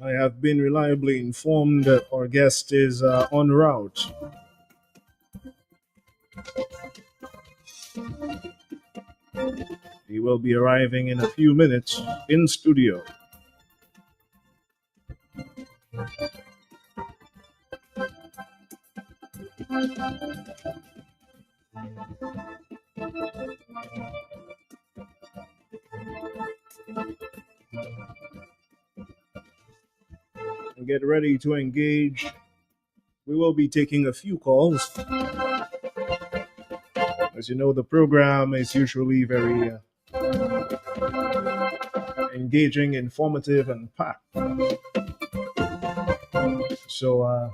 I have been reliably informed that our guest is en route. He will be arriving in a few minutes in studio. Get ready to engage. We will be taking a few calls. As you know, the program is usually very engaging, informative, and packed. So,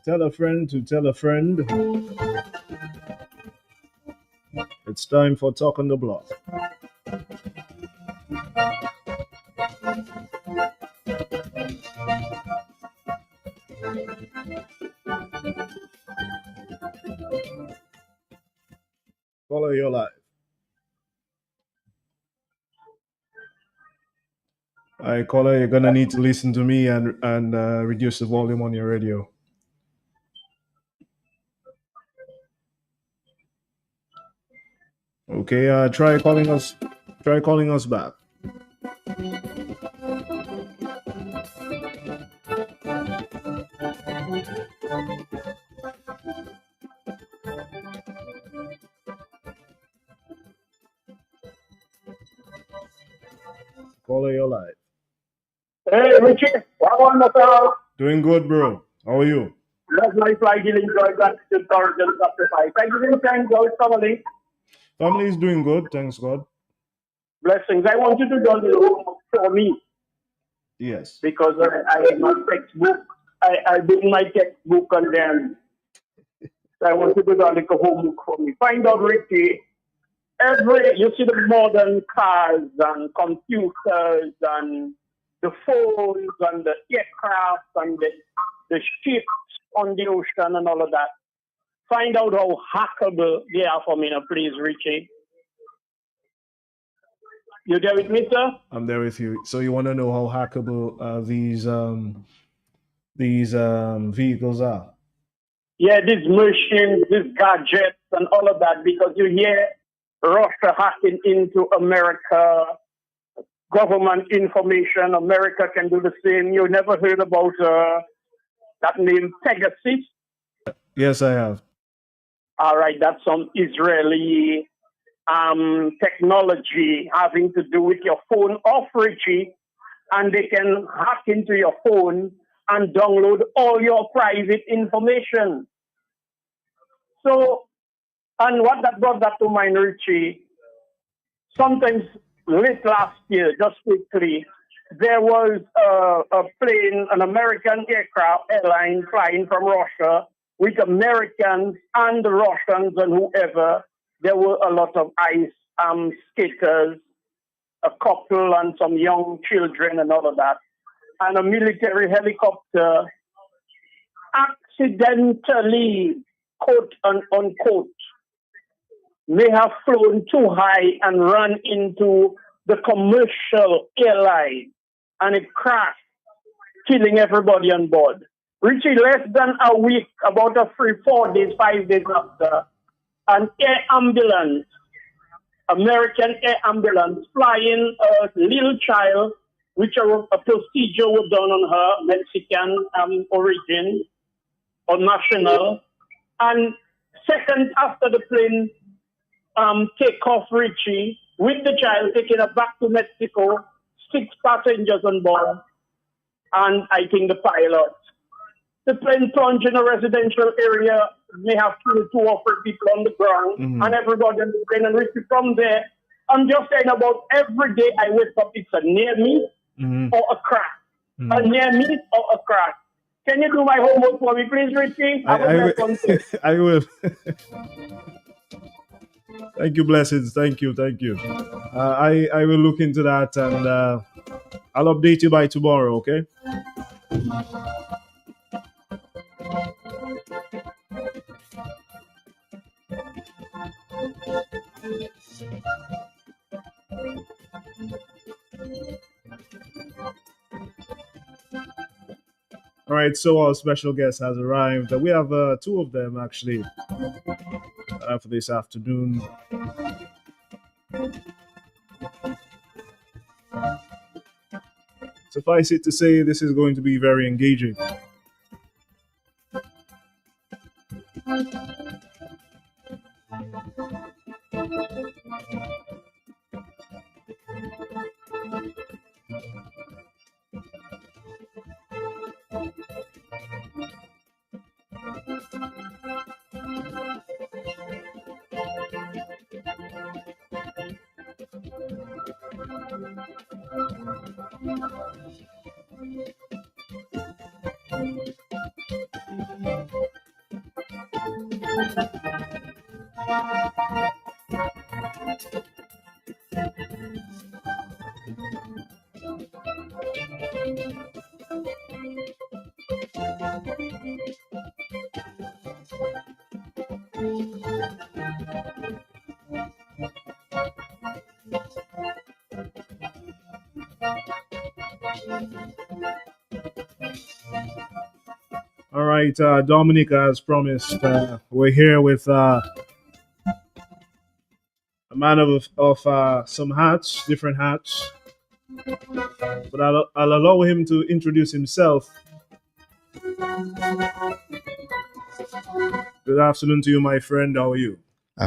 tell a friend to tell a friend. It's time for Talk on the Block. Follow your life. All right, caller, you're gonna need to listen to me and reduce the volume on your radio. Okay, try calling us. Try calling us back. Caller, your life. Hey, Richie, what on the call? Doing good, bro. How are you? Last night, I did enjoy that to Thursday, chapter 5. Thank you for thank God, family. Family is doing good, thanks God. Blessings. I want you to do the homework for me Yes. because I have my textbook. I did my textbook and then I want you to do the homework for me. Find out, Richie, you see the modern cars and computers and the phones and the aircraft and the ships on the ocean and all of that. Find out how hackable they are for me now, please, Richie. You there with me, sir? I'm there with you. So you want to know how hackable these vehicles are? Yeah, these machines, these gadgets and all of that, because you hear Russia hacking into America, government information, America can do the same. You never heard about that name, Pegasus? Yes, I have. All right, that's some Israeli technology having to do with your phone off, Richie, and they can hack into your phone and download all your private information. So, and what that brought that to mind, Richie, sometimes late last year, just quickly, there was a plane, an American airline flying from Russia with Americans and the Russians and whoever. There were a lot of ice skaters, a couple and some young children and all of that. And a military helicopter accidentally, quote and unquote, may have flown too high and run into the commercial airline and it crashed, killing everybody on board. Richie, less than a week, about 5 days after, an air ambulance, American air ambulance, flying a little child, which a procedure was done on her, Mexican origin or national. And seconds after the plane take off, Richie, with the child, taking her back to Mexico, 6 passengers on board, and I think the pilot. The plane plunged in a residential area, may have killed 2 or 3 people on the ground, and everybody on the plane. And Richie, from there, I'm just saying about every day I wake up, it's a near miss or a crash. A near miss or a crash. Can you do my homework for me, please, Richie? I will. Thank you, blessings. Thank you. I will look into that and I'll update you by tomorrow, okay? All right, so our special guest has arrived. We have two of them actually for this afternoon. Suffice it to say, this is going to be very engaging. All right, Dominic, as promised, we're here with a man of some hats, different hats. But I'll allow him to introduce himself. Good afternoon to you, my friend. How are you?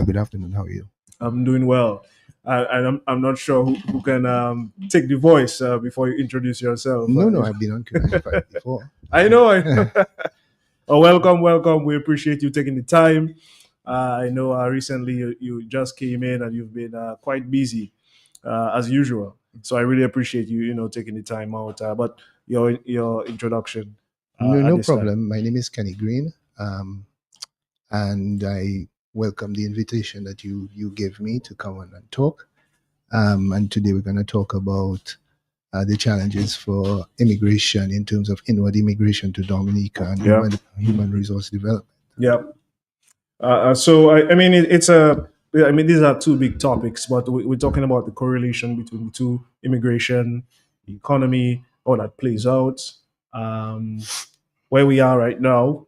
Good afternoon. How are you? I'm doing well. And I'm not sure who can take the voice before you introduce yourself. No, I've been on Q95 before. I know. Oh, welcome. We appreciate you taking the time. I know recently you just came in and you've been quite busy as usual. So I really appreciate you, taking the time out. But your introduction. No problem. My name is Kenny Green, and I welcome the invitation that you gave me to come on and talk. And today we're going to talk about the challenges for immigration in terms of inward immigration to Dominica and human resource development. Yeah. So I mean, these are two big topics, but we're talking about the correlation between the two: immigration, the economy, how that plays out, where we are right now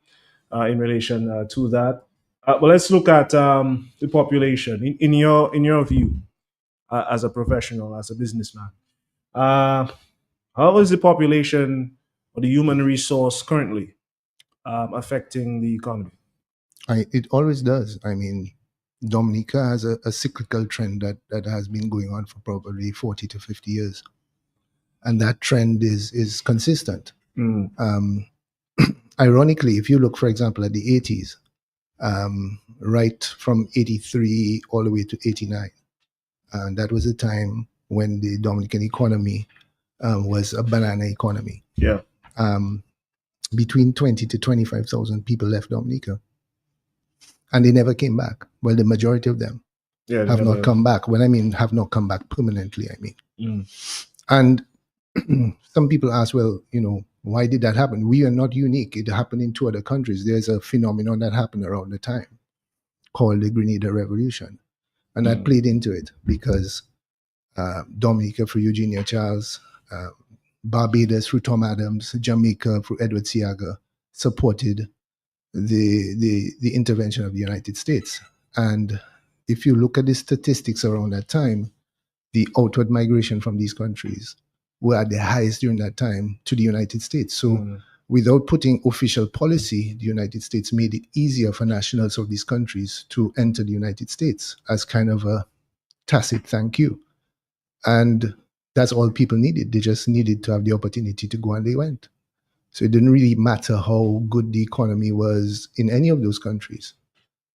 in relation to that. But let's look at the population in your view as a professional, as a businessman. How is the population or the human resource currently affecting the economy? It always does. I mean, Dominica has a cyclical trend that has been going on for probably 40 to 50 years. And that trend is consistent. Ironically, if you look, for example, at the 80s, right from 83 all the way to 89, and that was a time when the Dominican economy was a banana economy. Yeah. Between 20 to 25,000 people left Dominica. And they never came back. Well, the majority of them have not come back. When I mean have not come back permanently, I mean. And some people ask, well, why did that happen? We are not unique. It happened in two other countries. There's a phenomenon that happened around the time called the Grenada Revolution. And that played into it because Dominica through Eugenia Charles, Barbados through Tom Adams, Jamaica through Edward Seaga supported the intervention of the United States. And if you look at the statistics around that time, the outward migration from these countries were at the highest during that time to the United States. So without putting official policy, the United States made it easier for nationals of these countries to enter the United States as kind of a tacit thank you. And that's all people needed. They just needed to have the opportunity to go, and they went. So it didn't really matter how good the economy was in any of those countries.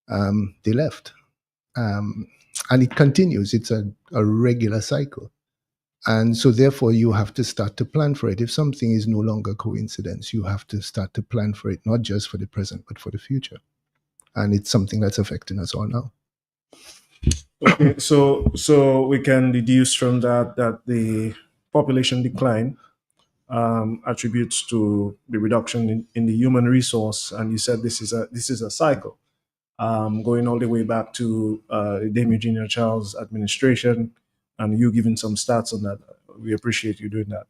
They left. And it continues. It's a regular cycle. And so therefore you have to start to plan for it. If something is no longer coincidence, you have to start to plan for it, not just for the present, but for the future. And it's something that's affecting us all now. Okay, so we can deduce from that the population decline attributes to the reduction in the human resource, and you said this is a cycle going all the way back to the Dame Eugenia Charles administration, and you giving some stats on that. We appreciate you doing that.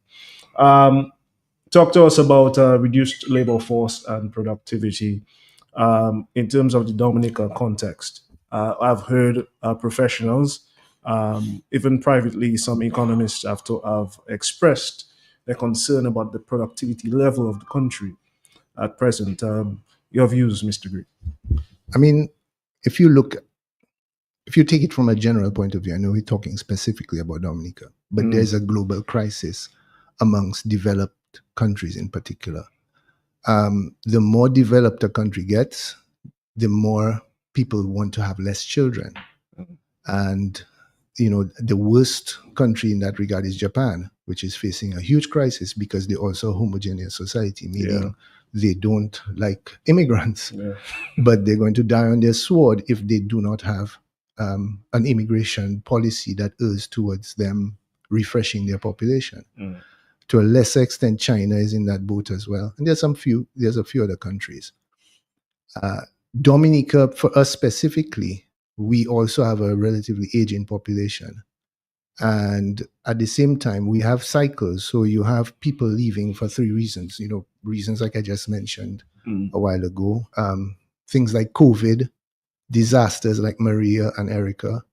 Talk to us about reduced labor force and productivity in terms of the Dominica context. I've heard professionals, even privately, some economists have expressed their concern about the productivity level of the country at present. Your views, Mr. Green? I mean, if you take it from a general point of view, I know we're talking specifically about Dominica, but there's a global crisis amongst developed countries in particular. The more developed a country gets, the more people want to have less children. And, the worst country in that regard is Japan, which is facing a huge crisis because they're also a homogeneous society, meaning they don't like immigrants, but they're going to die on their sword if they do not have an immigration policy that errs towards them refreshing their population. To a lesser extent, China is in that boat as well, and there's a few other countries. Dominica, for us specifically, we also have a relatively aging population, and at the same time, we have cycles. So you have people leaving for three reasons. Reasons like I just mentioned a while ago. Things like COVID, disasters like Maria and Erica,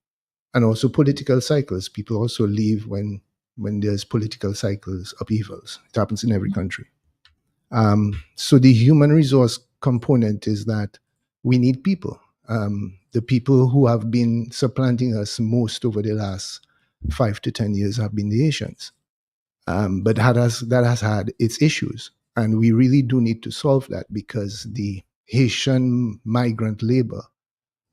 and also political cycles. People also leave when there's political cycles upheavals. It happens in every country. So the human resource component is that we need people. The people who have been supplanting us most over the last 5 to 10 years have been the Asians. But that has had its issues. And we really do need to solve that because the Haitian migrant labor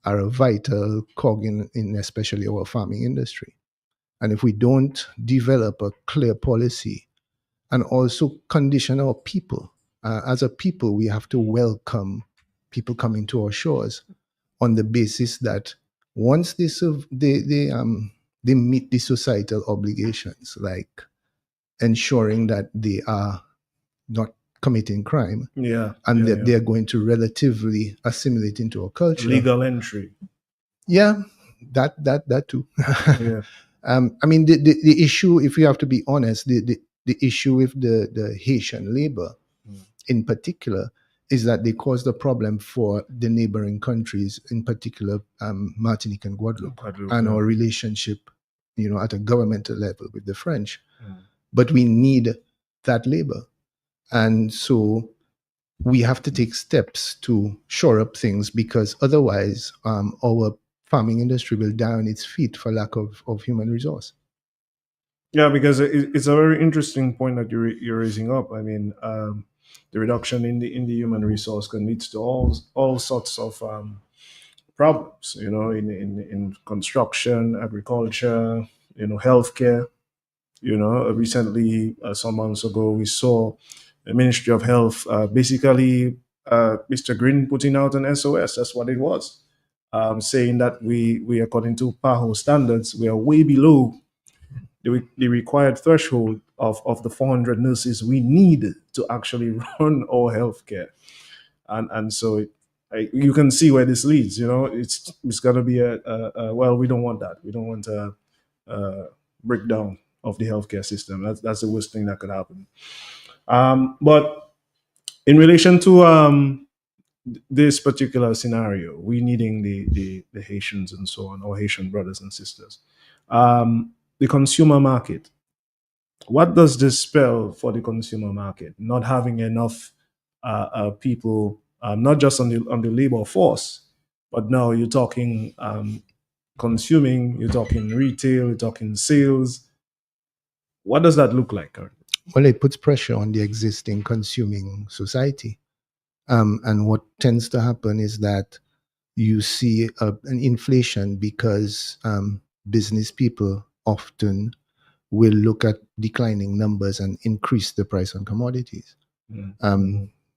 are a vital cog in especially our farming industry. And if we don't develop a clear policy and also condition our people, as a people, we have to welcome people coming to our shores on the basis that once they meet the societal obligations, like ensuring that they are not committing crime, and that they're going to relatively assimilate into our culture. Legal entry. Yeah, that too. I mean, the issue, if we have to be honest, the issue with the Haitian labor in particular is that they caused a problem for the neighboring countries, in particular Martinique and Guadeloupe, and our relationship, at a governmental level with the French. But we need that labor. And so we have to take steps to shore up things, because otherwise our farming industry will die on its feet for lack of human resource. Yeah, because it's a very interesting point that you're raising up. I mean, the reduction in the human resource can lead to all sorts of problems. In construction, agriculture, healthcare. Recently, some months ago, we saw the Ministry of Health basically Mr. Green putting out an SOS. That's what it was, saying that we according to PAHO standards, we are way below the required threshold of the 400 nurses we need to actually run our healthcare. And so you can see where this leads. It's going to be well, we don't want that. We don't want a breakdown of the healthcare system. That's the worst thing that could happen. But in relation to this particular scenario, we needing the Haitians and so on, our Haitian brothers and sisters, the consumer market. What does this spell for the consumer market? Not having enough people, not just on the labor force, but now you're talking consuming, you're talking retail, you're talking sales. What does that look like currently? Well, it puts pressure on the existing consuming society. And what tends to happen is that you see an inflation because business people often will look at declining numbers and increase the price on commodities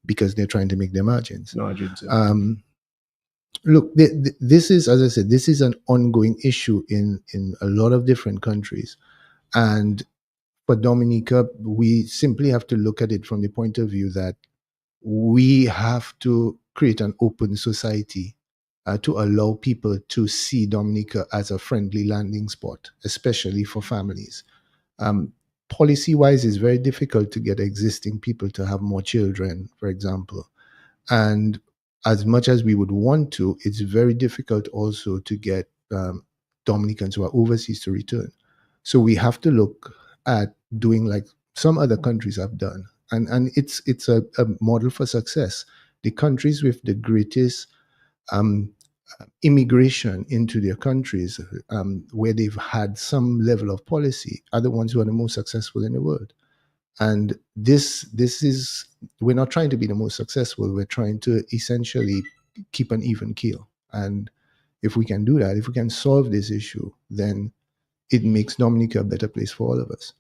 because they're trying to make their margins. Look, this is, as I said, this is an ongoing issue in a lot of different countries. And for Dominica, we simply have to look at it from the point of view that we have to create an open society to allow people to see Dominica as a friendly landing spot, especially for families. Policy-wise, it's very difficult to get existing people to have more children, for example. And as much as we would want to, it's very difficult also to get Dominicans who are overseas to return. So we have to look at doing like some other countries have done. And it's a model for success. The countries with the greatest immigration into their countries, where they've had some level of policy, are the ones who are the most successful in the world. And this is, we're not trying to be the most successful. We're trying to essentially keep an even keel. And if we can do that, if we can solve this issue, then it makes Dominica a better place for all of us.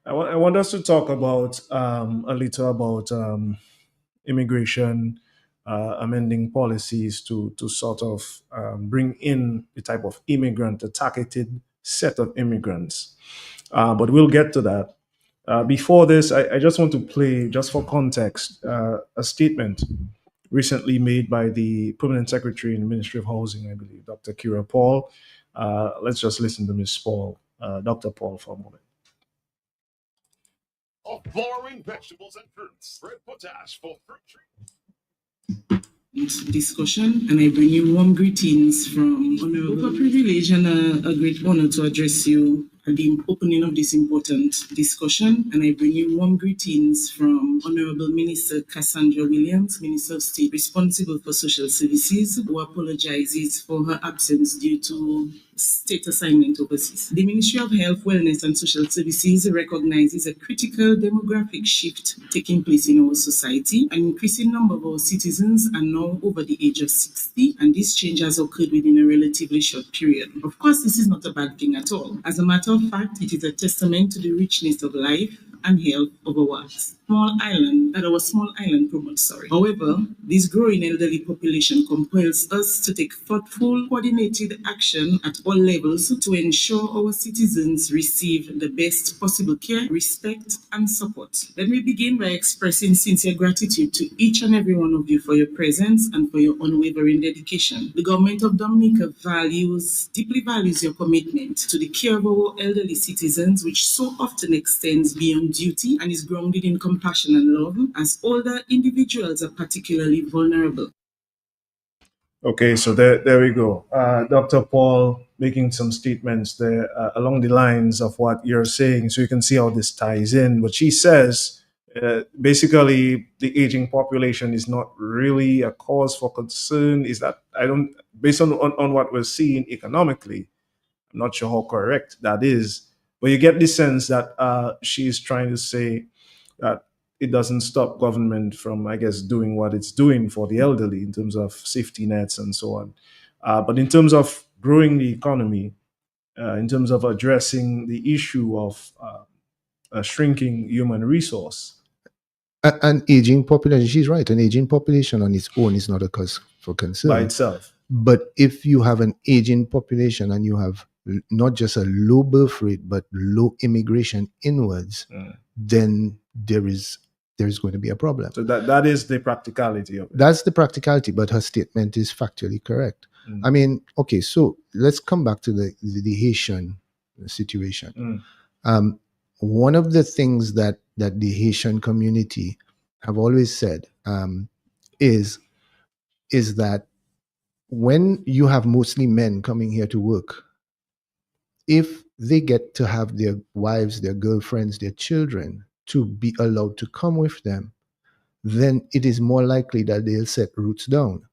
I want us to talk about a little about immigration, amending policies to sort of bring in the type of immigrant, a targeted set of immigrants. But we'll get to that. Before this, I just want to play, just for context, a statement recently made by the Permanent Secretary in the Ministry of Housing, I believe, Dr. Kira Paul. Let's just listen to Ms. Paul, Dr. Paul, for a moment. Of flowering vegetables and fruits, red potash for fruit trees. Discussion, and I bring you warm greetings from Honorable. A privilege and a great honor to address you at the opening of this important discussion, and I bring you warm greetings from Honorable Minister Cassandra Williams, Minister of State responsible for social services, who apologizes for her absence due to state assignment overseas. The Ministry of Health, Wellness and Social Services recognizes a critical demographic shift taking place in our society. An increasing number of our citizens are now over the age of 60, and this change has occurred within a relatively short period. Of course, this is not a bad thing at all. As a matter of fact, it is a testament to the richness of life and health of our small island promotes. However, this growing elderly population compels us to take thoughtful, coordinated action at all levels to ensure our citizens receive the best possible care, respect, and support. Let me begin by expressing sincere gratitude to each and every one of you for your presence and for your unwavering dedication. The government of Dominica deeply values your commitment to the care of our elderly citizens, which so often extends beyond duty and is grounded in compassion and love, as older individuals are particularly vulnerable. Okay, so there we go. Dr. Paul making some statements there along the lines of what you're saying, so you can see how this ties in. But she says basically the aging population is not really a cause for concern. Is that, based on what we're seeing economically, I'm not sure how correct that is, but you get the sense that she's trying to say that it doesn't stop government from, I guess, doing what it's doing for the elderly in terms of safety nets and so on. But in terms of growing the economy, in terms of addressing the issue of a shrinking human resource. An aging population, she's right, an aging population on its own is not a cause for concern. By itself. But if you have an aging population and you have not just a low birth rate, but low immigration inwards, then there is going to be a problem. So that is the practicality of it. That's the practicality, but her statement is factually correct. I mean, okay, so let's come back to the Haitian situation. One of the things that the Haitian community have always said is that when you have mostly men coming here to work, if they get to have their wives, their girlfriends, their children to be allowed to come with them, then it is more likely that they'll set roots down.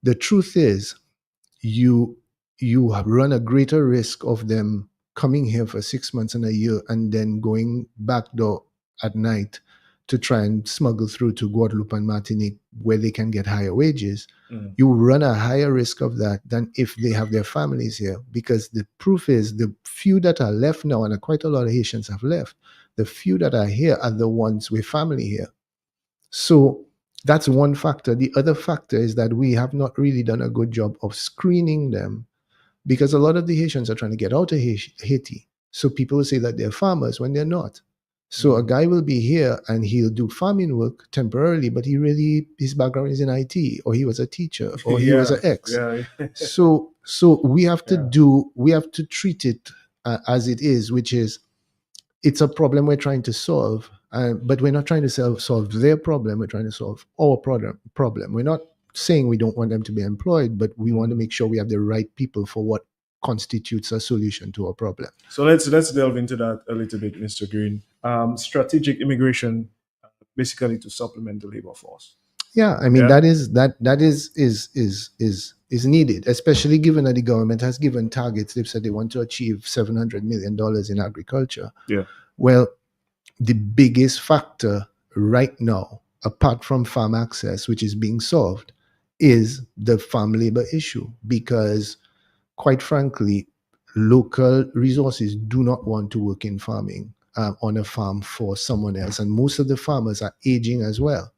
The truth is, you run a greater risk of them coming here for 6 months and a year and then going back door at night to try and smuggle through to Guadeloupe and Martinique where they can get higher wages. You run a higher risk of that than if they have their families here, because the proof is the few that are left now, and quite a lot of Haitians have left, the few that are here are the ones with family here. So that's one factor. The other factor is that we have not really done a good job of screening them, because a lot of the Haitians are trying to get out of Haiti. So people will say that they're farmers when they're not. So a guy will be here and he'll do farming work temporarily, but his background is in IT, or he was a teacher, or he was an X. So we have to treat it as it is, which is, it's a problem we're trying to solve, but we're not trying to solve their problem. We're trying to solve our problem. We're not saying we don't want them to be employed, but we want to make sure we have the right people for what constitutes a solution to a problem. So let's delve into that a little bit, Mr. Green. Strategic immigration, basically to supplement the labor force. Yeah, I mean, that is needed, especially given that the government has given targets. They've said they want to achieve $700 million in agriculture. Yeah. Well, the biggest factor right now, apart from farm access, which is being solved, is the farm labor issue. Because, quite frankly, local resources do not want to work in farming on a farm for someone else. And most of the farmers are aging as well.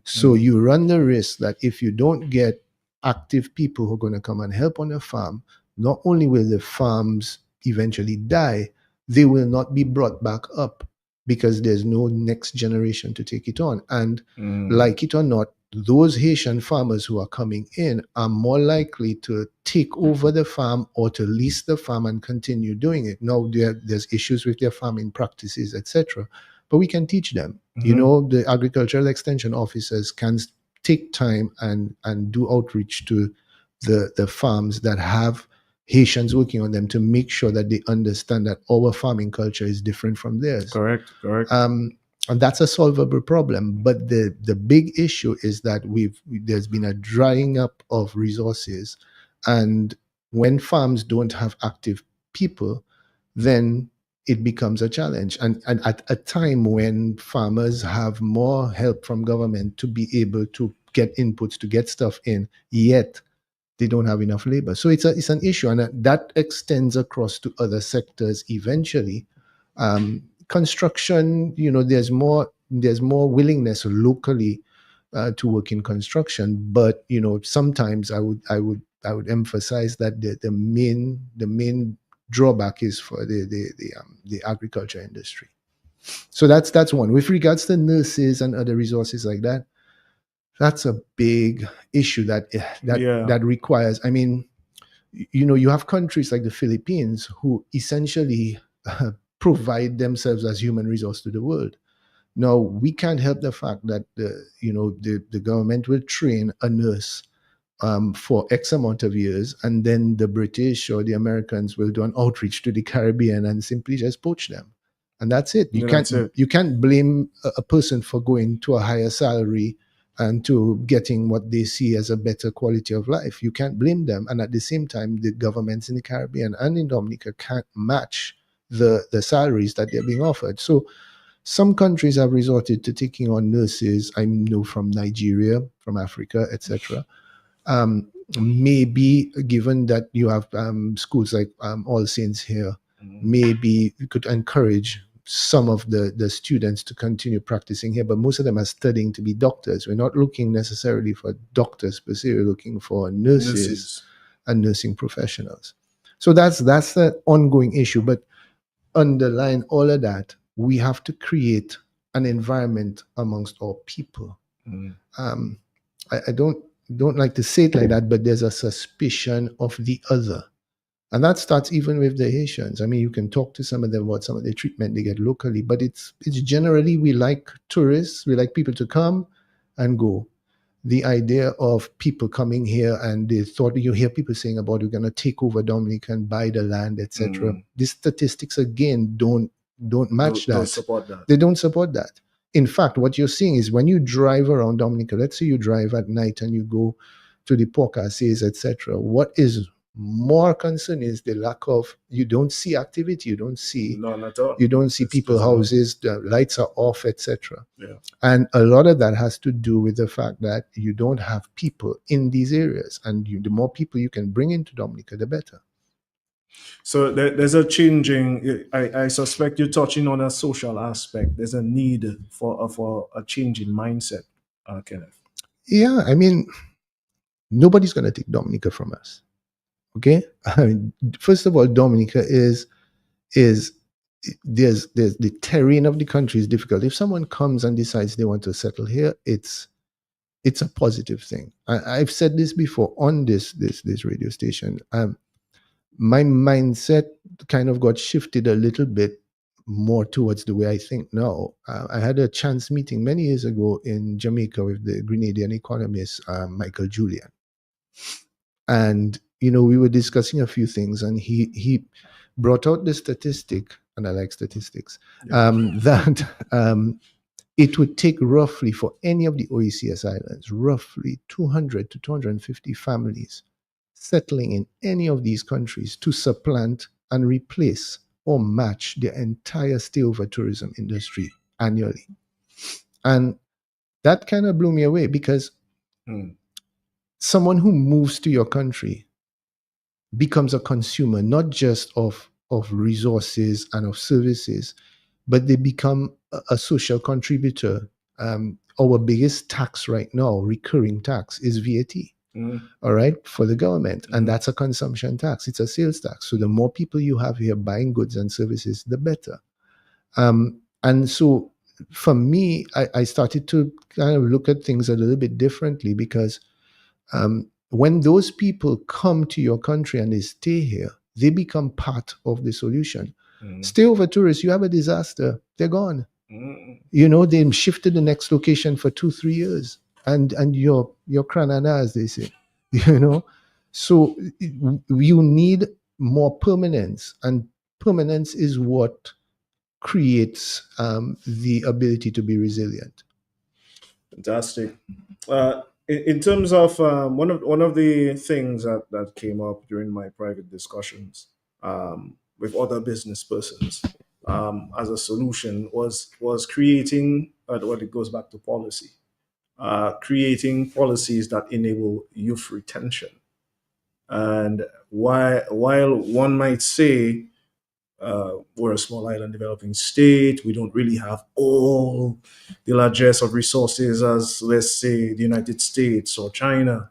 So you run the risk that if you don't get active people who are going to come and help on the farm, not only will the farms eventually die, they will not be brought back up because there's no next generation to take it on. And like it or not, those Haitian farmers who are coming in are more likely to take over the farm or to lease the farm and continue doing it. Now, there's issues with their farming practices, etc., but we can teach them. You know, the agricultural extension officers can take time and do outreach to the farms that have Haitians working on them to make sure that they understand that our farming culture is different from theirs. Correct. And that's a solvable problem. But the big issue is that there's been a drying up of resources. And when farms don't have active people, then it becomes a challenge. And at a time when farmers have more help from government to be able to get inputs, to get stuff in, yet they don't have enough labor. So it's an issue, and that extends across to other sectors eventually. Construction, there's more willingness locally to work in construction, but sometimes I would emphasize that the main drawback is for the agriculture industry. So that's one. With regards to nurses and other resources like that, that's a big issue that requires. I mean, you have countries like the Philippines who essentially provide themselves as human resource to the world. Now, we can't help the fact that the government will train a nurse for X amount of years, and then the British or the Americans will do an outreach to the Caribbean and simply just poach them, and that's it. You can't blame a person for going to a higher salary and to getting what they see as a better quality of life. You can't blame them, and at the same time, the governments in the Caribbean and in Dominica can't match the salaries that they're being offered. So some countries have resorted to taking on nurses. I know from Nigeria, from Africa, etc. Maybe given that you have schools like All Saints here, maybe you could encourage some of the students to continue practicing here, but most of them are studying to be doctors. We're not looking necessarily for doctors per se, we're looking for nurses and nursing professionals. So that's the ongoing issue. But underlying all of that, we have to create an environment amongst our people. I don't like to say it like that, but there's a suspicion of the other. And that starts even with the Haitians. I mean, you can talk to some of them about some of the treatment they get locally, but it's generally, we like tourists, we like people to come and go. The idea of people coming here and the thought, you hear people saying about we're going to take over Dominica and buy the land, etc. These statistics, again, don't match that. Don't support that. They don't support that. In fact, what you're seeing is when you drive around Dominica, let's say you drive at night and you go to the Pocasses, etc. What is more concern is the lack of, you don't see activity, you don't see people houses, the lights are off, etc. And a lot of that has to do with the fact that you don't have people in these areas, and the more people you can bring into Dominica, the better. So there's a changing. I suspect you're touching on a social aspect. There's a need for a change in mindset, Kenneth. Yeah, I mean, nobody's going to take Dominica from us. Okay, first of all, Dominica is is there's the terrain of the country is difficult. If someone comes and decides they want to settle here, it's a positive thing. I've said this before on this radio station. My mindset kind of got shifted a little bit more towards the way I think now. I had a chance meeting many years ago in Jamaica with the Grenadian economist Michael Julian, and we were discussing a few things, and he brought out the statistic, and I like statistics, that it would take roughly for any of the OECS islands, roughly 200 to 250 families settling in any of these countries to supplant and replace or match the entire stayover tourism industry annually. And that kind of blew me away, because someone who moves to your country becomes a consumer, not just of resources and of services, but they become a social contributor. Our biggest tax right now, recurring tax, is VAT. All right, for the government. And that's a consumption tax. It's a sales tax. So the more people you have here buying goods and services, the better. And so for me, I started to kind of look at things a little bit differently, because when those people come to your country and they stay here, they become part of the solution. Stay over tourists, you have a disaster, they're gone. They shift to the next location for 2-3 years, and you're cranana, as they say. So you need more permanence, and permanence is what creates the ability to be resilient. Fantastic. In terms of one of the things that came up during my private discussions with other business persons as a solution was creating what it goes back to policy, creating policies that enable youth retention. And while one might say we're a small island developing state, we don't really have all the largesse of resources as, let's say, the United States or China,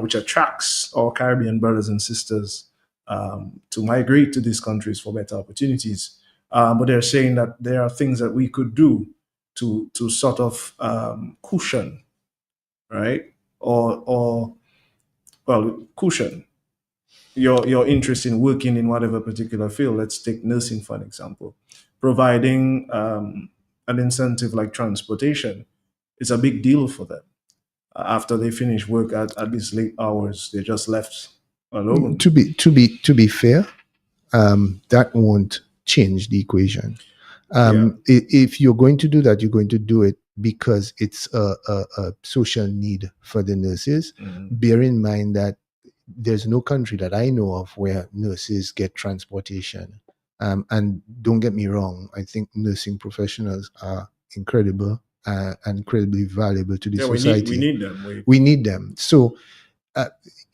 which attracts our Caribbean brothers and sisters to migrate to these countries for better opportunities. But they're saying that there are things that we could do to sort of cushion, right? Or well, cushion your interest in working in whatever particular field. Let's take nursing for an example. Providing an incentive like transportation is a big deal for them. After they finish work at these late hours, they just left alone. To be fair, that won't change the equation. If you're going to do that, you're going to do it because it's a social need for the nurses. Bear in mind that there's no country that I know of where nurses get transportation. And don't get me wrong, I think nursing professionals are incredible and incredibly valuable to the society. We need them. We need them. So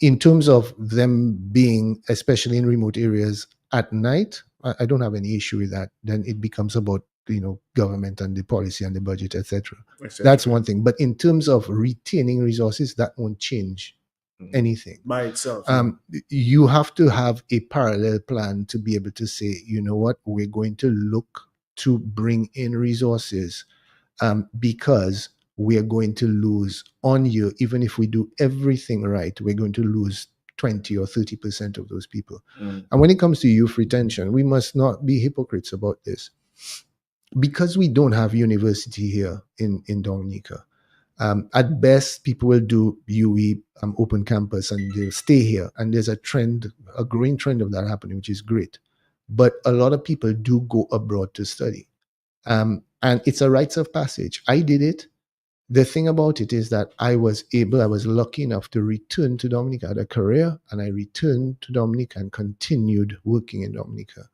in terms of them being, especially in remote areas at night, I don't have any issue with that. Then it becomes about government and the policy and the budget, etc. That's one thing. But in terms of retaining resources, that won't change anything by itself. You have to have a parallel plan to be able to say, you know what, we're going to look to bring in resources because we are going to lose on you. Even if we do everything right, we're going to lose 20 or 30% of those people. And when it comes to youth retention, we must not be hypocrites about this. Because we don't have university here in Dominica, at best, people will do UE open campus and they'll stay here. And there's a growing trend of that happening, which is great. But a lot of people do go abroad to study. And it's a rites of passage. I did it. The thing about it is that I was lucky enough to return to Dominica. I had a career and I returned to Dominica and continued working in Dominica.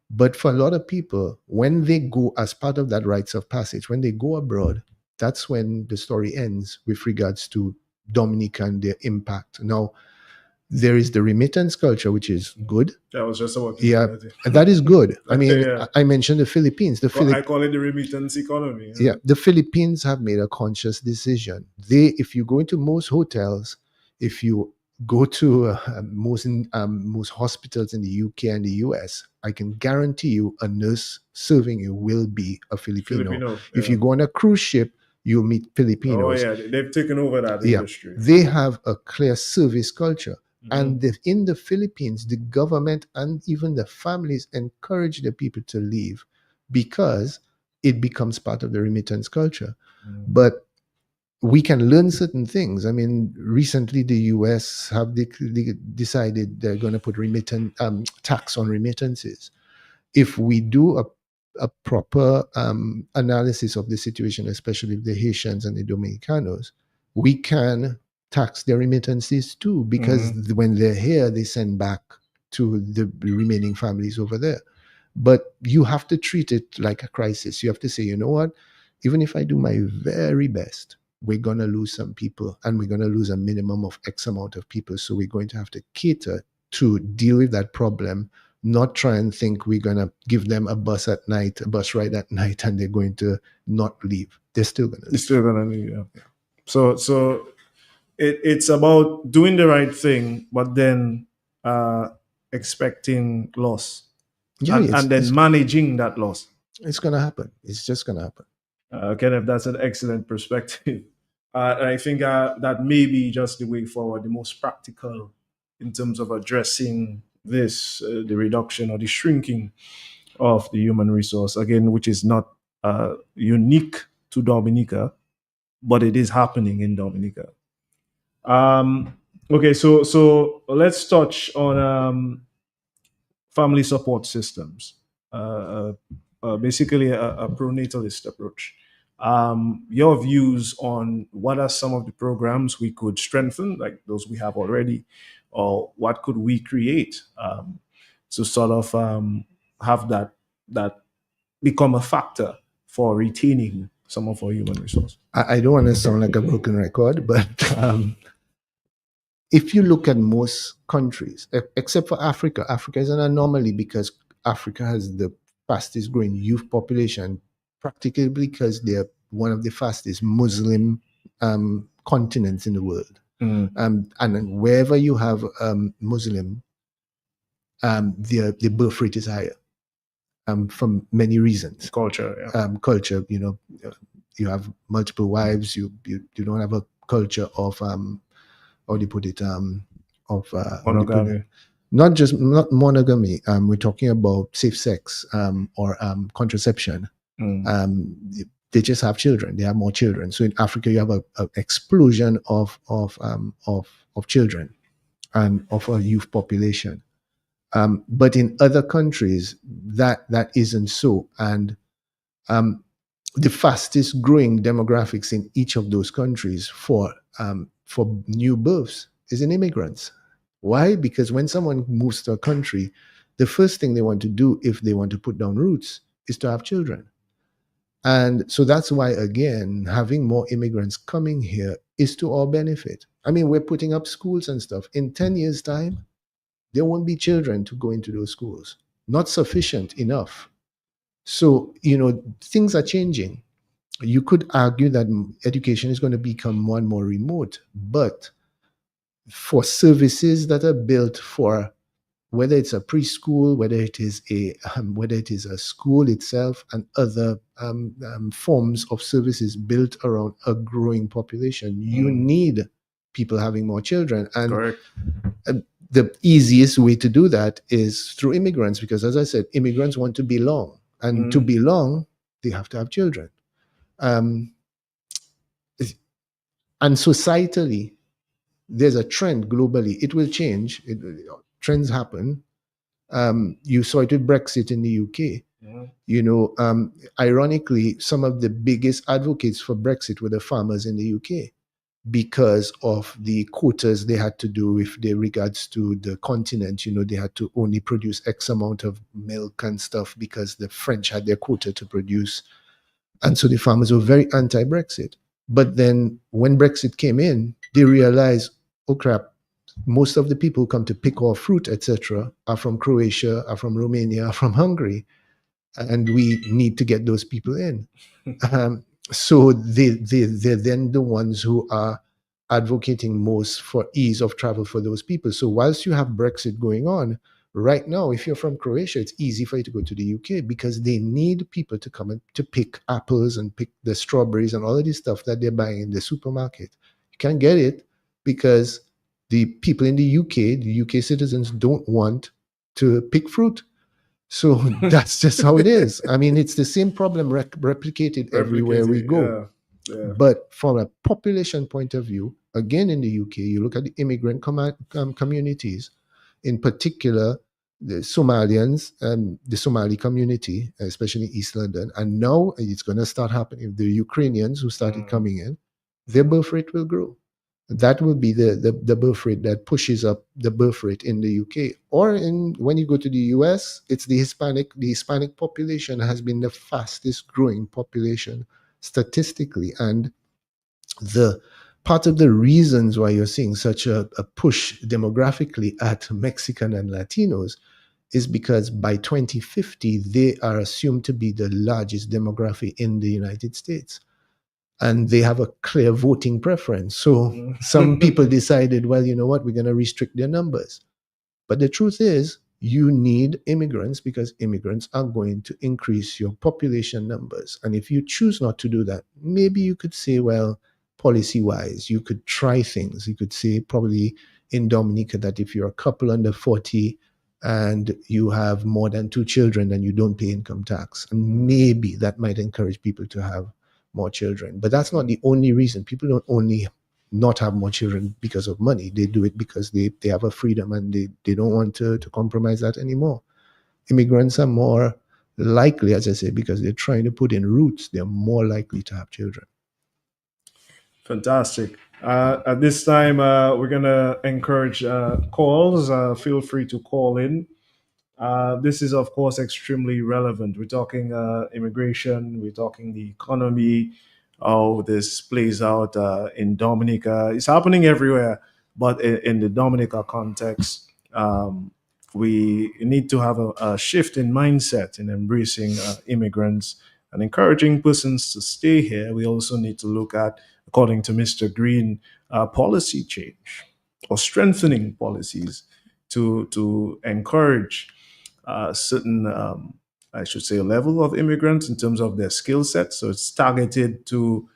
But for a lot of people, when they go as part of that rites of passage, when they go abroad, that's when the story ends with regards to Dominica and their impact. Now, there is the remittance culture, which is good. That was just about that is good. I mean, I mentioned the Philippines. I call it the remittance economy. Yeah, the Philippines have made a conscious decision. If you go into most hotels, if you go to most hospitals in the UK and the US, I can guarantee you a nurse serving you will be a Filipino. If you go on a cruise ship, you'll meet Filipinos. Oh yeah, they've taken over that industry. They have a clear service culture. And in the Philippines, the government and even the families encourage the people to leave because it becomes part of the remittance culture. But we can learn certain things. I mean, recently the US have decided they're going to put tax on remittances. If we do a proper analysis of the situation, especially the Haitians and the Dominicanos, we can tax their remittances too, because when they're here, they send back to the remaining families over there. But you have to treat it like a crisis. You have to say, you know what? Even if I do my very best, we're going to lose some people, and we're going to lose a minimum of X amount of people. So we're going to have to cater to deal with that problem, not try and think we're going to give them a bus ride at night, and they're going to not leave. They're still going to leave. They're still going to leave, yeah. So it's about doing the right thing, but then expecting loss. And then managing that loss. It's going to happen. It's just going to happen. Kenneth, that's an excellent perspective. I think that may be just the way forward, the most practical in terms of addressing this, the reduction or the shrinking of the human resource, again, which is not unique to Dominica, but it is happening in Dominica. Okay, so let's touch on family support systems, basically a pronatalist approach. Your views on what are some of the programs we could strengthen, like those we have already, or what could we create to sort of have that become a factor for retaining some of our human resource? I don't want to sound like a broken record, but if you look at most countries, except for Africa, Africa is an anomaly because Africa has the fastest growing youth population, practically because they're one of the fastest Muslim continents in the world. And wherever you have Muslim, the birth rate is higher for many reasons. Culture, yeah. Culture, you have multiple wives. You don't have a culture of how do you put it? Monogamy. Not monogamy. We're talking about safe sex or contraception. They just have children. They have more children. So in Africa, you have an explosion of children and of a youth population. But in other countries, that isn't so. And the fastest growing demographics in each of those countries for new births is in immigrants. Why? Because when someone moves to a country, the first thing they want to do if they want to put down roots is to have children. And so that's why, again, having more immigrants coming here is to our benefit. I mean, we're putting up schools and stuff. In 10 years' time, there won't be children to go into those schools. Not sufficient enough. So, things are changing. You could argue that education is going to become more and more remote, but for services that are built for whether it's a preschool, whether it is a school itself, and other forms of services built around a growing population, you need people having more children. And the easiest way to do that is through immigrants, because as I said, immigrants want to belong, and to belong, they have to have children. And societally, there's a trend globally. It will change. Trends happen. You saw it with Brexit in the UK. Ironically, some of the biggest advocates for Brexit were the farmers in the UK because of the quotas they had to do with regards to the continent. They had to only produce X amount of milk and stuff because the French had their quota to produce. And so the farmers were very anti-Brexit. But then when Brexit came in, they realized, oh crap, most of the people who come to pick our fruit, etc., are from Croatia, are from Romania, are from Hungary. And we need to get those people in. So they're then the ones who are advocating most for ease of travel for those people. So whilst you have Brexit going on, right now, if you're from Croatia, it's easy for you to go to the UK because they need people to come and to pick apples and pick the strawberries and all of this stuff that they're buying in the supermarket. You can't get it because the people in the UK citizens don't want to pick fruit. So that's just how it is. I mean, it's the same problem replicated everywhere we go. Yeah. But from a population point of view, again, in the UK, you look at the immigrant communities, in particular, the Somalians and the Somali community, especially East London. And now it's going to start happening. The Ukrainians who started coming in, their birth rate will grow. That will be the birth rate that pushes up the birth rate in the UK. Or when you go to the US, it's the Hispanic. The Hispanic population has been the fastest growing population statistically. And the part of the reasons why you're seeing such a push demographically at Mexican and Latinos is because by 2050, they are assumed to be the largest demographic in the United States. And they have a clear voting preference. So some people decided, well, you know what, we're going to restrict their numbers. But the truth is, you need immigrants because immigrants are going to increase your population numbers. And if you choose not to do that, maybe you could say, well, policy-wise, you could try things. You could say probably in Dominica that if you're a couple under 40 and you have more than 2 children, then you don't pay income tax. And maybe that might encourage people to have more children. But that's not the only reason. People don't only not have more children because of money. They do it because they have a freedom and they don't want to compromise that anymore. Immigrants are more likely, as I say, because they're trying to put in roots, they're more likely to have children. Fantastic. At this time, we're going to encourage calls. Feel free to call in. This is, of course, extremely relevant. We're talking immigration, we're talking the economy, how this plays out in Dominica. It's happening everywhere, but in the Dominica context, we need to have a shift in mindset in embracing immigrants and encouraging persons to stay here. We also need to look at, according to Mr. Green, policy change or strengthening policies to encourage certain, I should say, level of immigrants in terms of their skill set. So it's targeted to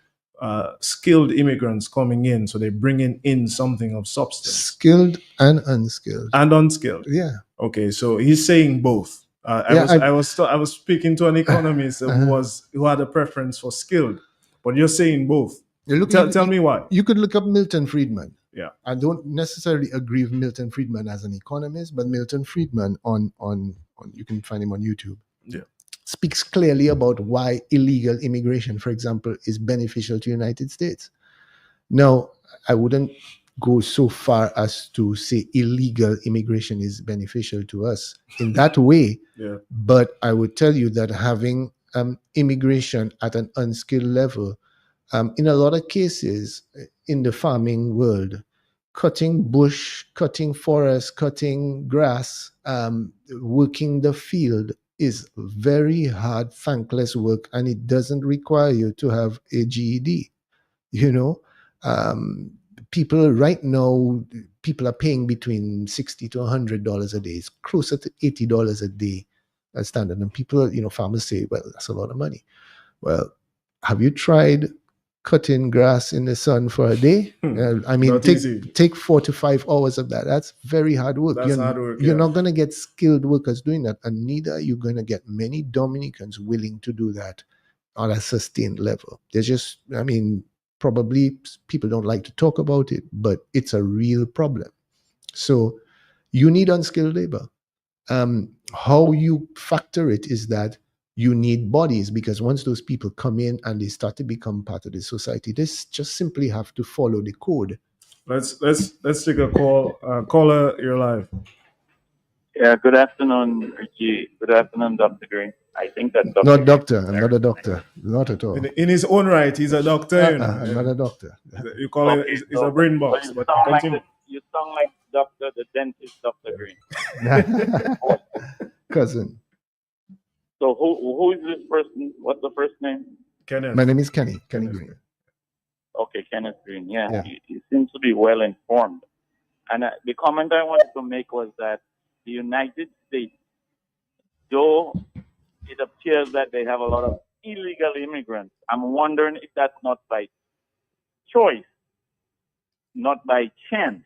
skilled immigrants coming in. So they're bringing in something of substance. Skilled and unskilled. And unskilled. Yeah. Okay, so he's saying both. I was speaking to an economist who had a preference for skilled, but you're saying both. Tell me why. You could look up Milton Friedman. Yeah. I don't necessarily agree with Milton Friedman as an economist, but Milton Friedman on you can find him on YouTube. Yeah. Speaks clearly about why illegal immigration, for example, is beneficial to the United States. Now, I wouldn't go so far as to say illegal immigration is beneficial to us in that way. Yeah. But I would tell you that having immigration at an unskilled level, in a lot of cases in the farming world, cutting bush, cutting forest, cutting grass, working the field is very hard, thankless work, and it doesn't require you to have a GED. You know, people right now, people are paying between $60 to $100 a day. It's closer to $80 a day as standard. And people, farmers say, well, that's a lot of money. Well, have you tried cutting grass in the sun for a day? I mean, take 4 to 5 hours of that. That's very hard work. You're not going to get skilled workers doing that. And neither are you going to get many Dominicans willing to do that on a sustained level. There's just, probably people don't like to talk about it, but it's a real problem. So you need unskilled labor. How you factor it is that you need bodies, because once those people come in and they start to become part of the society, they just simply have to follow the code. Let's take a call. Caller, you're live. Yeah, good afternoon, Richie. Good afternoon, Dr. Green. I think that's Dr. Not doctor. I'm not a doctor. Not at all. In his own right, he's a doctor. I'm not a doctor. You call it, it's a brain box. Well, you sound like Dr. the dentist, Dr. Green. Cousin. So who is this person? What's the first name? Kenneth. My name is Kenny Green. Okay, Kenneth Green. Yeah, Yeah. he seems to be well informed. And the comment I wanted to make was that the United States, though it appears that they have a lot of illegal immigrants, I'm wondering if that's not by choice, not by chance,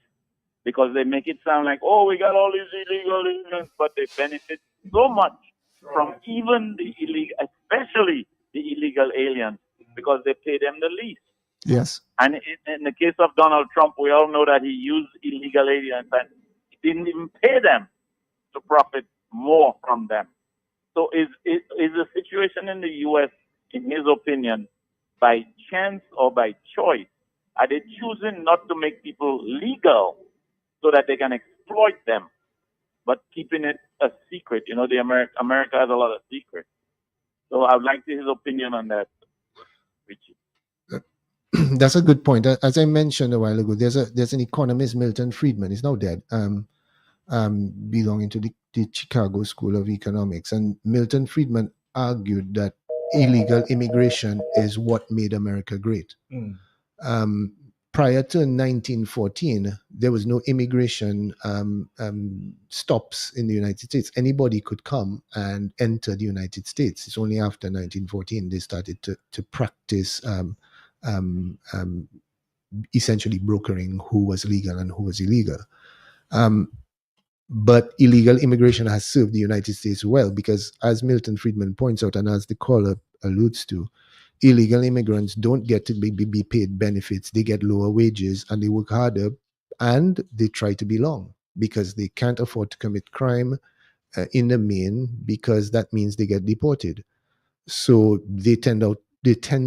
because they make it sound like, oh, we got all these illegal immigrants, but they benefit so much from even the illegal, especially the illegal aliens, because they pay them the least. Yes. And in the case of Donald Trump, we all know that he used illegal aliens and he didn't even pay them to profit more from them. So is the situation in the U.S., in his opinion, by chance or by choice? Are they choosing not to make people legal so that they can exploit them, but keeping it a secret? You know, America has a lot of secrets. So I'd like to hear his opinion on that, Richie. That's a good point. As I mentioned a while ago, there's an economist, Milton Friedman. He's now dead. Belonging to the Chicago School of Economics, and Milton Friedman argued that illegal immigration is what made America great. Prior to 1914, there was no immigration stops in the United States. Anybody could come and enter the United States. It's only after 1914 they started to practice essentially brokering who was legal and who was illegal. But illegal immigration has served the United States well because, as Milton Friedman points out, and as the caller alludes to, illegal immigrants don't get to be paid benefits. They get lower wages and they work harder, and they try to belong because they can't afford to commit crime in the main, because that means they get deported. So they tend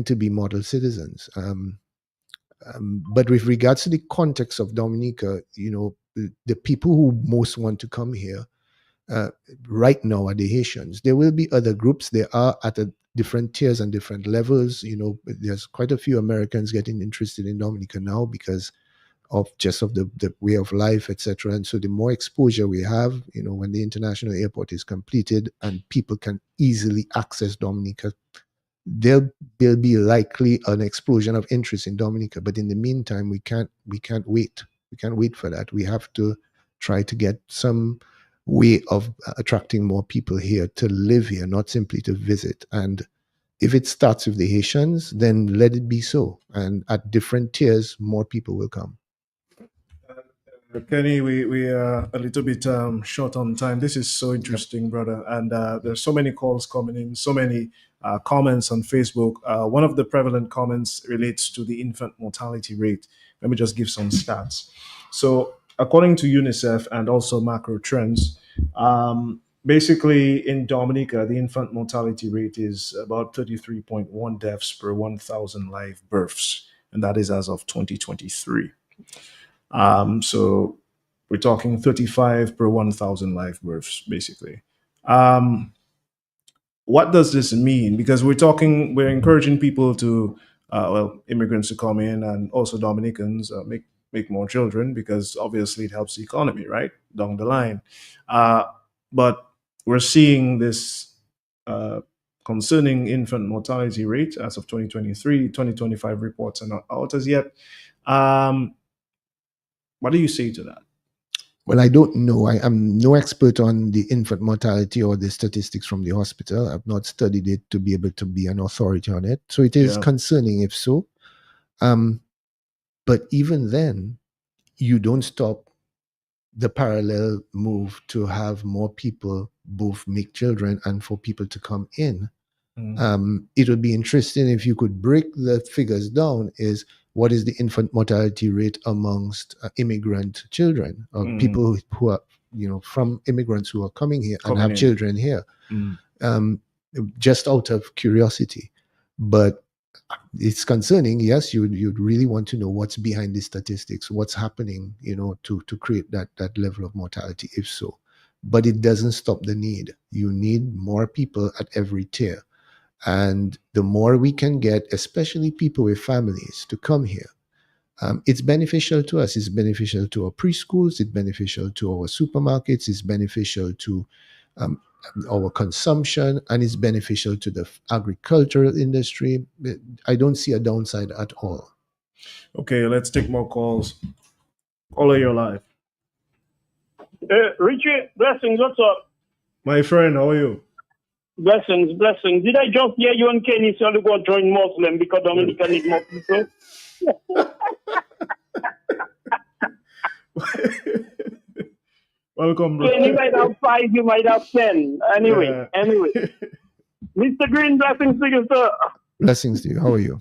to be model citizens. But with regards to the context of Dominica, the people who most want to come here right now are the Haitians. There will be other groups. They are at different tiers and different levels. There's quite a few Americans getting interested in Dominica now because of the way of life, etc. And so the more exposure we have, when the international airport is completed and people can easily access Dominica, there'll be likely an explosion of interest in Dominica. But in the meantime, we can't wait. We can't wait for that. We have to try to get some way of attracting more people here to live here, not simply to visit. And if it starts with the Haitians, then let it be so. And at different tiers, more people will come. Kenny, we are a little bit short on time. This is so interesting, brother. And there's so many calls coming in, so many comments on Facebook. One of the prevalent comments relates to the infant mortality rate. Let me just give some stats. So, according to UNICEF and also macro trends, basically in Dominica, the infant mortality rate is about 33.1 deaths per 1,000 live births. And that is as of 2023. So we're talking 35 per 1,000 live births, basically. What does this mean? Because we're encouraging people to, immigrants to come in, and also Dominicans make more children, because obviously it helps the economy, right, down the line. But we're seeing this concerning infant mortality rate as of 2023. 2025 reports are not out as yet. What do you say to that? Well, I don't know. I'm no expert on the infant mortality or the statistics from the hospital. I've not studied it to be able to be an authority on it. So it is concerning if so. But even then, you don't stop the parallel move to have more people both make children and for people to come in. It would be interesting if you could break the figures down. Is what is the infant mortality rate amongst immigrant children, or people who are, from immigrants who are coming here and have children here, just out of curiosity. But it's concerning. Yes, you'd really want to know what's behind the statistics, what's happening, to create that level of mortality, if so. But it doesn't stop the need. You need more people at every tier. And the more we can get, especially people with families, to come here, it's beneficial to us. It's beneficial to our preschools. It's beneficial to our supermarkets. It's beneficial to our consumption, and it's beneficial to the agricultural industry. I don't see a downside at all. Okay, let's take more calls. Caller, your live. Richie, blessings, what's up? My friend, how are you? Blessings, blessings. Did I just hear you and Kenny say you go join Muslim because Dominica need more people? Welcome, bro. Kenny might have 5, you might have 10. Anyway. Mr. Green, blessings to you, sir. Blessings to you. How are you?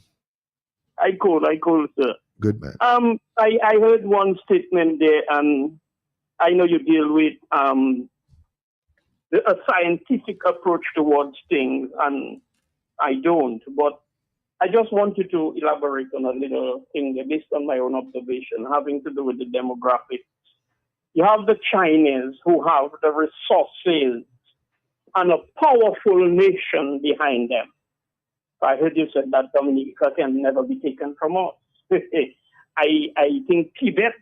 I cool, sir. Good, man. I heard one statement there, and I know you deal with a scientific approach towards things, and I don't, but I just wanted to elaborate on a little thing based on my own observation having to do with the demographics. You have the Chinese who have the resources and a powerful nation behind them. I heard you said that Dominica can never be taken from us. I think Tibet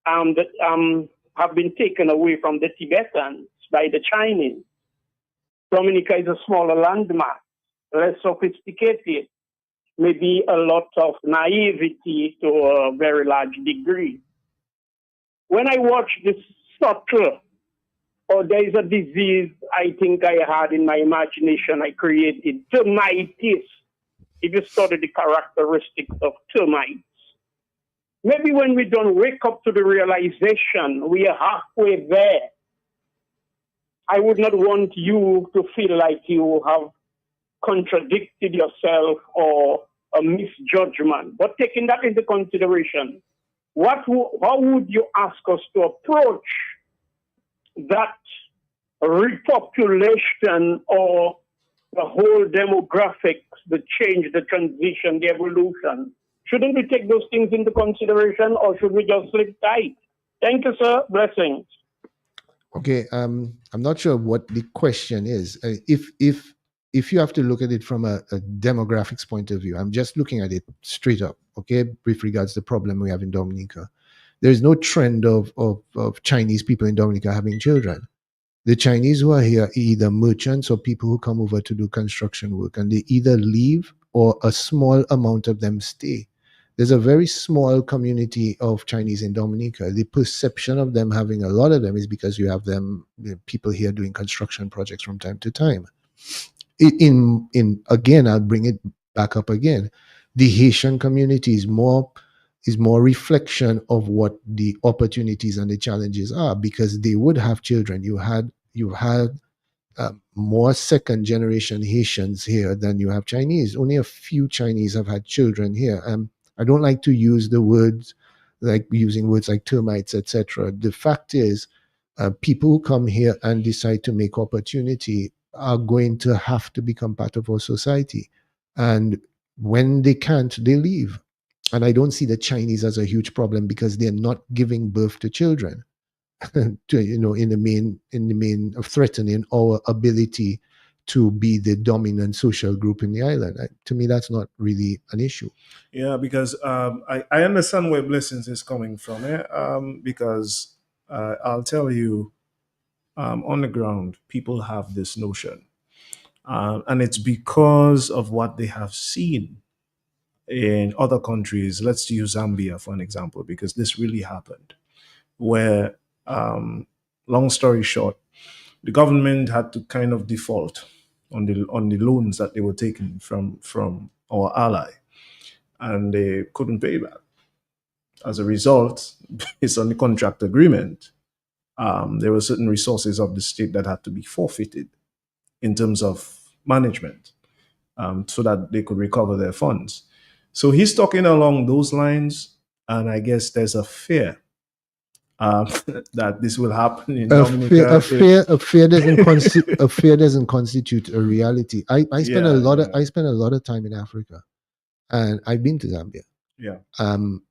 have been taken away from the Tibetans by the Chinese. Dominica is a smaller landmass, less sophisticated, maybe a lot of naivety to a very large degree. When I watch this subtle, or there is a disease I think I had in my imagination, I created termites. If you study the characteristics of termites, maybe when we don't wake up to the realization we are halfway there, I would not want you to feel like you have contradicted yourself or a misjudgment. But taking that into consideration, how would you ask us to approach that repopulation or the whole demographics, the change, the transition, the evolution? Shouldn't we take those things into consideration, or should we just sleep tight? Thank you, sir. Blessings. Okay, I'm not sure what the question is. If you have to look at it from a demographics point of view, I'm just looking at it straight up, okay, with regards to the problem we have in Dominica. There's no trend of Chinese people in Dominica having children. The Chinese who are here are either merchants or people who come over to do construction work, and they either leave or a small amount of them stay. There's a very small community of Chinese in Dominica. The perception of them having a lot of them is because you have them, people here doing construction projects from time to time. In again, I'll bring it back up again. The Haitian community is more reflection of what the opportunities and the challenges are, because they would have children. You had more second generation Haitians here than you have Chinese. Only a few Chinese have had children here. I don't like to use the words like using words like termites, etc. The fact is, people who come here and decide to make opportunity are going to have to become part of our society. And when they can't, they leave. And I don't see the Chinese as a huge problem because they're not giving birth to children. To, in the main of threatening our ability to be the dominant social group in the island. To me, that's not really an issue. Yeah, because I understand where Blessings is coming from. Because I'll tell you, on the ground, people have this notion. And it's because of what they have seen in other countries. Let's use Zambia for an example, because this really happened. Where, long story short, the government had to kind of default on the loans that they were taking from our ally, and they couldn't pay back. As a result, based on the contract agreement, there were certain resources of the state that had to be forfeited in terms of management, so that they could recover their funds. So he's talking along those lines, and I guess there's a fear that this will happen in Dominica. A fear doesn't constitute a reality. I spend a lot of time in Africa, and I've been to Zambia. Yeah.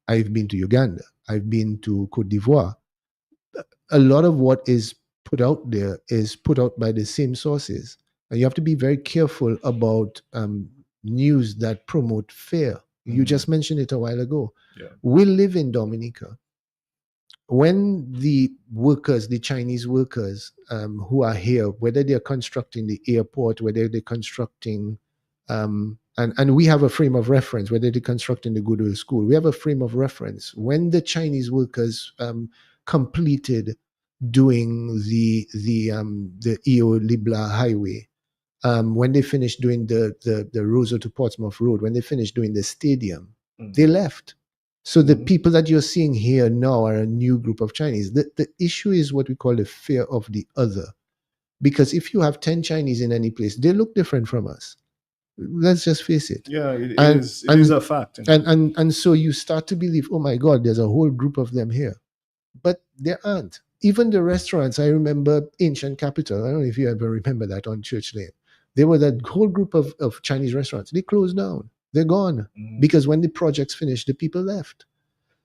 I've been to Uganda. I've been to Cote d'Ivoire. A lot of what is put out there is put out by the same sources, and you have to be very careful about news that promote fear. You just mentioned it a while ago. Yeah. We live in Dominica. When the Chinese workers who are here, whether they're constructing the airport, whether they're constructing And we have a frame of reference, whether they're constructing the Goodwill School, we have a frame of reference. When the Chinese workers completed doing the EO Libla highway, when they finished doing the Roseau to Portsmouth Road, when they finished doing the stadium, they left. So the people that you're seeing here now are a new group of Chinese. The issue is what we call the fear of the other. Because if you have 10 Chinese in any place, they look different from us. Let's just face it. Yeah, it is a fact. And so you start to believe, oh my God, there's a whole group of them here. But there aren't. Even the restaurants, I remember Ancient Capital. I don't know if you ever remember that on Church Lane. There were that whole group of Chinese restaurants. They closed down. They're gone. Because when the projects finished, the people left.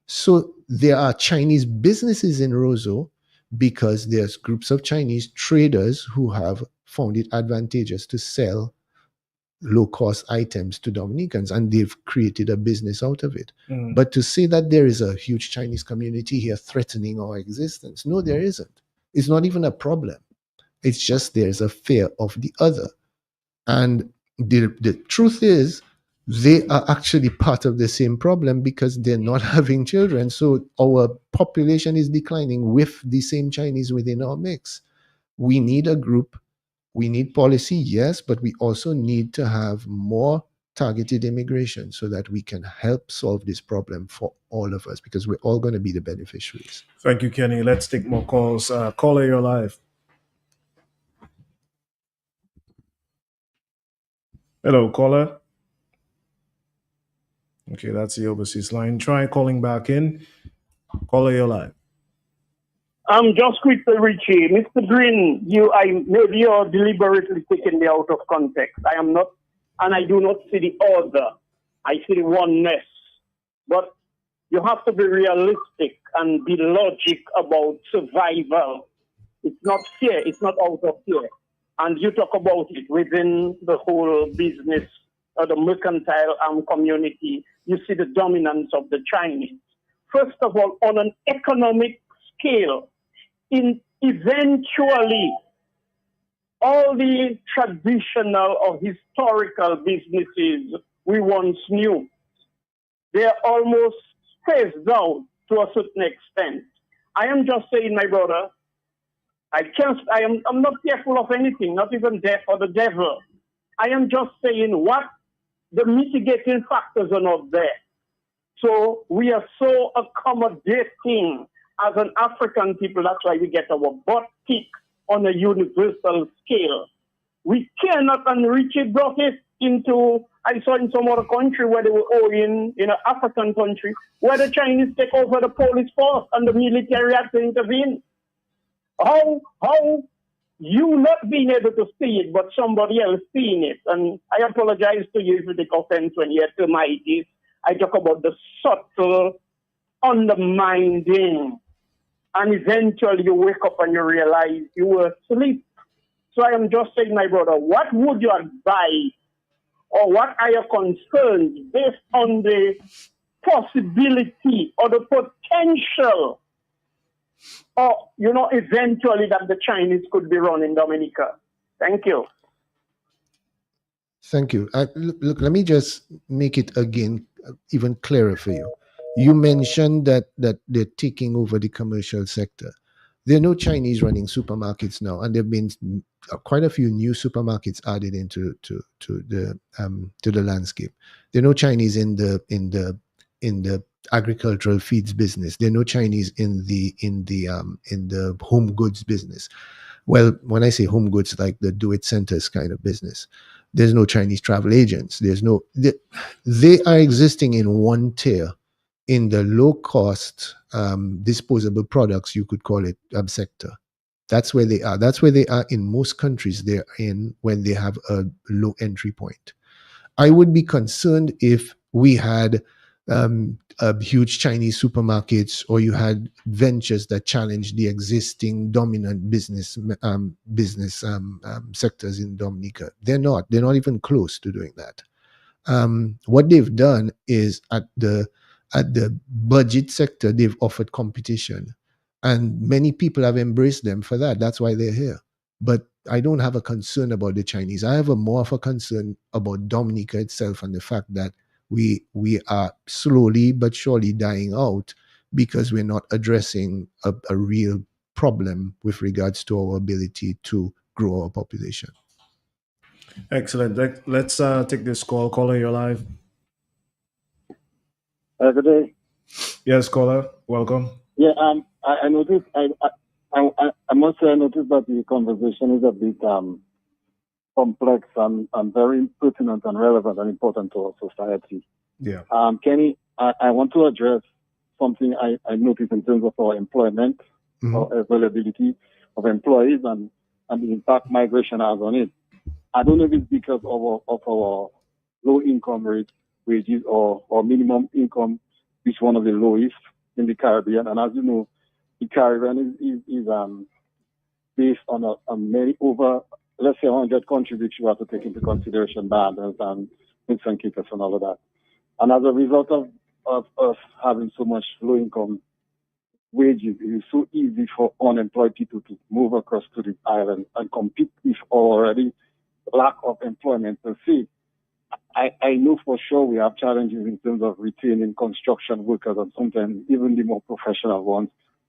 So there are Chinese businesses in Roseau because there's groups of Chinese traders who have found it advantageous to sell low-cost items to Dominicans, and they've created a business out of it. But to say that there is a huge Chinese community here threatening our existence, no, there isn't. It's not even a problem. It's just there's a fear of the other. And the truth is, they are actually part of the same problem because they're not having children. So our population is declining with the same Chinese within our mix. We need a group. We need policy, yes, but we also need to have more targeted immigration so that we can help solve this problem for all of us, because we're all going to be the beneficiaries. Thank you, Kenny. Let's take more calls. Caller, you're live. Hello, caller. Okay, that's the overseas line. Try calling back in. Caller, you're live. Just quickly, Richie. Mr. Green, maybe you're deliberately taking me out of context. I am not, and I do not see the order. I see the oneness. But you have to be realistic and be logic about survival. It's not fear. It's not out of fear. And you talk about it within the whole business or the mercantile community. You see the dominance of the Chinese. First of all, on an economic scale, eventually, all the traditional or historical businesses we once knew, they're almost phased out to a certain extent. I am just saying, my brother, I'm not fearful of anything, not even death or the devil. I am just saying what the mitigating factors are not there. So we are so accommodating as an African people. That's why we get our butt kicked on a universal scale. We cannot, and Richard brought it into, I saw in some other country where they were owing, in an African country, where the Chinese take over the police force and the military had to intervene. How you not being able to see it, but somebody else seeing it? And I apologize to you if you take offense when you hear my ideas. I talk about the subtle undermining, and eventually you wake up and you realize you were asleep. So I am just saying, my brother, what would you advise, or what are your concerns based on the possibility or the potential, or eventually that the Chinese could be running Dominica? Thank you. Thank you. Look, let me just make it again even clearer for you. You mentioned that they're taking over the commercial sector. There are no Chinese running supermarkets now, and there have been quite a few new supermarkets added into the landscape. There are no Chinese in the agricultural feeds business. There are no Chinese in the home goods business. Well, when I say home goods, like the do-it centers kind of business, there's no Chinese travel agents. They are existing in one tier in the low-cost disposable products, you could call it, sector. That's where they are. That's where they are in most countries they're in when they have a low entry point. I would be concerned if we had huge Chinese supermarkets, or you had ventures that challenge the existing dominant business sectors in Dominica. They're not even close to doing that. What they've done is at the budget sector, they've offered competition, and many people have embraced them for that. That's why they're here. But I don't have a concern about the Chinese. I have a more of a concern about Dominica itself and the fact that we are slowly but surely dying out because we're not addressing a real problem with regards to our ability to grow our population. Excellent. Let's take this call. Caller, you're live. Good day. Yes, caller. Welcome. Yeah, I noticed. I must say I noticed that the conversation is a bit complex and very pertinent and relevant and important to our society. Yeah. Kenny, I want to address something I noticed in terms of our employment, or availability of employees, and the impact migration has on it. I don't know if it's because of our low income rate, wages, or minimum income, which is one of the lowest in the Caribbean. And as you know, the Caribbean is based on many over, let's say, 100 countries, which you have to take into consideration, Bahamas and Vincent Kitts and all of that. And as a result of us having so much low income wages, it is so easy for unemployed people to move across to the island and compete with already lack of employment per se. I know for sure we have challenges in terms of retaining construction workers and sometimes even the more professional ones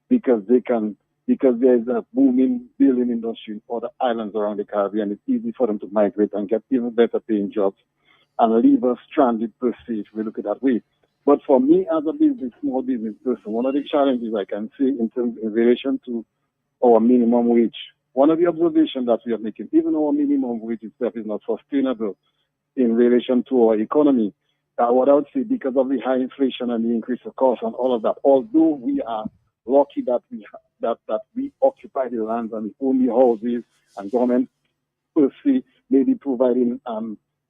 because there's a booming building industry in other islands around the Caribbean. It's easy for them to migrate and get even better paying jobs and leave us stranded per se if we look at that way. But for me as a small business person, one of the challenges I can see in relation to our minimum wage, one of the observations that we are making, even our minimum wage itself is not sustainable in relation to our economy. What I would say, because of the high inflation and the increase of cost and all of that, although we are lucky that we occupy the lands and the only houses and government per se may be providing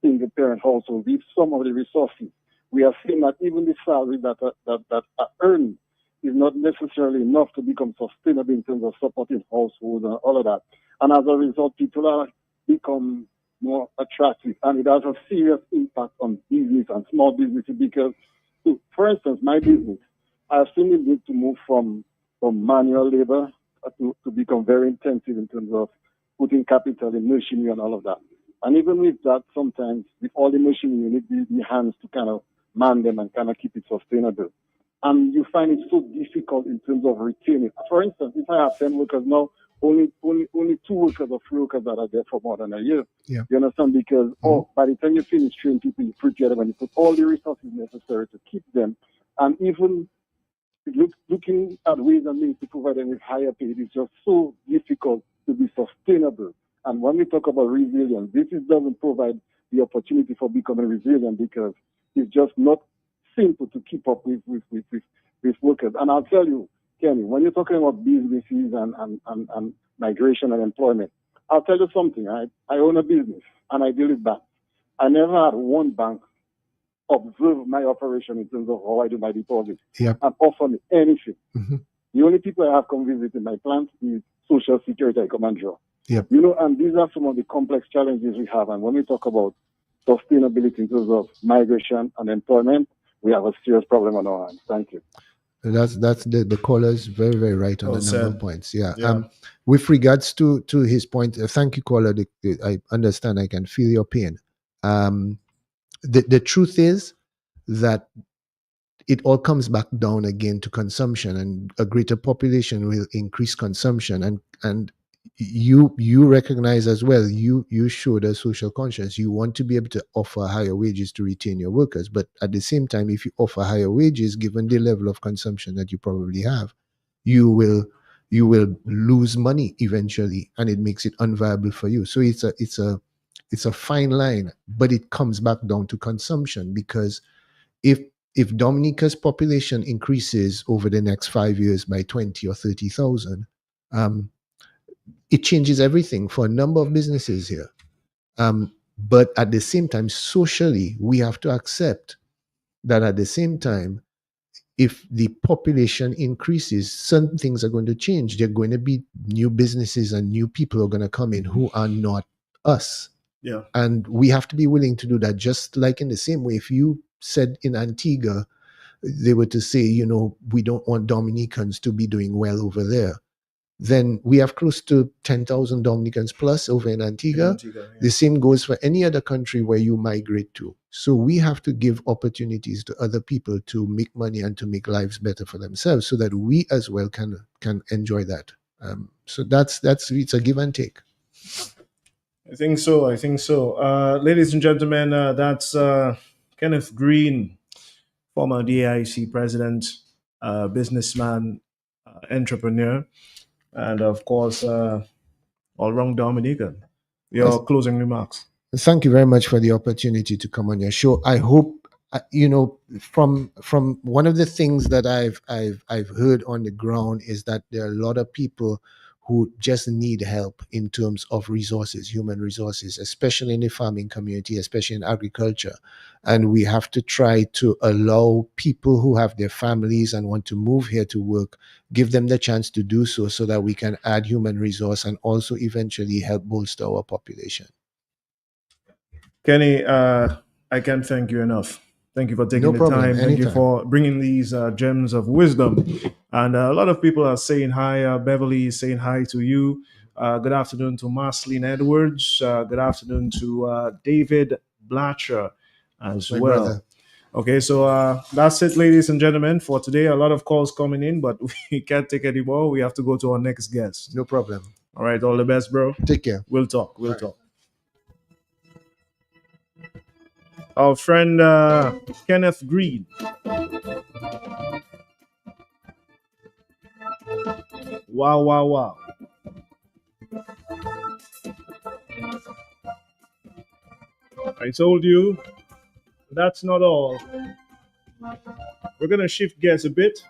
single parent households with some of the resources, we are seeing that even the salary that are earned is not necessarily enough to become sustainable in terms of supporting households and all of that. And as a result, people are become more attractive, and it has a serious impact on business and small businesses because, for instance, my business, I've seen it need to move from manual labor to become very intensive in terms of putting capital in machinery and all of that. And even with that, sometimes with all the machinery, you need the hands to kind of man them and kind of keep it sustainable. And you find it so difficult in terms of retaining. For instance, if I have 10 workers now, only 2 workers or 3 workers that are there for more than a year. Yeah. You understand? Because by the time you finish training people, you prepare them and you put all the resources necessary to keep them. And even looking at ways and means to provide them with higher pay, it is just so difficult to be sustainable. And when we talk about resilience, this doesn't provide the opportunity for becoming resilient because it's just not simple to keep up with workers. And I'll tell you, Kenny, when you're talking about businesses and migration and employment, I'll tell you something. I own a business and I deal with banks. I never had one bank observe my operation in terms of how I do my deposit and offer me anything. Mm-hmm. The only people I have come visit in my plant is Social Security I come and draw. Yep. And these are some of the complex challenges we have. And when we talk about sustainability in terms of migration and employment, we have a serious problem on our hands. Thank you. That's the caller's very, very right on a number of points. Yeah. Yeah. With regards to his point, thank you, caller. I understand. I can feel your pain. The truth is that it all comes back down again to consumption, and a greater population will increase consumption, and you recognize as well, you showed a social conscience. You want to be able to offer higher wages to retain your workers, but at the same time, if you offer higher wages, given the level of consumption that you probably have, you will lose money eventually, and it makes it unviable for you. So it's a fine line, but it comes back down to consumption, because if Dominica's population increases over the next 5 years by 20 or 30,000, it changes everything for a number of businesses here. But at the same time, socially, we have to accept that at the same time, if the population increases, some things are going to change. There are going to be new businesses and new people are going to come in who are not us. Yeah. And we have to be willing to do that. Just like in the same way, if you said in Antigua, they were to say, we don't want Dominicans to be doing well over there, then we have close to 10,000 Dominicans plus over in Antigua. The same goes for any other country where you migrate to. So we have to give opportunities to other people to make money and to make lives better for themselves, so that we as well can enjoy that. So that's it's a give and take. I think so. Ladies and gentlemen, that's Kenneth Green, former DIC president, businessman, entrepreneur, and of course, all-round Dominican. Your closing remarks. Thank you very much for the opportunity to come on your show. I hope from one of the things that I've heard on the ground is that there are a lot of people who just need help in terms of resources, human resources, especially in the farming community, especially in agriculture. And we have to try to allow people who have their families and want to move here to work, give them the chance to do so, so that we can add human resource and also eventually help bolster our population. Kenny, I can't thank you enough. Thank you for taking the time. Thank you for bringing these gems of wisdom. And a lot of people are saying hi. Beverly is saying hi to you. Good afternoon to Marceline Edwards. Good afternoon to David Blatcher as well. Brother. Okay, so that's it, ladies and gentlemen, for today. A lot of calls coming in, but we can't take any more. We have to go to our next guest. No problem. All right, all the best, bro. Take care. We'll talk. Our friend Kenneth Green. Wow. I told you, that's not all. We're going to shift gears a bit.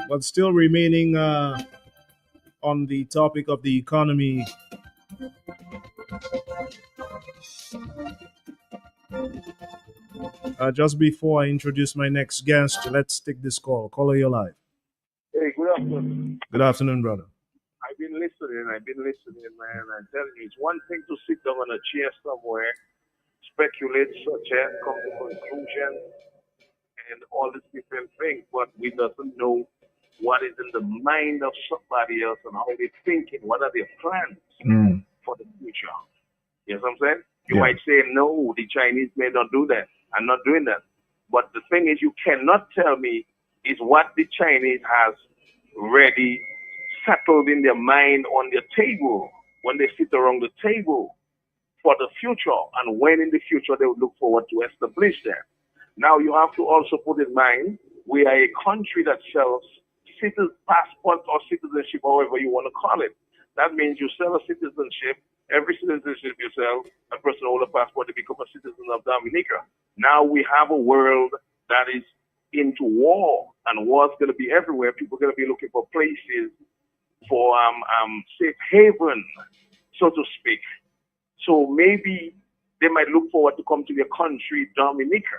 But still remaining on the topic of the economy. Just before I introduce my next guest, let's take this call. Caller, you're live. Hey, good afternoon. Good afternoon, brother. I've been listening, man. I'm telling you, it's one thing to sit down on a chair somewhere, speculate, suggest, come to conclusions, and all these different things, but we doesn't know what is in the mind of somebody else and how they're thinking, what are their plans for the future. You know what I'm saying? You might say, no, the Chinese may not do that. I'm not doing that. But the thing is, you cannot tell me is what the Chinese has already settled in their mind on their table when they sit around the table for the future, and when in the future they would look forward to establish that. Now you have to also put in mind, we are a country that sells passport or citizenship, however you want to call it. That means you sell a citizenship. Every citizenship you sell, a person hold a passport to become a citizen of Dominica. Now we have a world that is into war, and war's going to be everywhere. People are going to be looking for places for safe haven, so to speak. So maybe they might look forward to come to their country, Dominica.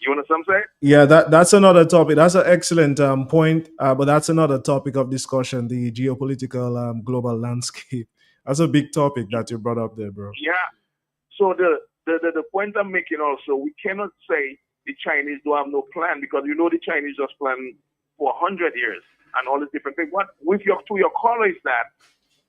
You understand what I'm saying? Yeah, that's another topic. That's an excellent point, but that's another topic of discussion, the geopolitical global landscape. That's a big topic that you brought up there, bro. Yeah. So the point I'm making also, we cannot say the Chinese don't have no plan, because you know the Chinese just plan for 100 years and all these different things. What with your caller is that,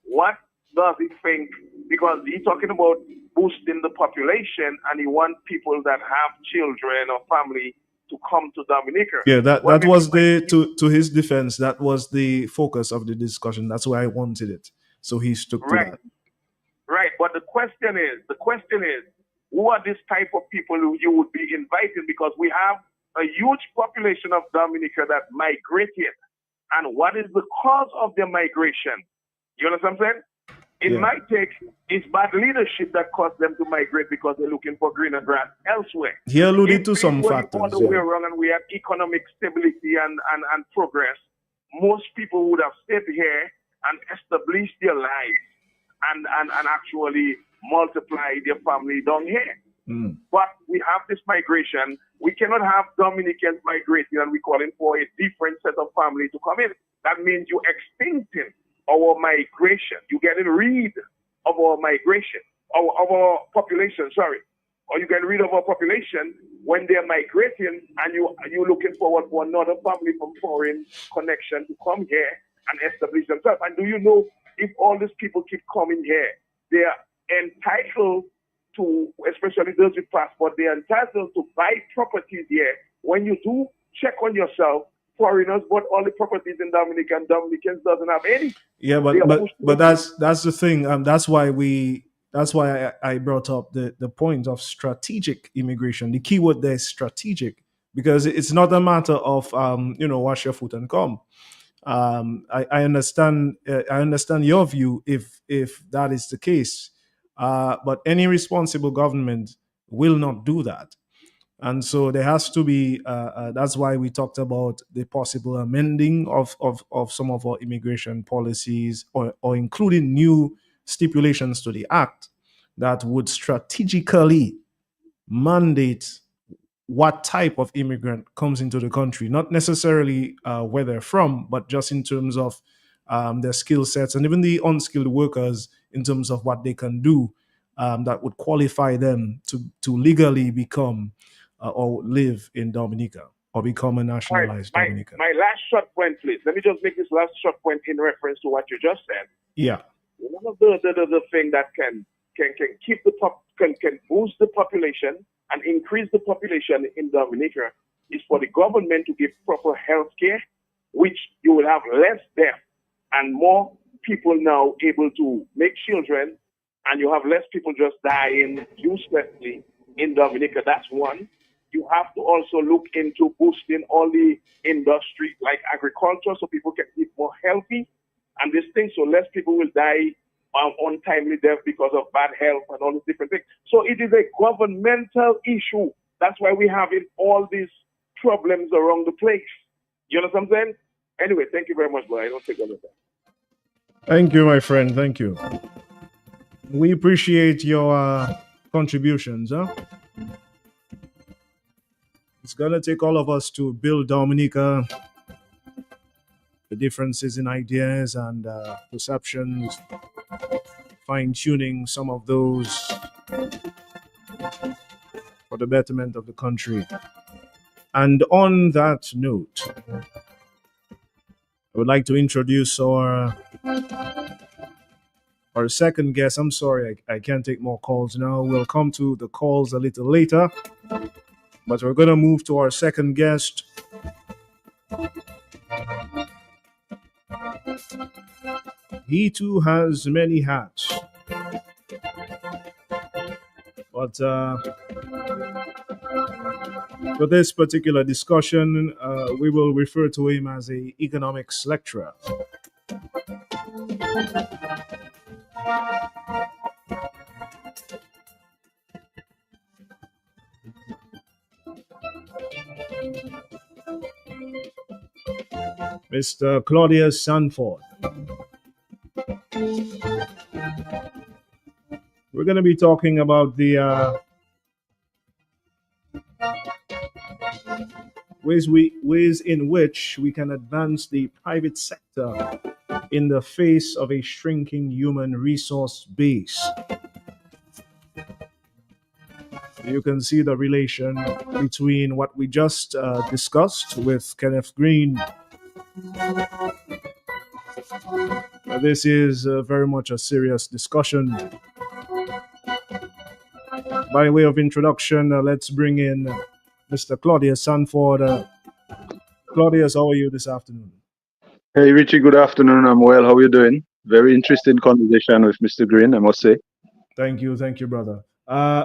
what does he think? Because he's talking about boosting the population, and he wants people that have children or family to come to Dominica. Yeah, that was to his defense, that was the focus of the discussion. That's why I wanted it. So he stuck to that. Right, but the question is, who are this type of people who you would be inviting? Because we have a huge population of Dominica that migrated. And what is the cause of their migration? You understand what I'm saying? It might take, it's bad leadership that caused them to migrate, because they're looking for greener grass elsewhere. He alluded to some factors. All the way around, and we have economic stability and progress, most people would have stayed here and established their lives and actually multiply their family down here. But we have this migration. We cannot have Dominicans migrating and we calling for a different set of family to come in. That means you're extincting our migration. You're getting rid of our migration, of our population, sorry. Or you get rid of our population when they're migrating and you're looking forward for another family from foreign connection to come here and establish themselves. And do you know, if all these people keep coming here, they are entitled to, especially those with passport, they are entitled to buy properties here. When you do check on yourself, foreigners bought all the properties in Dominica, and Dominicans doesn't have any. Yeah, but that's the thing. That's why I brought up the point of strategic immigration. The key word there is strategic, because it's not a matter of wash your foot and come. I understand. I understand your view if that is the case, but any responsible government will not do that. And so there has to be. That's why we talked about the possible amending of some of our immigration policies, or including new stipulations to the act that would strategically mandate what type of immigrant comes into the country, not necessarily where they're from, but just in terms of their skill sets, and even the unskilled workers in terms of what they can do, that would qualify them to legally become or live in Dominica or become a nationalized Dominican. My last short point, please. Let me just make this last short point in reference to what you just said. Yeah. One of the thing that can keep can boost the population and increase the population in Dominica is for the government to give proper health care, which you will have less death and more people now able to make children, and you have less people just dying uselessly in Dominica. That's one. You have to also look into boosting all the industry like agriculture so people can eat more healthy and this thing, so less people will die untimely death because of bad health and all these different things. So it is a governmental issue. That's why we have all these problems around the place. You know what I'm saying? Anyway, thank you very much, boy. I don't take all of that. Thank you, my friend. Thank you. We appreciate your contributions. It's gonna take all of us to build Dominica. The differences in ideas and perceptions, fine-tuning some of those for the betterment of the country. And on that note, I would like to introduce our second guest. I'm sorry, I can't take more calls now. We'll come to the calls a little later, but we're going to move to our second guest. He too has many hats. But for this particular discussion, we will refer to him as an economics lecturer. Mr. Claudius Sanford. We're going to be talking about the ways in which we can advance the private sector in the face of a shrinking human resource base. You can see the relation between what we just discussed with Kenneth Green. This is very much a serious discussion. By way of introduction, let's bring in Mr. Claudius Sanford. Claudius, how are you this afternoon? Hey, Richie, good afternoon. I'm well. How are you doing? Very interesting conversation with Mr. Green, I must say. Thank you, brother.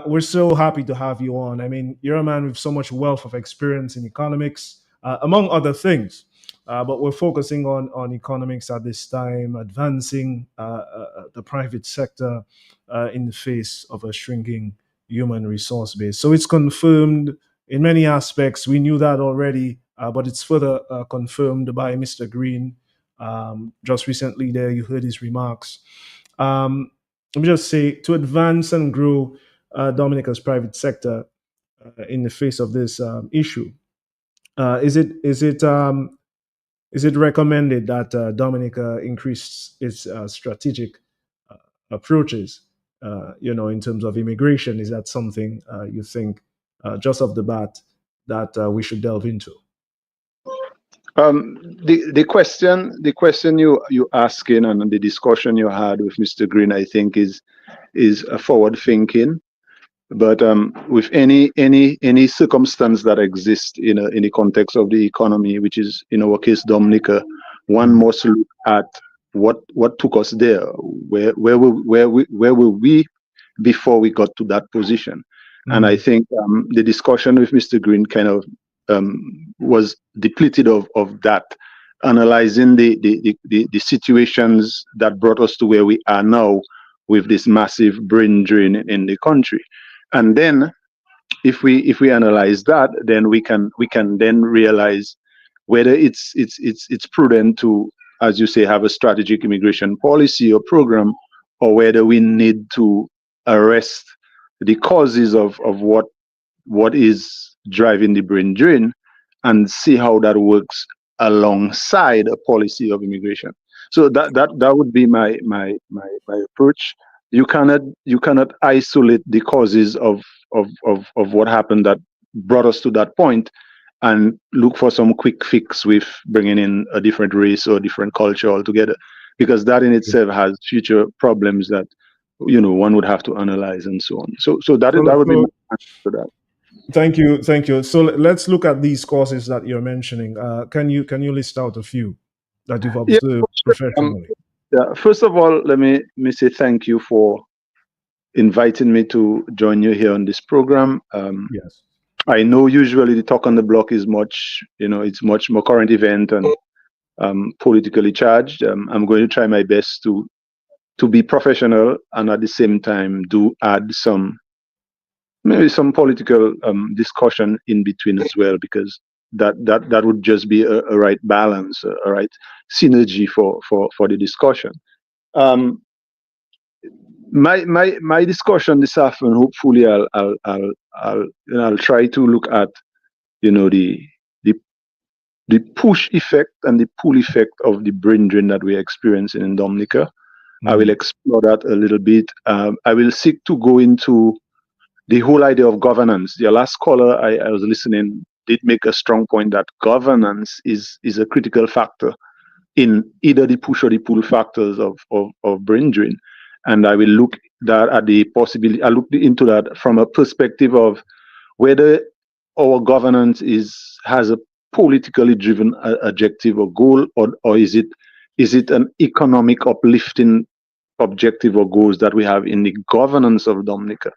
We're so happy to have you on. I mean, you're a man with so much wealth of experience in economics, among other things. But we're focusing on economics at this time, advancing the private sector in the face of a shrinking human resource base. So it's confirmed in many aspects. We knew that already, but it's further confirmed by Mr. Green. Just recently there, you heard his remarks. Let me just say, to advance and grow Dominica's private sector in the face of this issue, is it recommended that Dominica increase its strategic approaches, in terms of immigration. Is that something you think, just off the bat, that we should delve into? The question you asking and the discussion you had with Mr. Green, I think, is a forward thinking. But with any circumstance that exists in the context of the economy, which is in our case Dominica, one must look at what took us there. Where were we before we got to that position? And I think the discussion with Mr. Green kind of was depleted of that, analyzing the situations that brought us to where we are now with this massive brain drain in the country. And then if we analyze that, then we can then realize whether it's prudent to, as you say, have a strategic immigration policy or program, or whether we need to arrest the causes of what is driving the brain drain and see how that works alongside a policy of immigration. So that would be my approach. You cannot isolate the causes of what happened that brought us to that point and look for some quick fix with bringing in a different race or a different culture altogether, because that in itself has future problems that one would have to analyze and so on. So that would be my answer to that. Thank you. So let's look at these causes that you're mentioning. Can you list out a few that you've observed professionally? First of all, let me say thank you for inviting me to join you here on this program. Yes. I know usually the talk on the block is much more current event and politically charged. I'm going to try my best to be professional and at the same time do add maybe some political discussion in between as well, because that would just be a right balance, a right synergy for the discussion. My discussion this afternoon, hopefully I'll try to look at the push effect and the pull effect of the brain drain that we're experiencing in Dominica. I will explore that a little bit. I will seek to go into the whole idea of governance. The last caller I was listening did make a strong point that governance is a critical factor in either the push or the pull factors of brain drain. And I will look at the possibility. I look into that from a perspective of whether our governance has a politically driven objective or goal, or is it an economic uplifting objective or goals that we have in the governance of Dominica.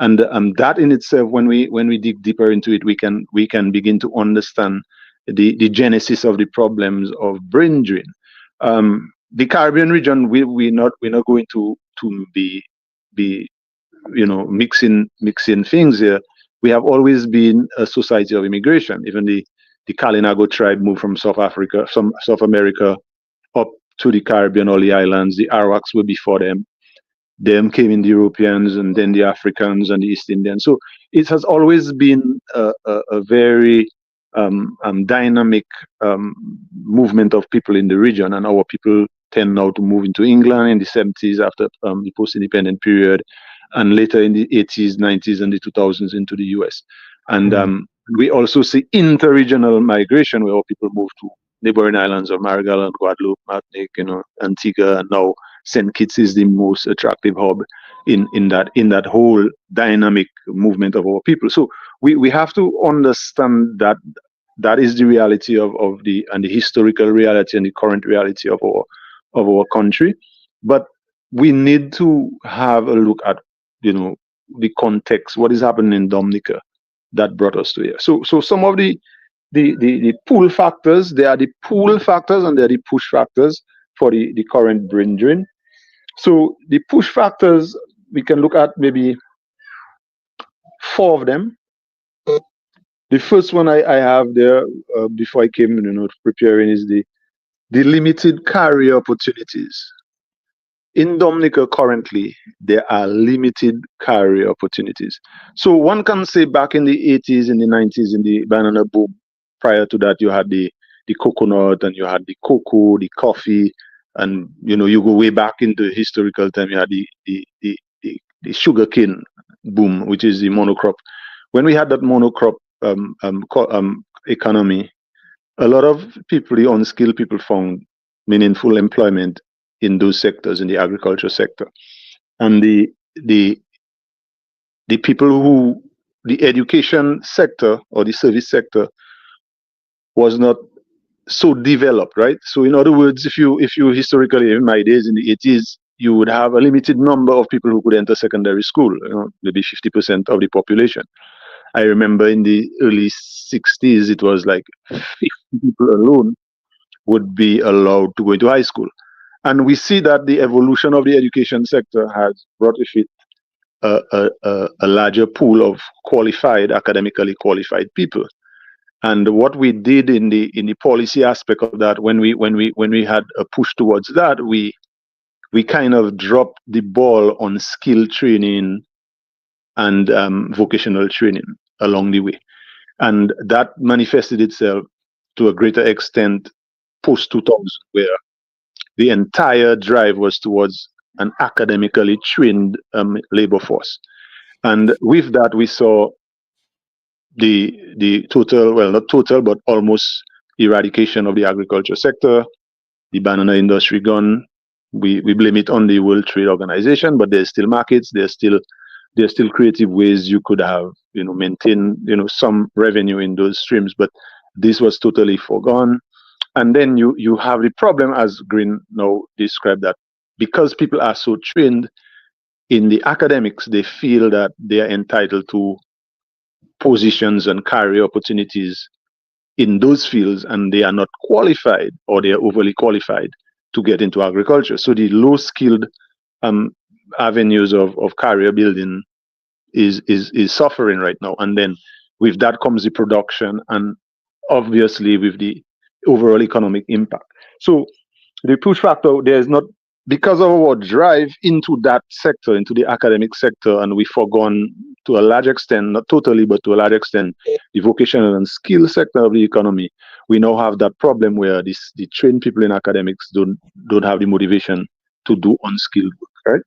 And that in itself, when we dig deeper into it, we can begin to understand the genesis of the problems of brain drain. The Caribbean region, we're not going to be mixing things here. We have always been a society of immigration. Even the Kalinago tribe moved from South America up to the Caribbean or the islands. The Arawaks were before them. Them came in the Europeans, and then the Africans and the East Indians. So it has always been a very dynamic movement of people in the region, and our people tend now to move into England in the 70s after the post-independent period, and later in the 80s, 90s, and the 2000s into the US. And we also see interregional migration where our people move to neighboring islands of Marigal and Guadeloupe, Martinique, Antigua, and now St. Kitts is the most attractive hub in that whole dynamic movement of our people. So we have to understand that is the reality of the historical reality and the current reality of our country. But we need to have a look at the context, what is happening in Dominica that brought us to here. So some of the pull factors, there are the pull factors and there are the push factors for the current brain drain. So the push factors, we can look at maybe 4 of them. The first one I have there before I came preparing is the limited career opportunities. In Dominica currently, there are limited career opportunities. So one can say back in the 80s, in the 90s, in the banana boom, prior to that you had the coconut and you had the cocoa, the coffee, And you go way back into historical time. You had the sugarcane boom, which is the monocrop. When we had that monocrop economy, a lot of people, the unskilled people, found meaningful employment in those sectors, in the agriculture sector, and the people the education sector or the service sector was not so developed, right? So in other words, if you historically, in my days in the 80s, you would have a limited number of people who could enter secondary school, maybe 50% of the population. I remember in the early 60s, it was like 50 people alone would be allowed to go into high school. And we see that the evolution of the education sector has brought with it a larger pool of academically qualified people. And what we did in the policy aspect of that, when we had a push towards that, we kind of dropped the ball on skill training and vocational training along the way, and that manifested itself to a greater extent post 2000, where the entire drive was towards an academically trained labor force. And with that, we saw the total, well, not total, but almost eradication of the agriculture sector, the banana industry gone. We blame it on the World Trade Organization, but there's still markets. There's still creative ways you could have, maintain, some revenue in those streams. But this was totally foregone. And then you have the problem, as Green now described, that because people are so trained in the academics, they feel that they are entitled to positions and career opportunities in those fields, and they are not qualified, or they are overly qualified to get into agriculture. So the low skilled avenues of career building is suffering right now. And then with that comes the production, and obviously with the overall economic impact. So the push factor, there's not, because of our drive into that sector, into the academic sector, and we've forgone to a large extent, not totally, but to a large extent, the vocational and skill sector of the economy. We now have that problem where the trained people in academics don't have the motivation to do unskilled work, right?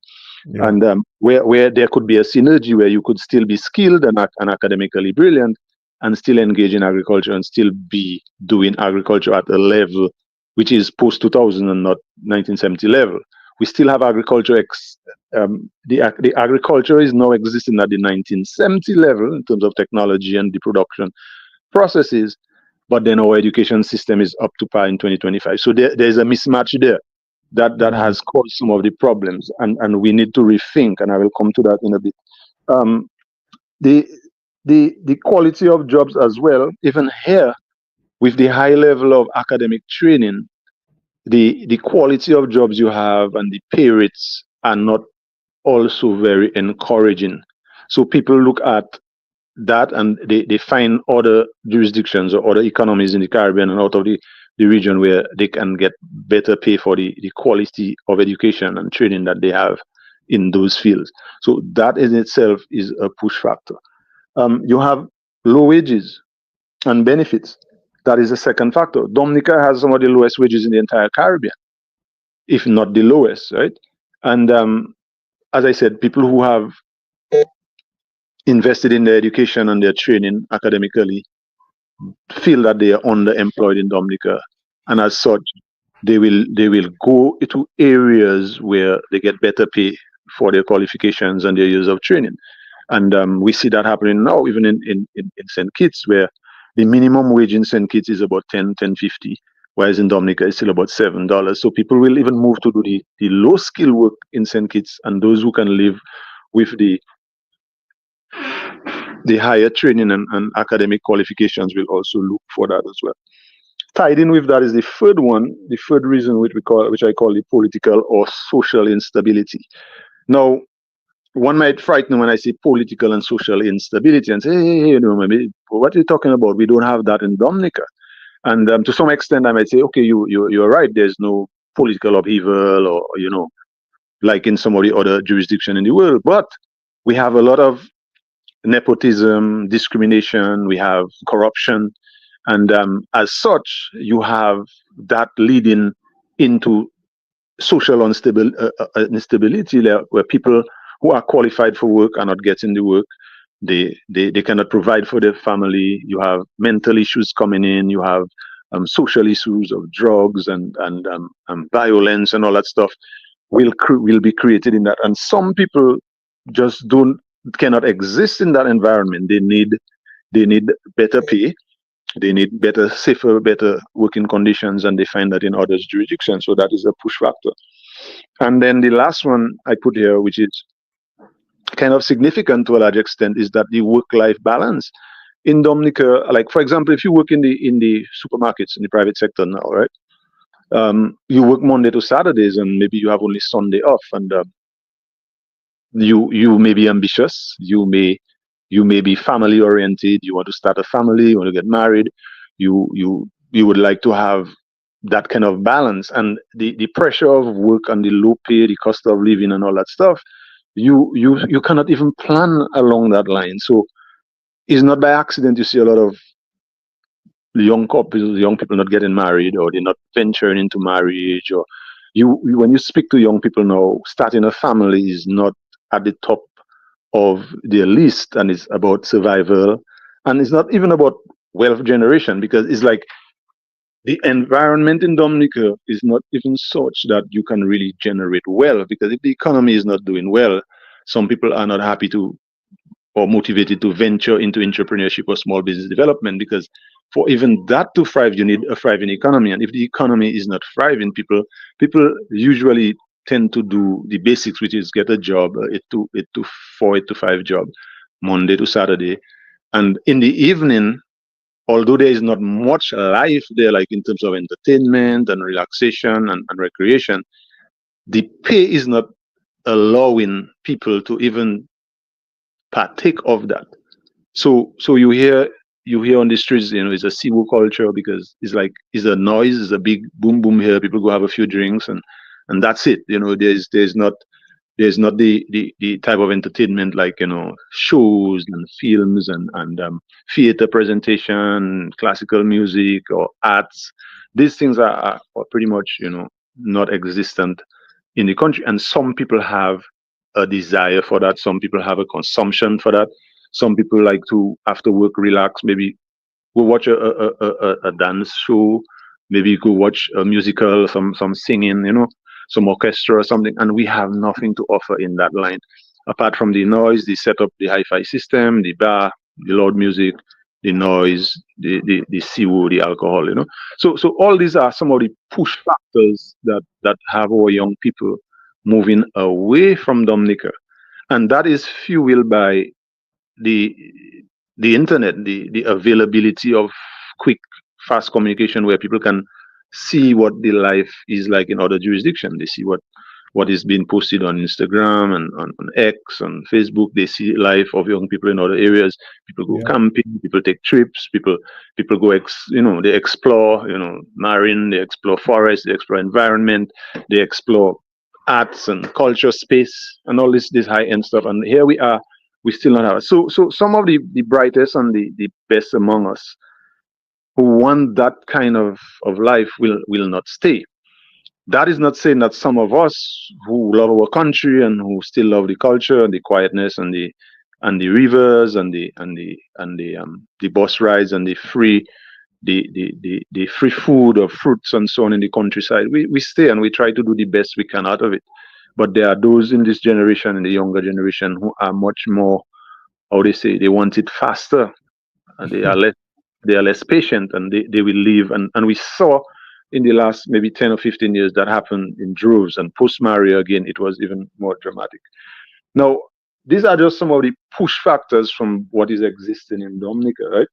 Yeah. And where there could be a synergy where you could still be skilled and academically brilliant and still engage in agriculture and still be doing agriculture at a level which is post 2000 and not 1970 level. We still have agriculture. The agriculture is now existing at the 1970 level in terms of technology and the production processes, but then our education system is up to par in 2025. So there's a mismatch there that has caused some of the problems, and we need to rethink. And I will come to that in a bit. The quality of jobs as well, even here, with the high level of academic training, the quality of jobs you have and the pay rates are not also very encouraging. So people look at that and they find other jurisdictions or other economies in the Caribbean and out of the region where they can get better pay for the quality of education and training that they have in those fields. So that in itself is a push factor. You have low wages and benefits. That is a second factor. Dominica has some of the lowest wages in the entire Caribbean, if not the lowest, right? And as I said, people who have invested in their education and their training academically feel that they are underemployed in Dominica, and as such, they will go into areas where they get better pay for their qualifications and their years of training. And we see that happening now, even in St. Kitts, where the minimum wage in St. Kitts is about $10.50, whereas in Dominica it's still about $7. So people will even move to do the low skill work in St. Kitts, and those who can live with the higher training and academic qualifications will also look for that as well. Tied in with that is the third one, the third reason which I call the political or social instability. Now, one might frighten when I say political and social instability and say, hey, what are you talking about? We don't have that in Dominica. And to some extent, I might say, okay, you're right. There's no political upheaval or, like in some of the other jurisdictions in the world. But we have a lot of nepotism, discrimination, we have corruption. And as such, you have that leading into social instability where people who are qualified for work are not getting the work. They cannot provide for their family. You have mental issues coming in. You have social issues of drugs and violence and all that stuff will be created in that. And some people just cannot exist in that environment. They need better pay. They need better, safer, better working conditions, and they find that in others' jurisdictions. So that is a push factor. And then the last one I put here, which is kind of significant to a large extent, is that the work-life balance in Dominica. Like, for example, if you work in the supermarkets in the private sector now, right? You work Monday to Saturdays, and maybe you have only Sunday off, and you may be ambitious. You may be family oriented. You want to start a family. You want to get married. You would like to have that kind of balance, and the pressure of work and the low pay, the cost of living, and all that stuff. You cannot even plan along that line. So it's not by accident you see a lot of young couples, young people not getting married, or they're not venturing into marriage, or when you speak to young people now, starting a family is not at the top of their list, and it's about survival, and it's not even about wealth generation, because it's like the environment in Dominica is not even such that you can really generate wealth, because if the economy is not doing well, some people are not happy to or motivated to venture into entrepreneurship or small business development, because for even that to thrive, you need a thriving economy. And if the economy is not thriving, people usually tend to do the basics, which is get a job, 8 to 5 job, Monday to Saturday. And in the evening, although there is not much life there, like in terms of entertainment and relaxation and recreation, the pay is not allowing people to even partake of that. So you hear on the streets, it's a Sibu culture, because it's a noise, it's a big boom boom here. People go have a few drinks, and that's it. There's not the type of entertainment like shows and films and theater presentation, classical music or arts. These things are pretty much not existent in the country, and some people have a desire for that. Some people have a consumption for that. Some people like to, after work, relax, maybe go watch a dance show, maybe go watch a musical, some singing, some orchestra or something, and we have nothing to offer in that line apart from the noise, the setup, the hi-fi system, the bar, the loud music, the noise, the siwo, the alcohol. So all these are some of the push factors that have our young people moving away from Dominica, and that is fueled by the internet, the availability of quick, fast communication, where people can see what the life is like in other jurisdictions. They see what is being posted on Instagram and on X, on Facebook. They see life of young people in other areas. People go camping, people take trips, people go they explore, marine, they explore forest, they explore environment, they explore arts and culture space and all this high end stuff. And here we are, we still not have it. So some of the brightest and the best among us who want that kind of life will not stay. That is not saying that some of us who love our country and who still love the culture and the quietness and the rivers and the bus rides and the free food of fruits and so on in the countryside, we stay and we try to do the best we can out of it. But there are those in this generation, in the younger generation, who are much more, how they say, they want it faster, and they are less patient, and they will leave. And we saw in the last maybe 10 or 15 years that happened in droves, and post Maria again, it was even more dramatic. Now, these are just some of the push factors from what is existing in Dominica, right?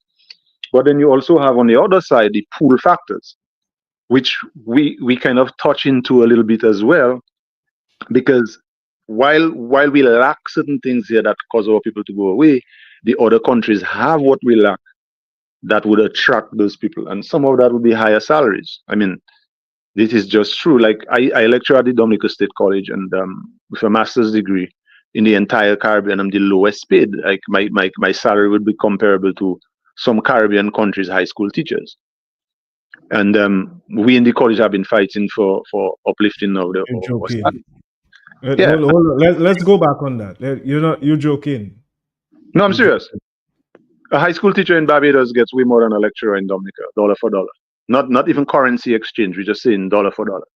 But then you also have on the other side the pull factors, which we kind of touch into a little bit as well, because while we lack certain things here that cause our people to go away, the other countries have what we lack that would attract those people, and some of that would be higher salaries. I mean, this is just true. Like I lecture at the Dominica State College, and with a master's degree in the entire Caribbean, I'm the lowest paid. Like my salary would be comparable to some Caribbean countries' high school teachers. And we in the college have been fighting for uplifting of the. You're joking. Yeah. Hold on. Let's go back on that. You're joking. No, I'm serious. A high school teacher in Barbados gets way more than a lecturer in Dominica, dollar for dollar. Not even currency exchange. We're just saying dollar for dollar.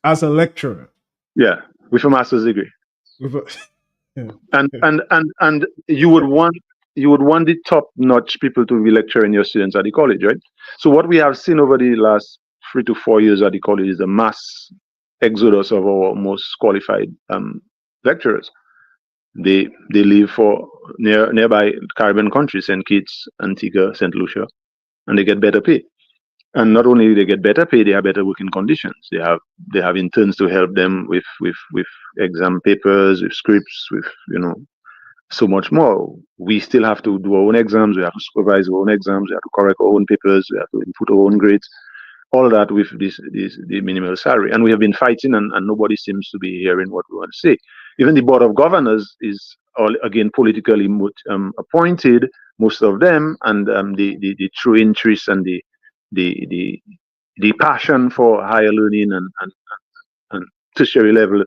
As a lecturer. Yeah, with a master's degree. Yeah. And you would want the top-notch people to be lecturing your students at the college, right? So what we have seen over the last 3 to 4 years at the college is a mass exodus of our most qualified lecturers. They leave for nearby Caribbean countries, St. Kitts, Antigua, St. Lucia, and they get better pay. And not only do they get better pay, they have better working conditions. They have interns to help them with exam papers, with scripts, with so much more. We still have to do our own exams. We have to supervise our own exams. We have to correct our own papers. We have to input our own grades. All that with the minimal salary. And we have been fighting, and nobody seems to be hearing what we want to say. Even the board of governors is all again politically appointed, most of them, and the true interest and the passion for higher learning and tertiary level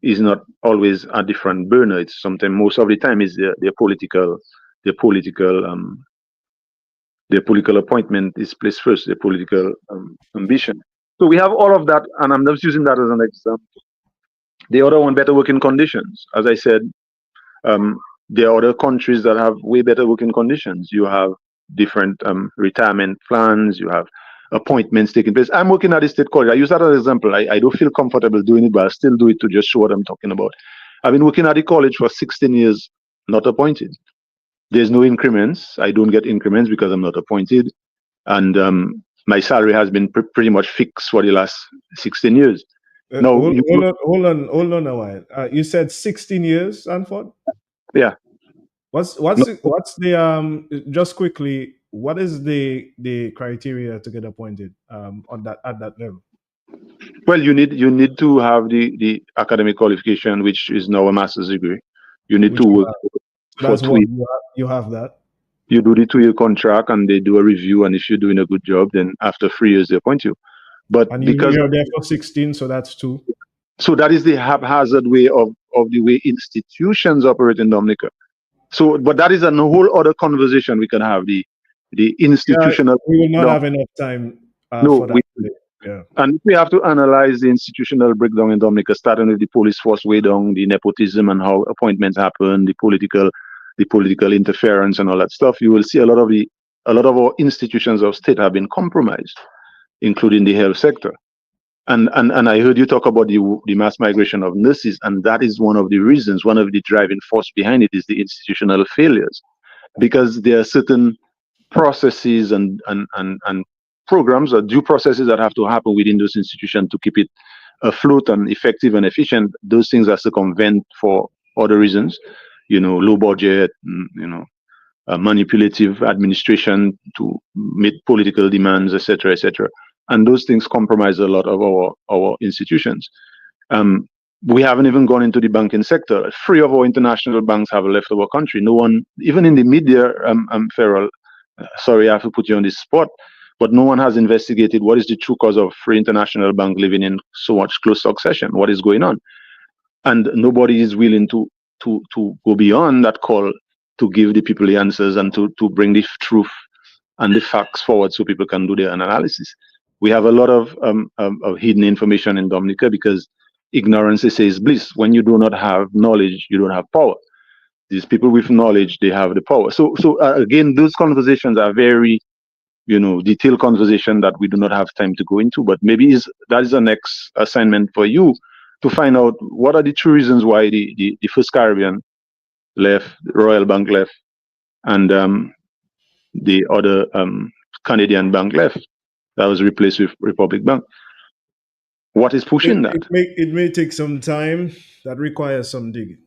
is not always a different burner. It's sometimes, most of the time, is their political appointment is placed first, their political ambition. So we have all of that, and I'm just using that as an example. The other one, better working conditions. As I said, there are other countries that have way better working conditions. You have different retirement plans. You have appointments taking place. I'm working at the state college. I use that as an example. I don't feel comfortable doing it, but I still do it to just show what I'm talking about. I've been working at the college for 16 years, not appointed. There's no increments. I don't get increments because I'm not appointed. And my salary has been pretty much fixed for the last 16 years. Now, hold on a while. You said 16 years, Anford? Yeah. What's the just quickly, what is the criteria to get appointed at that level? Well, you need to have the academic qualification, which is now a master's degree. You need to work for 2 years. You have that. You do the 2-year contract, and they do a review, and if you're doing a good job, then after 3 years they appoint you. But and because you're there for 16, so that's 2. So that is the haphazard way of the way institutions operate in Dominica. So, but that is a whole other conversation we can have. The institutional. We will not have enough time for that. Yeah. And we have to analyze the institutional breakdown in Dominica, starting with the police force way down, the nepotism and how appointments happen, the political interference and all that stuff. You will see a lot of our institutions of state have been compromised, including the health sector. And I heard you talk about the mass migration of nurses, and that is one of the reasons, one of the driving force behind it is the institutional failures, because there are certain processes and programs or due processes that have to happen within those institutions to keep it afloat and effective and efficient. Those things are circumvent for other reasons, low budget, manipulative administration to meet political demands, etc., etc. And those things compromise a lot of our institutions. We haven't even gone into the banking sector. 3 of our international banks have left our country. No one, even in the media, Farrell, sorry, I have to put you on this spot, but no one has investigated what is the true cause of 3 international banks living in so much close succession. What is going on? And nobody is willing to go beyond that call to give the people the answers and to bring the truth and the facts forward so people can do their analysis. We have a lot of hidden information in Dominica because ignorance says bliss. When you do not have knowledge, you don't have power. These people with knowledge, they have the power. So again, those conversations are very, detailed conversation that we do not have time to go into. But maybe that is the next assignment for you to find out what are the true reasons why the First Caribbean left, the Royal Bank left, and the other Canadian bank left. That was replaced with Republic Bank. What is pushing that? It may take some time. That requires some digging.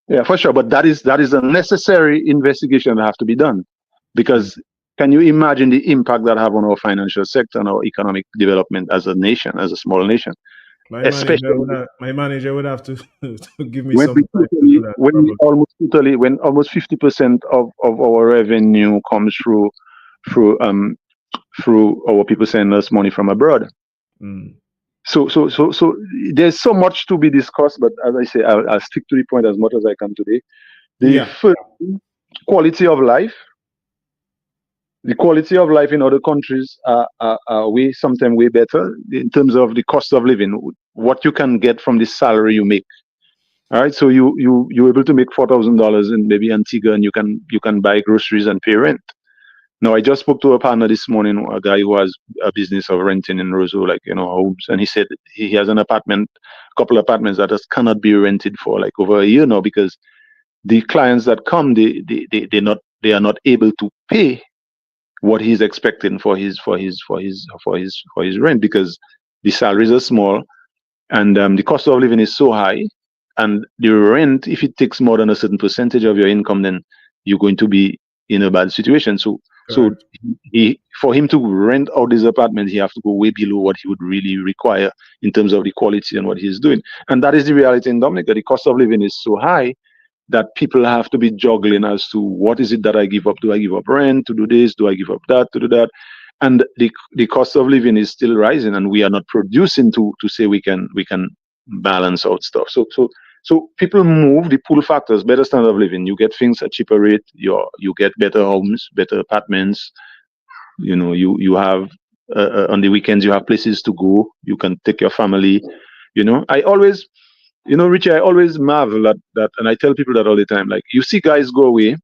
Yeah, for sure. But that is a necessary investigation that has to be done. Because can you imagine the impact that have on our financial sector and our economic development as a nation, as a small nation? My manager would have to give me some time to do that. When almost 50% of our revenue comes through through our people sending us money from abroad. So there's so much to be discussed, but as I say, I'll stick to the point as much as I can today. The first, quality of life. The quality of life in other countries are sometimes way better in terms of the cost of living, what you can get from the salary you make. All right, so you're able to make $4,000 in maybe Antigua, and you can buy groceries and pay rent. Now, I just spoke to a partner this morning, a guy who has a business of renting in Roseau, homes, and he said he has a couple of apartments that just cannot be rented for like over a year now because the clients that come, they are not able to pay what he's expecting for his rent because the salaries are small and the cost of living is so high, and the rent, if it takes more than a certain percentage of your income, then you're going to be in a bad situation. So for him to rent out this apartment, he have to go way below what he would really require in terms of the quality and what he's doing. And that is the reality in Dominica. The cost of living is so high that people have to be juggling as to what is it that I give up? Do I give up rent to do this? Do I give up that to do that? And the cost of living is still rising, and we are not producing to say we can balance out stuff. So people move the pull factors, better standard of living. You get things at cheaper rate. You get better homes, better apartments. You have on the weekends you have places to go. You can take your family. I always, Richie, I always marvel at that, and I tell people that all the time. Like, you see guys go away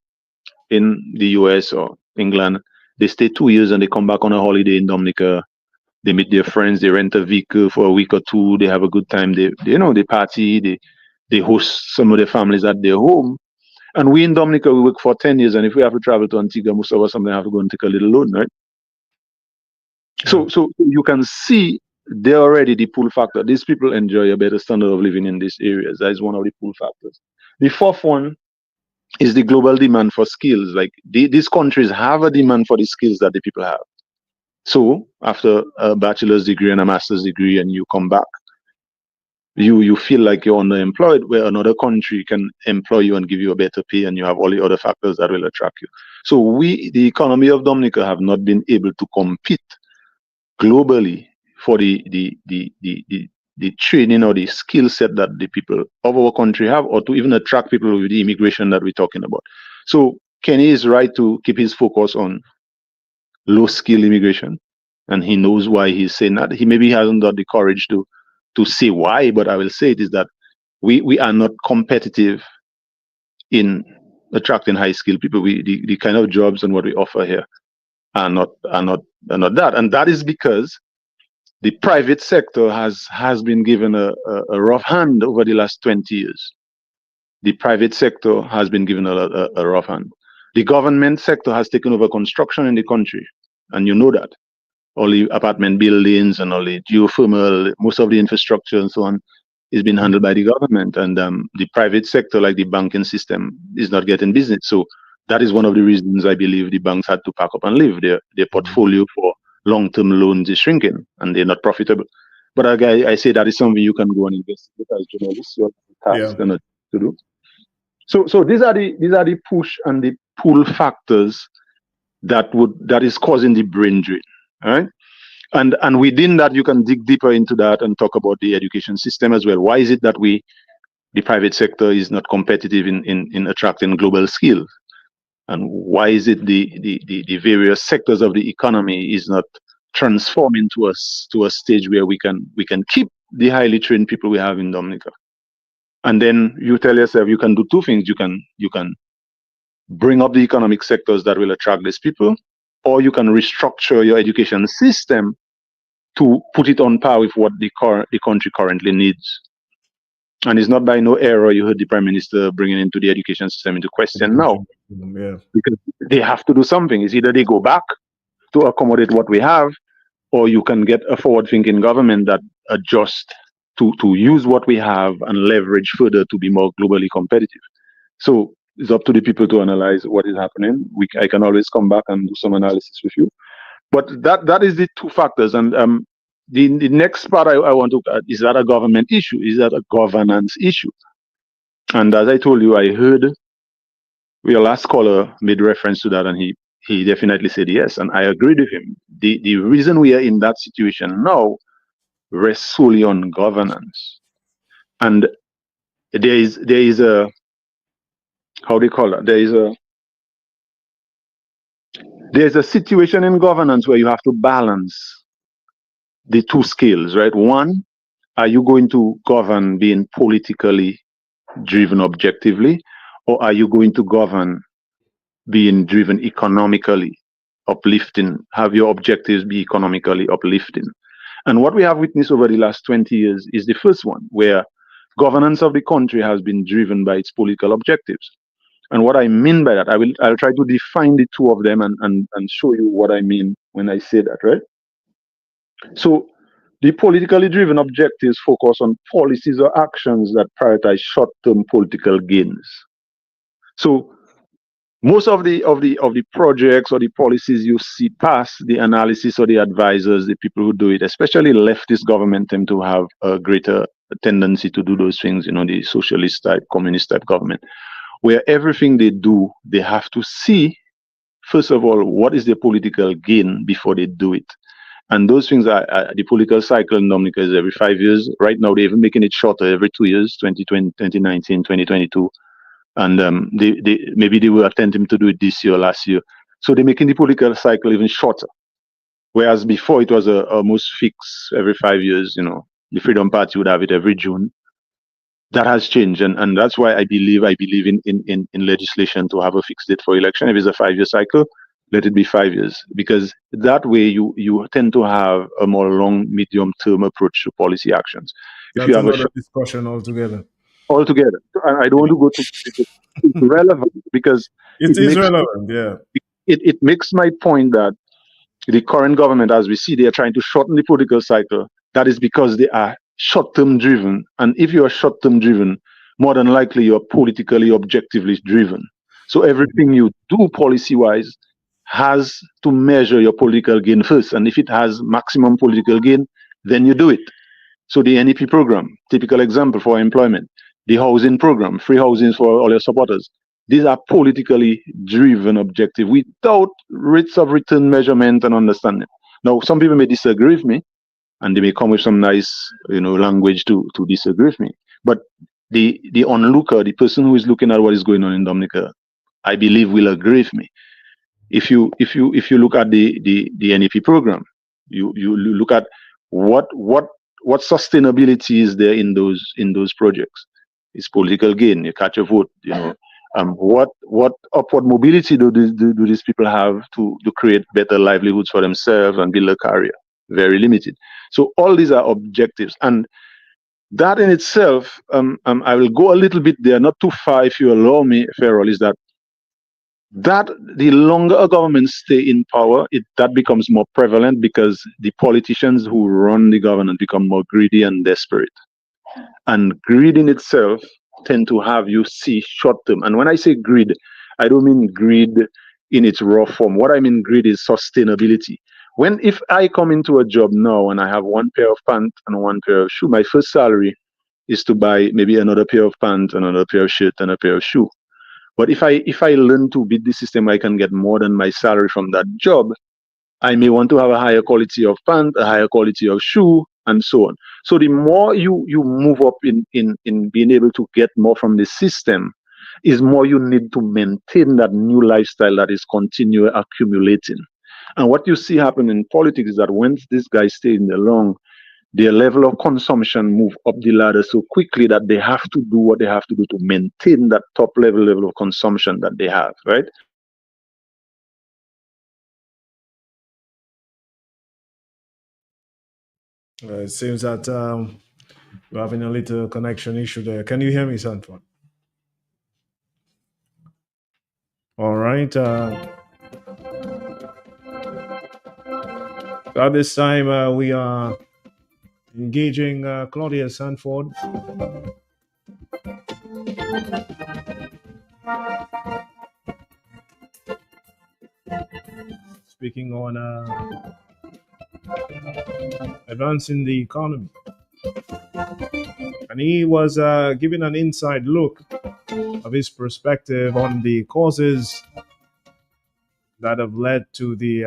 in the US or England, they stay 2 years and they come back on a holiday in Dominica. They meet their friends, they rent a vehicle for a week or two, they have a good time, they party, they host some of their families at their home. And we in Dominica, we work for 10 years, and if we have to travel to Antigua, most of us sometimes have to go and take a little loan, right? So you can see there already the pull factor. These people enjoy a better standard of living in these areas. That is one of the pull factors. The fourth one is the global demand for skills. Like these countries have a demand for the skills that the people have. So after a bachelor's degree and a master's degree, and you come back, you feel like you're underemployed, where another country can employ you and give you a better pay, and you have all the other factors that will attract you. So the economy of Dominica, have not been able to compete globally for the training or the skill set that the people of our country have, or to even attract people with the immigration that we're talking about. So Kenny is right to keep his focus on low skill immigration, and he knows why he's saying that. He maybe hasn't got the courage to say why, but I will say it is that we are not competitive in attracting high skilled people. The kind of jobs and what we offer here are not that, and that is because the private sector has been given a rough hand over the last 20 years. The private sector has been given a rough hand. The government sector has taken over construction in the country, and you know that. All the apartment buildings and all the geothermal, most of the infrastructure and so on is being handled by the government, and the private sector, like the banking system, is not getting business. So that is one of the reasons I believe the banks had to pack up and leave. Their portfolio for long-term loans is shrinking, and they're not profitable. But I say that is something you can go and investigate as journalists. Your task to do. So these are the push and the pull factors that is causing the brain drain. All right. And within that, you can dig deeper into that and talk about the education system as well. Why is it that the private sector is not competitive in attracting global skills? And why is it the various sectors of the economy is not transforming to a stage where we can keep the highly trained people we have in Dominica? And then you tell yourself you can do two things. You can bring up the economic sectors that will attract these people, or you can restructure your education system to put it on par with what the country currently needs. And it's not by no error you heard the Prime Minister bringing into the education system into question now. Yeah. Because they have to do something. It's either they go back to accommodate what we have, or you can get a forward-thinking government that adjusts to use what we have and leverage further to be more globally competitive. So it's up to the people to analyze what is happening. I can always come back and do some analysis with you. But that is the two factors. And the next part I want to add, is that a government issue? Is that a governance issue? And as I told you, I heard your last caller made reference to that, and he he definitely said yes, and I agreed with him. The reason we are in that situation now rests solely on governance. And there is a, how do you call that? There's a situation in governance where you have to balance the two scales, right? One, are you going to govern being politically driven objectively, or are you going to govern being driven economically uplifting, have your objectives be economically uplifting? And what we have witnessed over the last 20 years is the first one, where governance of the country has been driven by its political objectives. And what I mean by that, I'll try to define the two of them and show you what I mean when I say that, right? So the politically driven objectives focus on policies or actions that prioritize short-term political gains. So most of the projects or the policies you see pass the analysis or the advisors, the people who do it, especially leftist government, tend to have a greater tendency to do those things, the socialist type, communist type government, where everything they do, they have to see, first of all, what is their political gain before they do it. And those things are the political cycle in Dominica is every 5 years. Right now, they're even making it shorter every 2 years, 2020, 2019, 2022. And maybe they were attempting to do it this year or last year. So they're making the political cycle even shorter. Whereas before it was almost fixed every 5 years, the Freedom Party would have it every June. That has changed. And that's why I believe in legislation to have a fixed date for election. If it's a 5-year cycle, let it be 5 years. Because that way you tend to have a more long, medium term approach to policy actions. That's another discussion altogether. Altogether. And I don't want to go to it's relevant because it is relevant, yeah. It makes my point that the current government, as we see, they are trying to shorten the political cycle. That is because they are short-term driven. And if you are short-term driven, more than likely you're politically objectively driven. So everything you do policy-wise has to measure your political gain first. And if it has maximum political gain, then you do it. So the NEP program, typical example for employment, the housing program, free housing for all your supporters. These are politically driven objectives without rates of return measurement and understanding. Now, some people may disagree with me, and they may come with some nice, language to disagree with me. But the onlooker, the person who is looking at what is going on in Dominica, I believe will agree with me. If you look at the NEP program, you look at what sustainability is there in those projects. It's political gain. You catch a vote. What upward mobility do these people have to create better livelihoods for themselves and build a career? Very limited. So all these are objectives, and that in itself, I will go a little bit there, not too far, if you allow me, Farrell, is that the longer a government stay in power, that becomes more prevalent because the politicians who run the government become more greedy and desperate. And greed in itself tend to have you see short term. And when I say greed, I don't mean greed in its raw form. What I mean greed is sustainability. If I come into a job now and I have one pair of pants and one pair of shoes, my first salary is to buy maybe another pair of pants, another pair of shirt, and a pair of shoes. But if I learn to beat the system, I can get more than my salary from that job. I may want to have a higher quality of pant, a higher quality of shoe, and so on. So the more you move up in being able to get more from the system, is more you need to maintain that new lifestyle that is continually accumulating. And what you see happen in politics is that once these guys stay in the long, their level of consumption move up the ladder so quickly that they have to do what they have to do to maintain that top level of consumption that they have, right? It seems that we're having a little connection issue there. Can you hear me, Sanford? All right. At this time, we are engaging Claudia Sanford. Speaking on advancing the economy. And he was giving an inside look of his perspective on the causes that have led to the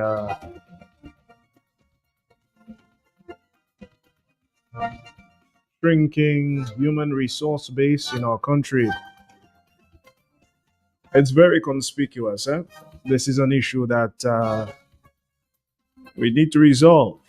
shrinking human resource base in our country. It's very conspicuous. Eh? This is an issue that we need to resolve.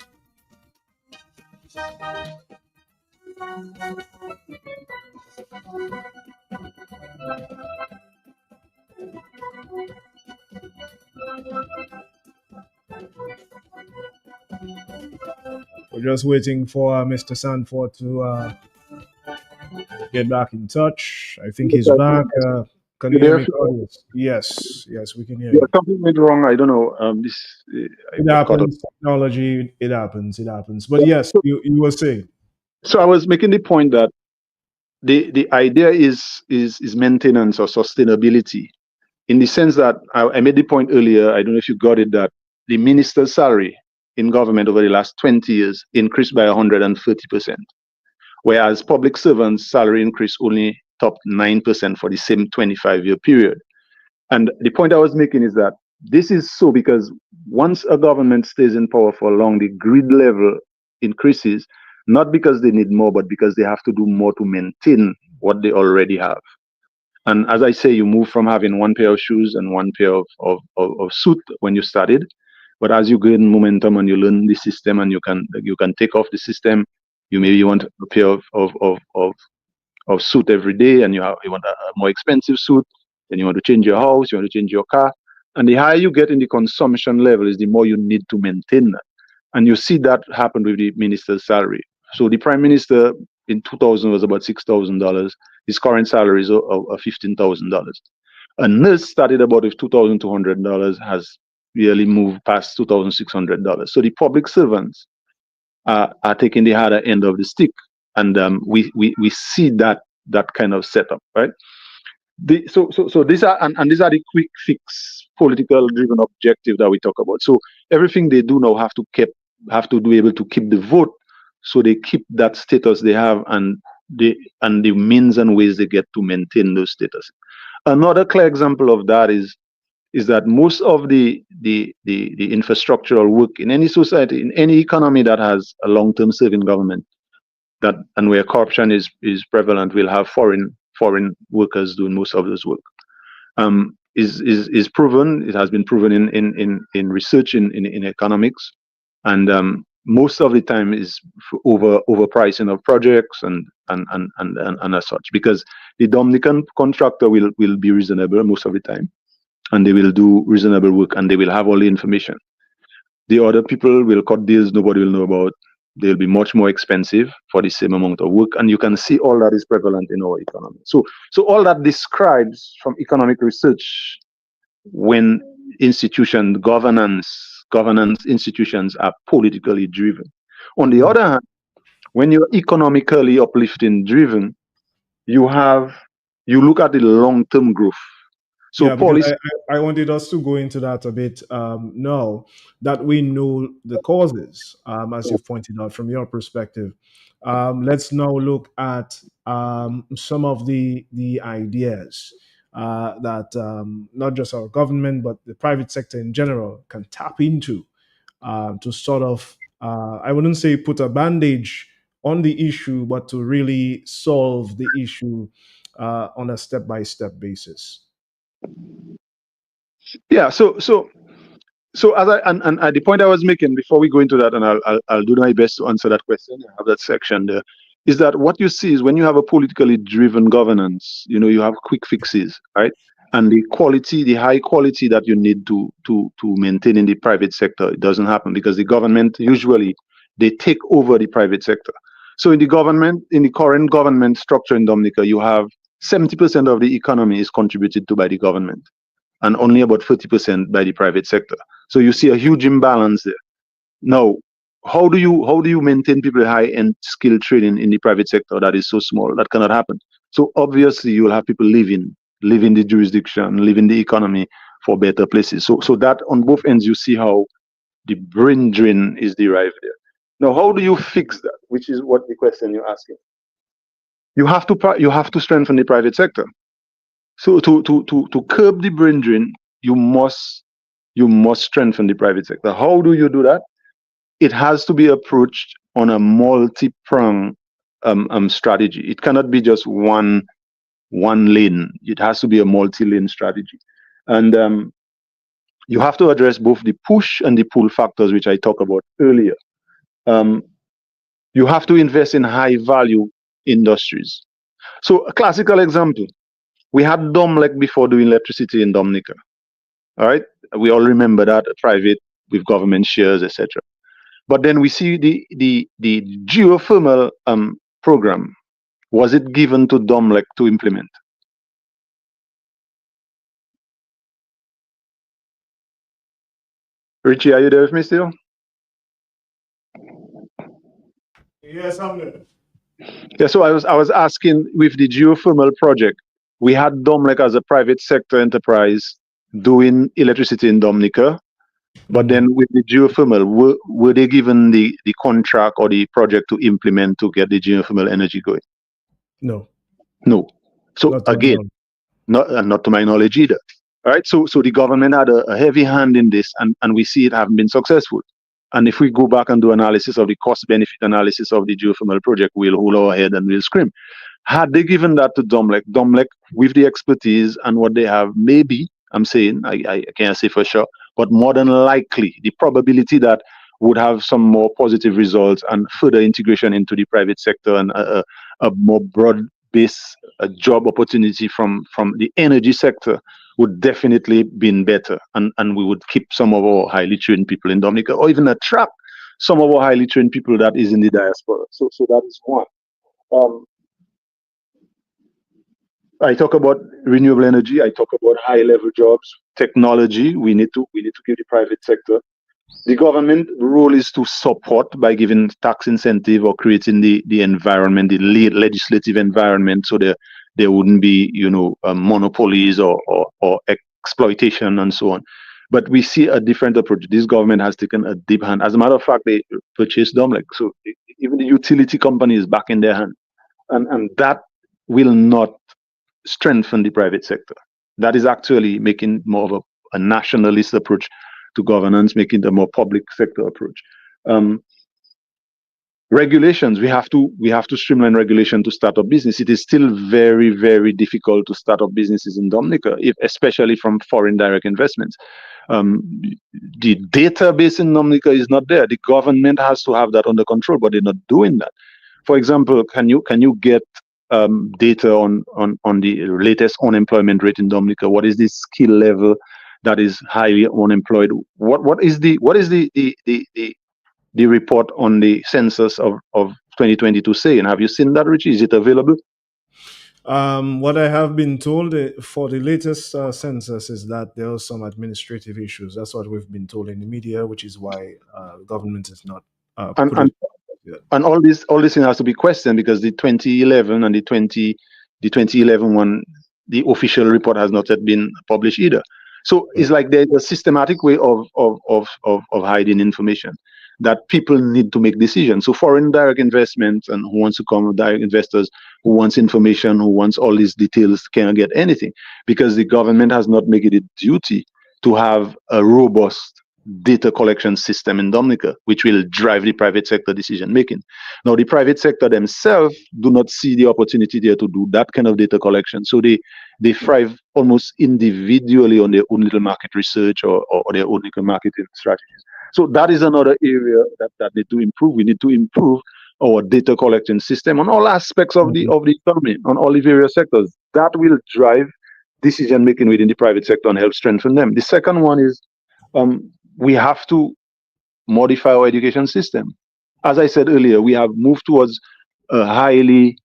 We're just waiting for Mr. Sanford to get back in touch. I think he's back. Can You you hear there? me, Claudius? Yes, yes, we can hear Yeah, you. something went wrong. I don't know. I It got caught up. happens. Technology. It happens. It happens. But yes, you were saying. So I was making the point that the idea is maintenance or sustainability, in the sense that I made the point earlier. I don't know if you got it, that the minister's salary in government over the last 20 years increased by 130%, whereas public servants' salary increase only topped 9% for the same 25-year period. And the point I was making is that this is so because once a government stays in power for long, the grid level increases, not because they need more, but because they have to do more to maintain what they already have. And as I say, you move from having one pair of shoes and one pair of suit when you started. But as you gain momentum and you learn the system and you can take off the system, you want a pair of suit every day, and you want a more expensive suit. Then you want to change your house, you want to change your car. And the higher you get in the consumption level is the more you need to maintain that. And you see that happen with the minister's salary. So the prime minister in 2000 was about $6,000. His current salary is $15,000. A nurse started about with $2,200, has really moved past $2,600. So the public servants are taking the harder end of the stick, and we see that kind of setup, right? So these are and these are the quick fix political driven objective that we talk about. So everything they do now have to be able to keep the vote, so they keep that status they have, and the means and ways they get to maintain those status. Another clear example of that is that most of the infrastructural work in any society, in any economy that has a long-term serving government, that and where corruption is prevalent, will have foreign workers doing most of this work. Is proven. It has been proven in research in economics, and most of the time is overpricing of projects and as such, because the Dominican contractor will be reasonable most of the time, and they will do reasonable work, and they will have all the information. The other people will cut deals nobody will know about. They'll be much more expensive for the same amount of work, and you can see all that is prevalent in our economy. So all that describes from economic research when governance institutions are politically driven. On the other hand, when you're economically uplifting driven, you look at the long-term growth. So Yeah, because policy. I wanted us to go into that a bit now that we know the causes, as you've pointed out from your perspective. Let's now look at some of the ideas that not just our government, but the private sector in general can tap into to sort of, I wouldn't say put a bandage on the issue, but to really solve the issue on a step by step basis. Yeah. So as and at the point I was making before we go into that, and I'll do my best to answer that question. I have that section there. Is that what you see is when you have a politically driven governance, you have quick fixes, right? And the high quality that you need to maintain in the private sector, it doesn't happen because the government usually they take over the private sector. So in the current government structure in Dominica, you have 70% of the economy is contributed to by the government, and only about 30% by the private sector. So you see a huge imbalance there. Now, how do you maintain people high-end skill training in the private sector that is so small? That cannot happen. So obviously you will have people live in the jurisdiction, live in the economy for better places. So that on both ends you see how the brain drain is derived there. Now, how do you fix that? Which is what the question you're asking. You have to strengthen the private sector. So to curb the brain drain, you must you must strengthen the private sector. How do you do that? It has to be approached on a multi-pronged strategy. It cannot be just one lane. It has to be a multi-lane strategy. And you have to address both the push and the pull factors, which I talked about earlier. You have to invest in high value industries. So a classical example, we had Domlec before doing electricity in Dominica. All right, we all remember that, private with government shares, etc. But then we see the geothermal program. Was it given to Domlec to implement? Richie, are you there with me still? Yes, I'm there. Yeah, so I was asking, with the geothermal project, we had Domlec as a private sector enterprise doing electricity in Dominica, but then with the geothermal, were they given the contract or the project to implement to get the geothermal energy going? No. So again, not to my knowledge either. All right, so the government had a heavy hand in this, and we see it having been successful. And if we go back and do analysis of the cost benefit analysis of the geothermal project, we'll hold our head and we'll scream. Had they given that to Domlec with the expertise and what they have, maybe, I'm saying, I can't say for sure, but more than likely, the probability that would have some more positive results and further integration into the private sector and a more broad-based job opportunity from the energy sector would definitely been better, and we would keep some of our highly trained people in Dominica, or even attract some of our highly trained people that is in the diaspora. So that is one. I talk about renewable energy. I talk about high level jobs, technology. We need to give the private sector. The government role is to support by giving tax incentive or creating the environment, the legislative environment, so there wouldn't be monopolies or exploitation and so on. But we see a different approach. This government has taken a deep hand. As a matter of fact, they purchased Domlec, so even the utility company is back in their hand, and that will not strengthen the private sector. That is actually making more of a nationalist approach to governance, making the more public sector approach. Regulations, we have to streamline regulation to start up business. It is still very, very difficult to start up businesses in Dominica, especially from foreign direct investments. The database in Dominica is not there. The government has to have that under control, but they're not doing that. For example, can you get data on the latest unemployment rate in Dominica? What is the skill level that is highly unemployed? What is the report on the census of 2022 saying? Have you seen that, Richie? Is it available? What I have been told for the latest census is that there are some administrative issues. That's what we've been told in the media, which is why the government is not and all this thing has to be questioned, because the 2011 and the 2011 one, the official report has not yet been published either. So it's like there's a systematic way of hiding information that people need to make decisions. So foreign direct investment and who wants to come, direct investors who wants information, who wants all these details, cannot get anything, because the government has not made it a duty to have a robust data collection system in Dominica, which will drive the private sector decision making. Now, the private sector themselves do not see the opportunity there to do that kind of data collection. So they thrive almost individually on their own little market research or their own little marketing strategies. So that is another area that need to improve. We need to improve our data collection system on all aspects of the economy, on all the various sectors. That will drive decision making within the private sector and help strengthen them. The second one is we have to modify our education system. As I said earlier, we have moved towards a highly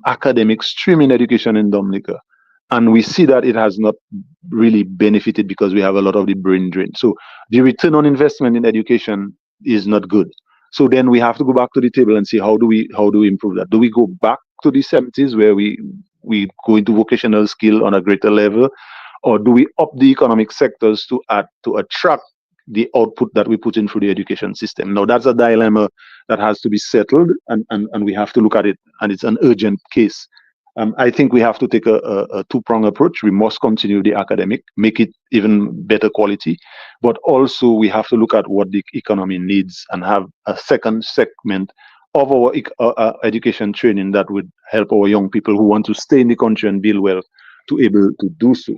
academic stream in education in Dominica. And we see that it has not really benefited because we have a lot of the brain drain. So the return on investment in education is not good. So then we have to go back to the table and see how do we improve that? Do we go back to the 70s where we go into vocational skill on a greater level, or do we up the economic sectors to attract the output that we put in through the education system? Now that's a dilemma that has to be settled, and we have to look at it, and it's an urgent case. I think we have to take a two-pronged approach. We must continue the academic, make it even better quality, but also we have to look at what the economy needs and have a second segment of our education training that would help our young people who want to stay in the country and build wealth to able to do so.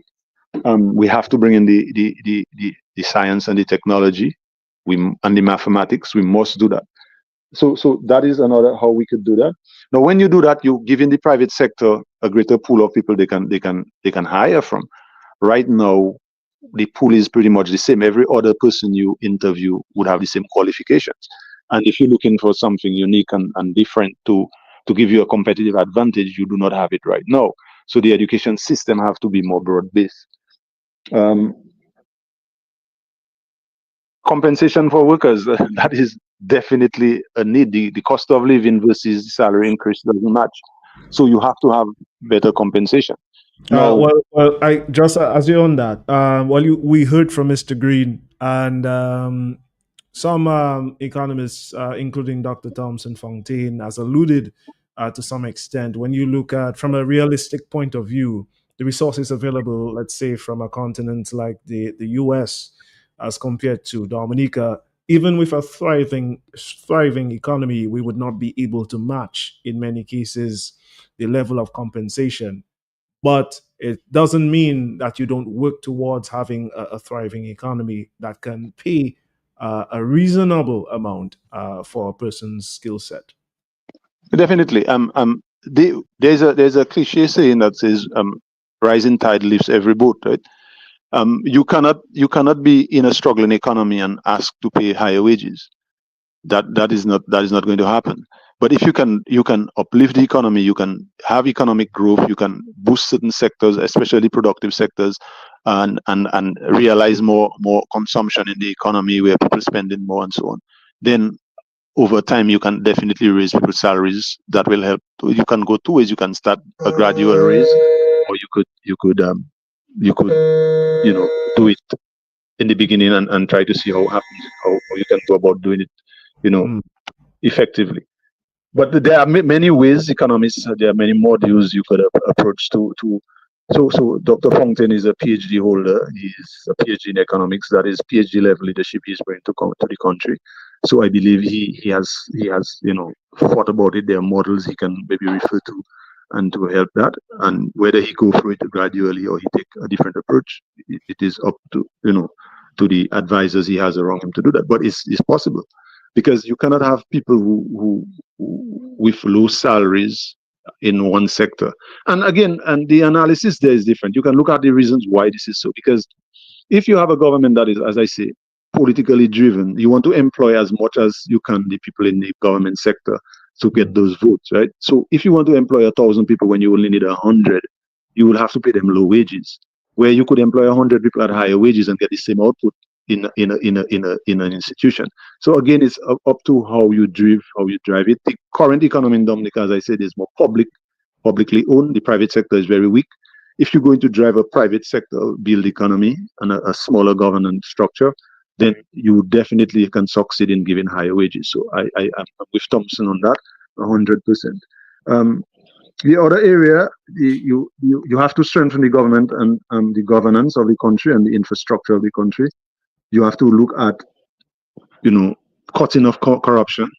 We have to bring in the science and the technology, and the mathematics. We must do that. So that is another how we could do that. Now, when you do that, you give in the private sector a greater pool of people they can hire from. Right now, the pool is pretty much the same. Every other person you interview would have the same qualifications. And if you're looking for something unique and different to give you a competitive advantage, you do not have it right now. So the education system have to be more broad-based. Compensation for workers, that is definitely a need. The cost of living versus salary increase doesn't match. So you have to have better compensation. Now, well, I just as you're on that. We heard from Mr. Green and some economists, including Dr. Thompson Fontaine, has alluded to some extent. When you look at from a realistic point of view, the resources available, let's say from a continent like the U.S. as compared to Dominica, even with a thriving economy, we would not be able to match in many cases the level of compensation. But it doesn't mean that you don't work towards having a thriving economy that can pay a reasonable amount for a person's skill set. definitely, there's a cliche saying that says, "Rising tide lifts every boat." Right? You cannot be in a struggling economy and ask to pay higher wages. That is not going to happen. But if you can uplift the economy, you can have economic growth, you can boost certain sectors, especially productive sectors, and realize more consumption in the economy where people spending more and so on. Then over time you can definitely raise people's salaries. That will help. You can go two ways. You can start a gradual raise, or you could do it in the beginning and try to see how happens, how you can go about doing it, effectively. But there are many ways, economists. There are many modules you could approach to. So Dr. Fontaine is a PhD holder. He's a PhD in economics. That is PhD level leadership he's bringing to the country. So I believe he has thought about it. There are models he can maybe refer to and to help that. And whether he go through it gradually or he take a different approach, it is up to the advisors he has around him to do that. But it's possible, because you cannot have people who with low salaries in one sector. And again, and the analysis there is different. You can look at the reasons why this is so. Because if you have a government that is, as I say, politically driven, you want to employ as much as you can the people in the government sector to get those votes, right? So if you want to employ 1,000 people when you only need 100, you will have to pay them low wages. Where you could employ 100 people at higher wages and get the same output in an institution. So again, it's up to how you drive it. The current economy in Dominica, as I said, is more publicly owned. The private sector is very weak. If you're going to drive a private sector build economy and a smaller governance structure, then you definitely can succeed in giving higher wages. So I'm with Thompson on that, 100%. The other area, you have to strengthen the government and the governance of the country and the infrastructure of the country. You have to look at, cutting off corruption.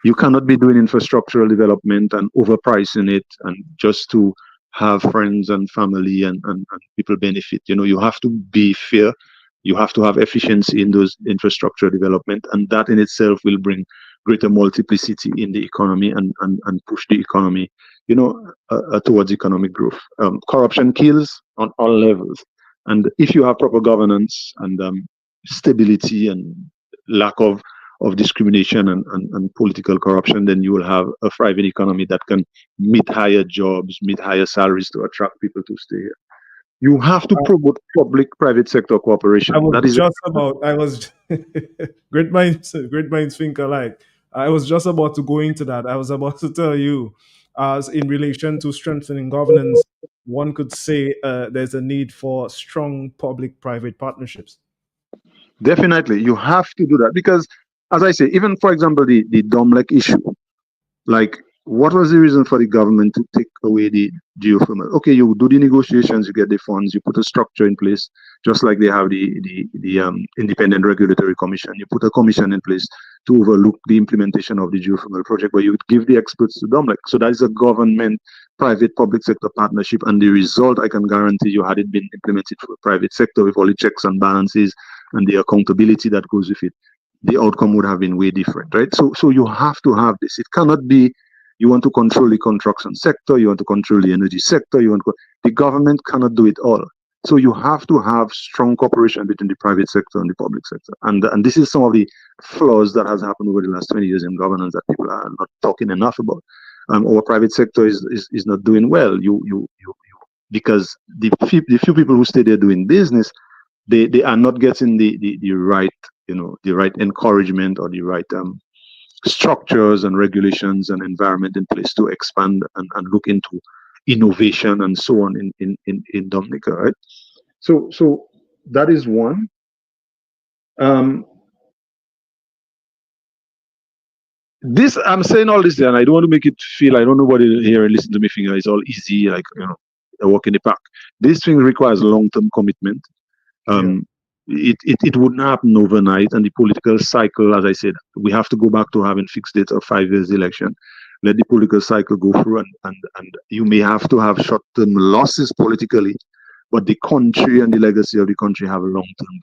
You cannot be doing infrastructural development and overpricing it and just to have friends and family and people benefit. You have to be fair. You have to have efficiency in those infrastructure development, and that in itself will bring greater multiplicity in the economy and push the economy, towards economic growth. Corruption kills on all levels, and if you have proper governance and stability and lack of discrimination and political corruption, then you will have a thriving economy that can meet higher jobs, meet higher salaries to attract people to stay here. You have to promote public-private sector cooperation. I was great minds think alike. I was just about to go into that. I was about to tell you, as in relation to strengthening governance, one could say there's a need for strong public-private partnerships. Definitely, you have to do that because, as I say, even for example, the Domlec issue, like what was the reason for the government to take away the geothermal? Okay, you do the negotiations, you get the funds, you put a structure in place, just like they have the Independent Regulatory Commission. You put a commission in place to overlook the implementation of the geothermal project, but you give the experts to them. Like, so that is a government, private, public sector partnership, and the result, I can guarantee you, had it been implemented for the private sector with all the checks and balances and the accountability that goes with it, the outcome would have been way different, right? So you have to have this. It cannot be you want to control the construction sector, you want to control the energy sector, the government cannot do it all. So you have to have strong cooperation between the private sector and the public sector. And this is some of the flaws that has happened over the last 20 years in governance that people are not talking enough about. Our private sector is not doing well. Because the few people who stay there doing business, they are not getting the right, the right encouragement or the right structures and regulations and environment in place to expand and look into innovation and so on in Dominica, right? So that is one. This, I'm saying all this, and I don't want to make it feel, I don't know what here and listen to me think it's all easy, like, a walk in the park. This thing requires long-term commitment. It wouldn't happen overnight, and the political cycle, as I said, we have to go back to having fixed dates of 5 years election. Let the political cycle go through, and you may have to have short-term losses politically, but the country and the legacy of the country have long-term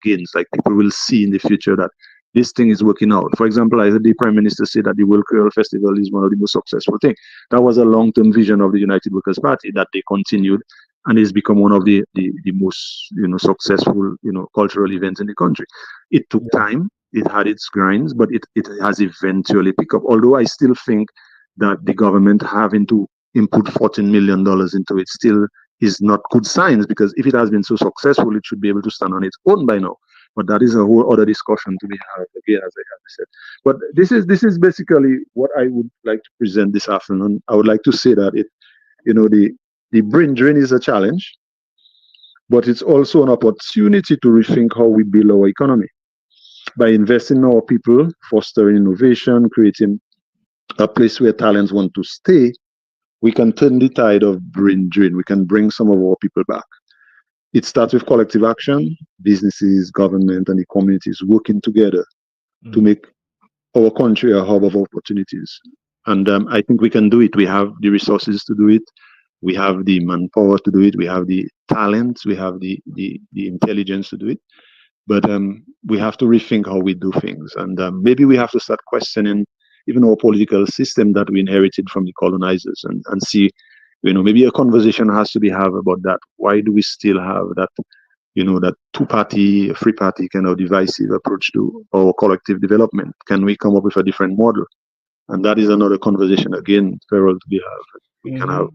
gains. Like, people will see in the future that this thing is working out. For example, I heard the Prime Minister say that the World Creole Festival is one of the most successful things. That was a long-term vision of the United Workers' Party that they continued, and it's become one of the most successful cultural events in the country. It took time, it had its grinds, but it has eventually picked up. Although I still think that the government having to input $14 million into it still is not good signs, because if it has been so successful, it should be able to stand on its own by now. But that is a whole other discussion to be had again, as I have said. But this is basically what I would like to present this afternoon. I would like to say that the brain drain is a challenge, but it's also an opportunity to rethink how we build our economy. By investing in our people, fostering innovation, creating a place where talents want to stay, we can turn the tide of brain drain. We can bring some of our people back. It starts with collective action, businesses, government, and the communities working together to make our country a hub of opportunities. And I think we can do it. We have the resources to do it. We have the manpower to do it. We have the talent. We have the intelligence to do it. But we have to rethink how we do things. And maybe we have to start questioning even our political system that we inherited from the colonizers, and see, maybe a conversation has to be had about that. Why do we still have that, that two-party, three-party kind of divisive approach to our collective development? Can we come up with a different model? And that is another conversation, again, Farrell, to be had. We can have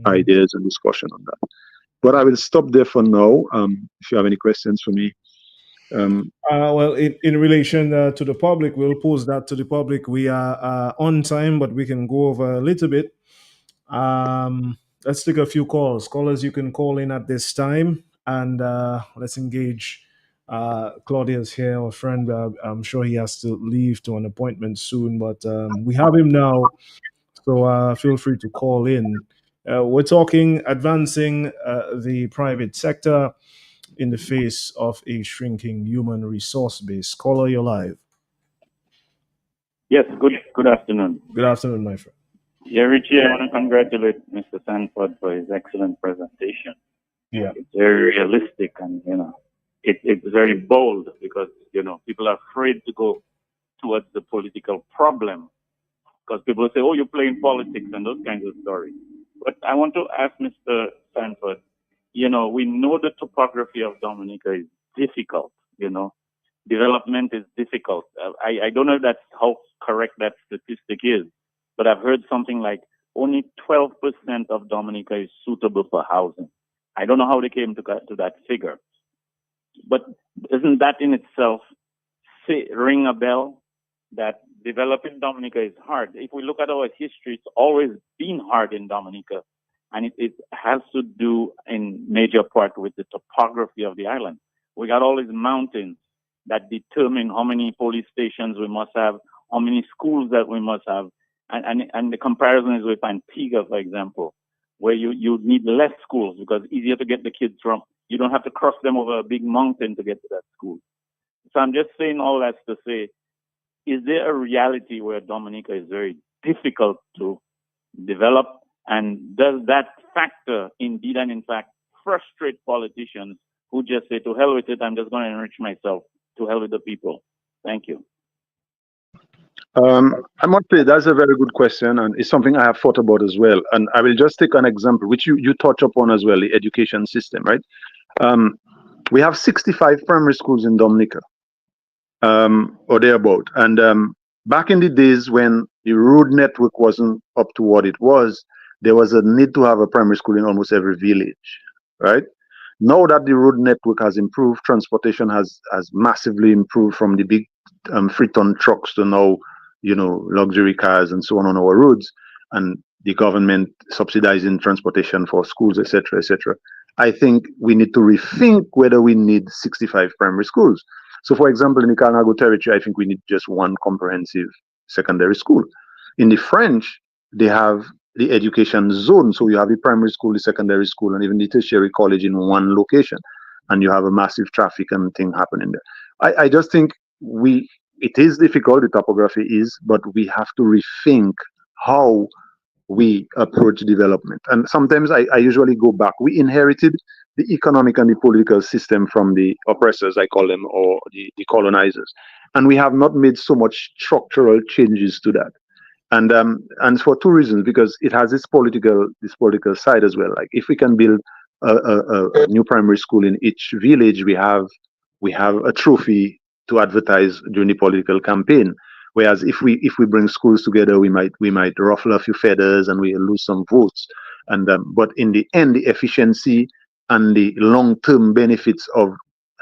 ideas and discussion on that. But I will stop there for now. If you have any questions for me. Well, in relation to the public, we'll pose that to the public. We are on time, but we can go over a little bit. Let's take a few calls. Callers, you can call in at this time, and let's engage. Claudia's here, our friend. I'm sure he has to leave to an appointment soon, but we have him now, so feel free to call in. We're talking advancing the private sector in the face of a shrinking human resource base. Caller, you're live. Yes, good afternoon. Good afternoon, my friend. Yeah, Richie, I want to congratulate Mr. Sanford for his excellent presentation. Yeah. It's very realistic, and it's very bold, because people are afraid to go towards the political problem, because people say, "Oh, you're playing politics," and those kinds of stories. But I want to ask Mr. Sanford, we know the topography of Dominica is difficult, development is difficult. I don't know if that's how correct that statistic is, but I've heard something like only 12% of Dominica is suitable for housing. I don't know how they came to that figure, but isn't that in itself ring a bell that developing Dominica is hard? If we look at our history, it's always been hard in Dominica, and it has to do in major part with the topography of the island. We got all these mountains that determine how many police stations we must have, how many schools that we must have. And the comparison is with Antigua, for example, where you need less schools because it's easier to get the kids from. You don't have to cross them over a big mountain to get to that school. So I'm just saying all that to say, is there a reality where Dominica is very difficult to develop? And does that factor, indeed and in fact, frustrate politicians who just say, to hell with it, I'm just going to enrich myself, to hell with the people? Thank you. I must say that's a very good question, and it's something I have thought about as well. And I will just take an example, which you touch upon as well, the education system, right? We have 65 primary schools in Dominica, or thereabout. And back in the days when the road network wasn't up to what it was, there was a need to have a primary school in almost every village, right? Now that the road network has improved, transportation has massively improved from the big 3-ton trucks to now, luxury cars and so on our roads, and the government subsidizing transportation for schools, etc., etc. I think we need to rethink whether we need 65 primary schools. So, for example, in the Kalinago territory, I think we need just one comprehensive secondary school. In the French, they have the education zone. So you have the primary school, the secondary school, and even the tertiary college in one location. And you have a massive traffic and thing happening there. I just think it is difficult, the topography is, but we have to rethink how we approach development. And sometimes I usually go back. We inherited the economic and the political system from the oppressors, I call them, or the colonizers. And we have not made so much structural changes to that. And for two reasons, because it has this political side as well. Like if we can build a new primary school in each village, we have a trophy to advertise during the political campaign. Whereas if we bring schools together, we might ruffle a few feathers and we lose some votes. And but in the end, the efficiency and the long-term benefits of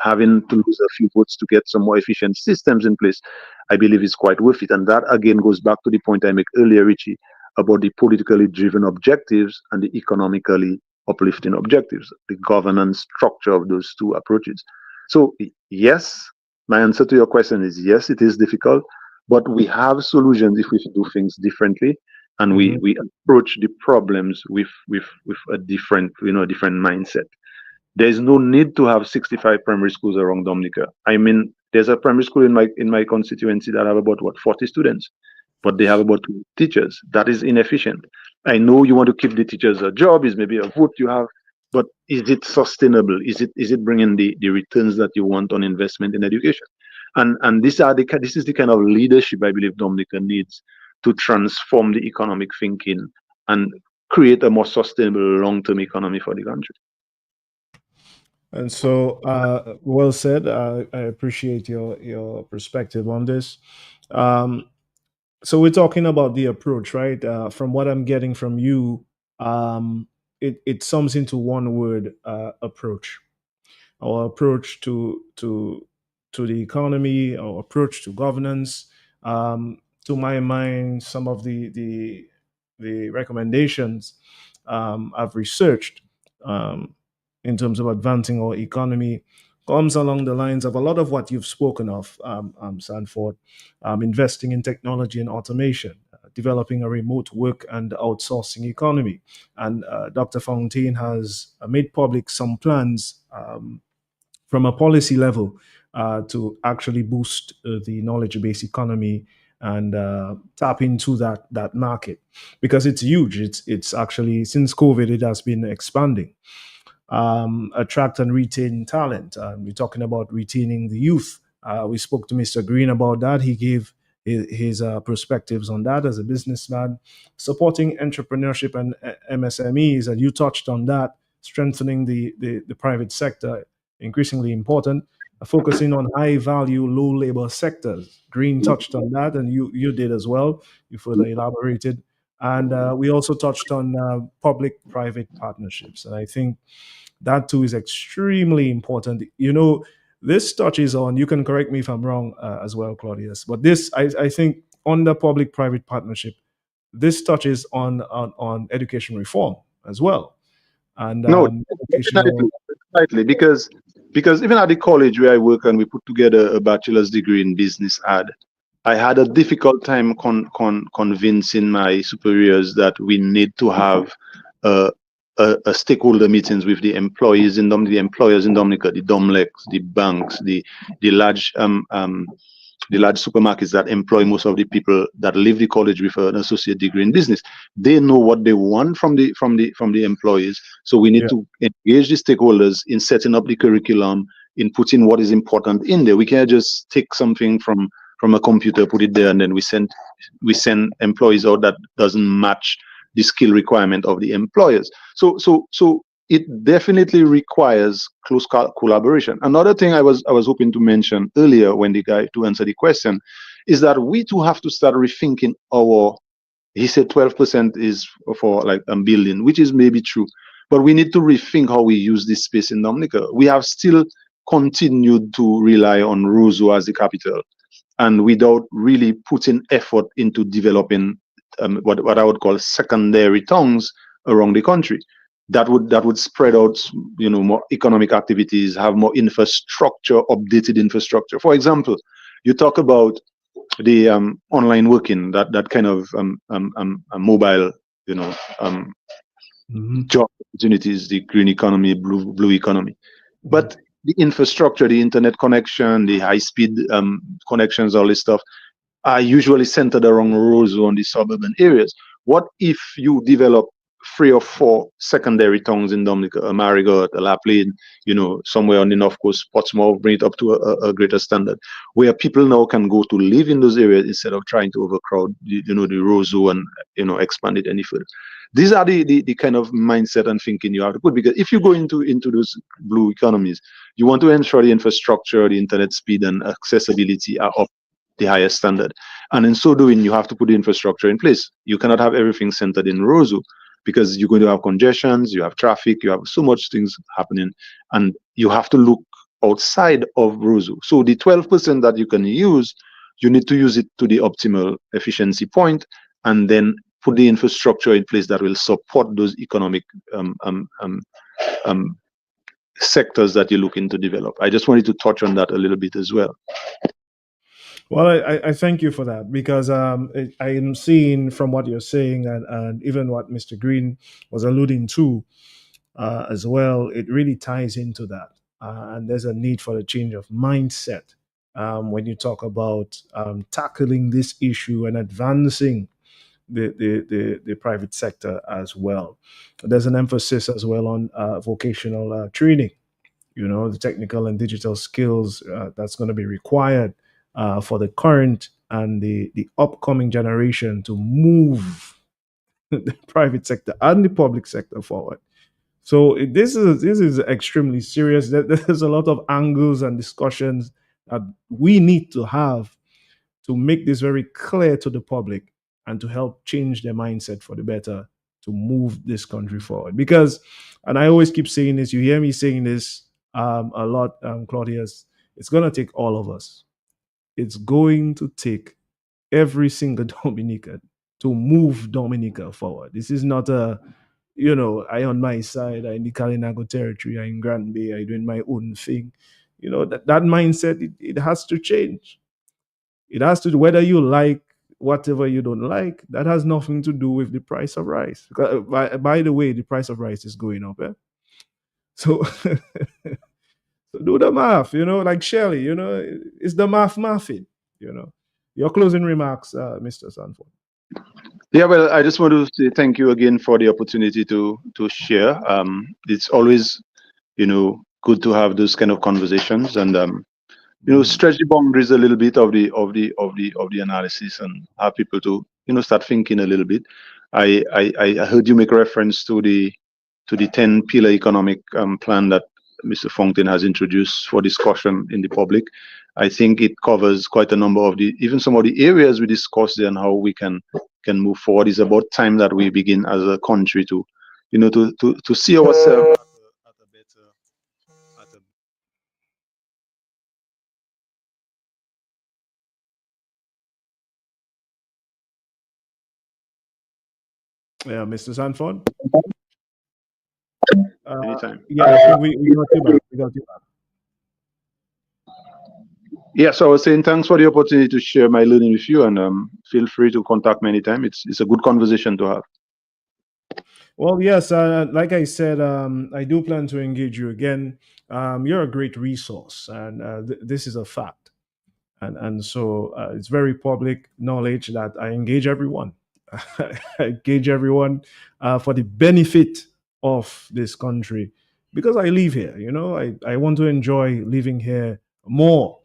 having to lose a few votes to get some more efficient systems in place, I believe is quite worth it. And that again goes back to the point I made earlier, Richie, about the politically driven objectives and the economically uplifting objectives, the governance structure of those two approaches. So yes, my answer to your question is yes, it is difficult, but we have solutions if we do things differently and we approach the problems with a different mindset. There's no need to have 65 primary schools around Dominica. I mean, there's a primary school in my constituency that have about 40 students, but they have about 2 teachers. That is inefficient. I know you want to keep the teachers a job, is maybe a vote you have, but is it sustainable? Is it bringing the returns that you want on investment in education? And this is the kind of leadership I believe Dominica needs to transform the economic thinking and create a more sustainable long-term economy for the country. And so, well said. I appreciate your perspective on this. Um, so we're talking about the approach, right? From what I'm getting from you, it sums into one word: approach. Our approach to the economy, our approach to governance. To my mind, some of the recommendations I've researched um, in terms of advancing our economy comes along the lines of a lot of what you've spoken of, Sanford, investing in technology and automation, developing a remote work and outsourcing economy. And Dr. Fontaine has made public some plans from a policy level to actually boost the knowledge-based economy and tap into that market because it's huge. It's actually since COVID it has been expanding. Attract and retain talent. We're talking about retaining the youth. We spoke to Mr. Green about that. He gave his perspectives on that as a businessman, supporting entrepreneurship and MSMEs, and you touched on that, strengthening the private sector, increasingly important, focusing on high value, low labor sectors. Green touched on that, and you did as well. You further elaborated. And we also touched on public private partnerships. And I think that too is extremely important. This touches on, you can correct me if I'm wrong as well, Claudius, but this, I think, on the public private partnership, this touches on education reform as well. And No, educational. definitely, because even at the college where I work and we put together a bachelor's degree in business ad, I had a difficult time convincing my superiors that we need to have uh, a stakeholder meetings with the employees in the employers in Dominica, the Domlecs, the banks, the large the large supermarkets that employ most of the people that leave the college with an associate degree in business. They know what they want from the employees. So we need to engage the stakeholders in setting up the curriculum, in putting what is important in there. We can't just take something from a computer, put it there, and then we send employees out that doesn't match the skill requirement of the employers. So it definitely requires close collaboration. Another thing I was hoping to mention earlier when the guy to answer the question is that we too have to start rethinking our. He said 12% is for like a billion, which is maybe true, but we need to rethink how we use this space in Dominica. We have still continued to rely on Roseau as the capital, and without really putting effort into developing what I would call secondary towns around the country. That would spread out, more economic activities, have more infrastructure, updated infrastructure. For example, you talk about the online working, that kind of mobile, job opportunities, the green economy, blue economy. But the infrastructure, the internet connection, the high speed connections, all this stuff are usually centered around Roseau and the suburban areas. What if you develop 3 or 4 secondary towns in Dominica, a Marigot, a Lapland, somewhere on the north coast, Portsmouth, bring it up to a greater standard, where people now can go to live in those areas instead of trying to overcrowd, the Roseau and, expand it any further. These are the kind of mindset and thinking you have to put, because if you go into those blue economies, you want to ensure the infrastructure, the internet speed and accessibility are up the highest standard. And in so doing, you have to put the infrastructure in place. You cannot have everything centered in Roseau, because you're going to have congestions, you have traffic, you have so much things happening, and you have to look outside of Roseau. So the 12% that you can use, you need to use it to the optimal efficiency point, and then put the infrastructure in place that will support those economic sectors that you're looking to develop. I just wanted to touch on that a little bit as well. Well, I thank you for that, because I am seeing from what you're saying, and even what Mr. Green was alluding to as well, it really ties into that. And there's a need for a change of mindset when you talk about tackling this issue and advancing the private sector as well. There's an emphasis as well on vocational training, the technical and digital skills that's going to be required for the current and the upcoming generation to move the private sector and the public sector forward. So this is extremely serious. There's a lot of angles and discussions that we need to have to make this very clear to the public and to help change their mindset for the better to move this country forward. Because, and I always keep saying this, you hear me saying this a lot, Claudius, it's going to take all of us. It's going to take every single Dominican to move Dominica forward. This is not I on my side, I in the Kalinago territory, I in Grand Bay, I doing my own thing. That mindset, it has to change. It has to do, whether you like whatever you don't like, that has nothing to do with the price of rice. Because, by the way, the price of rice is going up. So, so do the math, like Shelley, it's the mathing, Your closing remarks, Mr. Sanford. Yeah, well, I just want to say thank you again for the opportunity to share. It's always, good to have those kind of conversations, and stretch the boundaries a little bit of the analysis, and have people to start thinking a little bit. I heard you make reference to the 10-pillar economic plan that Mr. Fontaine has introduced for discussion in the public. I think it covers quite a number of even some of the areas we discussed there, and how we can move forward. It's about time that we begin as a country to see ourselves at a better. Yeah, Mr. Sanford. Anytime. Yeah, I think we got you back. We got you back. Yeah, so I was saying thanks for the opportunity to share my learning with you, and feel free to contact me anytime. It's a good conversation to have. Well, yes, like I said, I do plan to engage you again. You're a great resource, and this is a fact. And so it's very public knowledge that I engage everyone. I engage everyone for the benefit of this country because I live here. I want to enjoy living here more.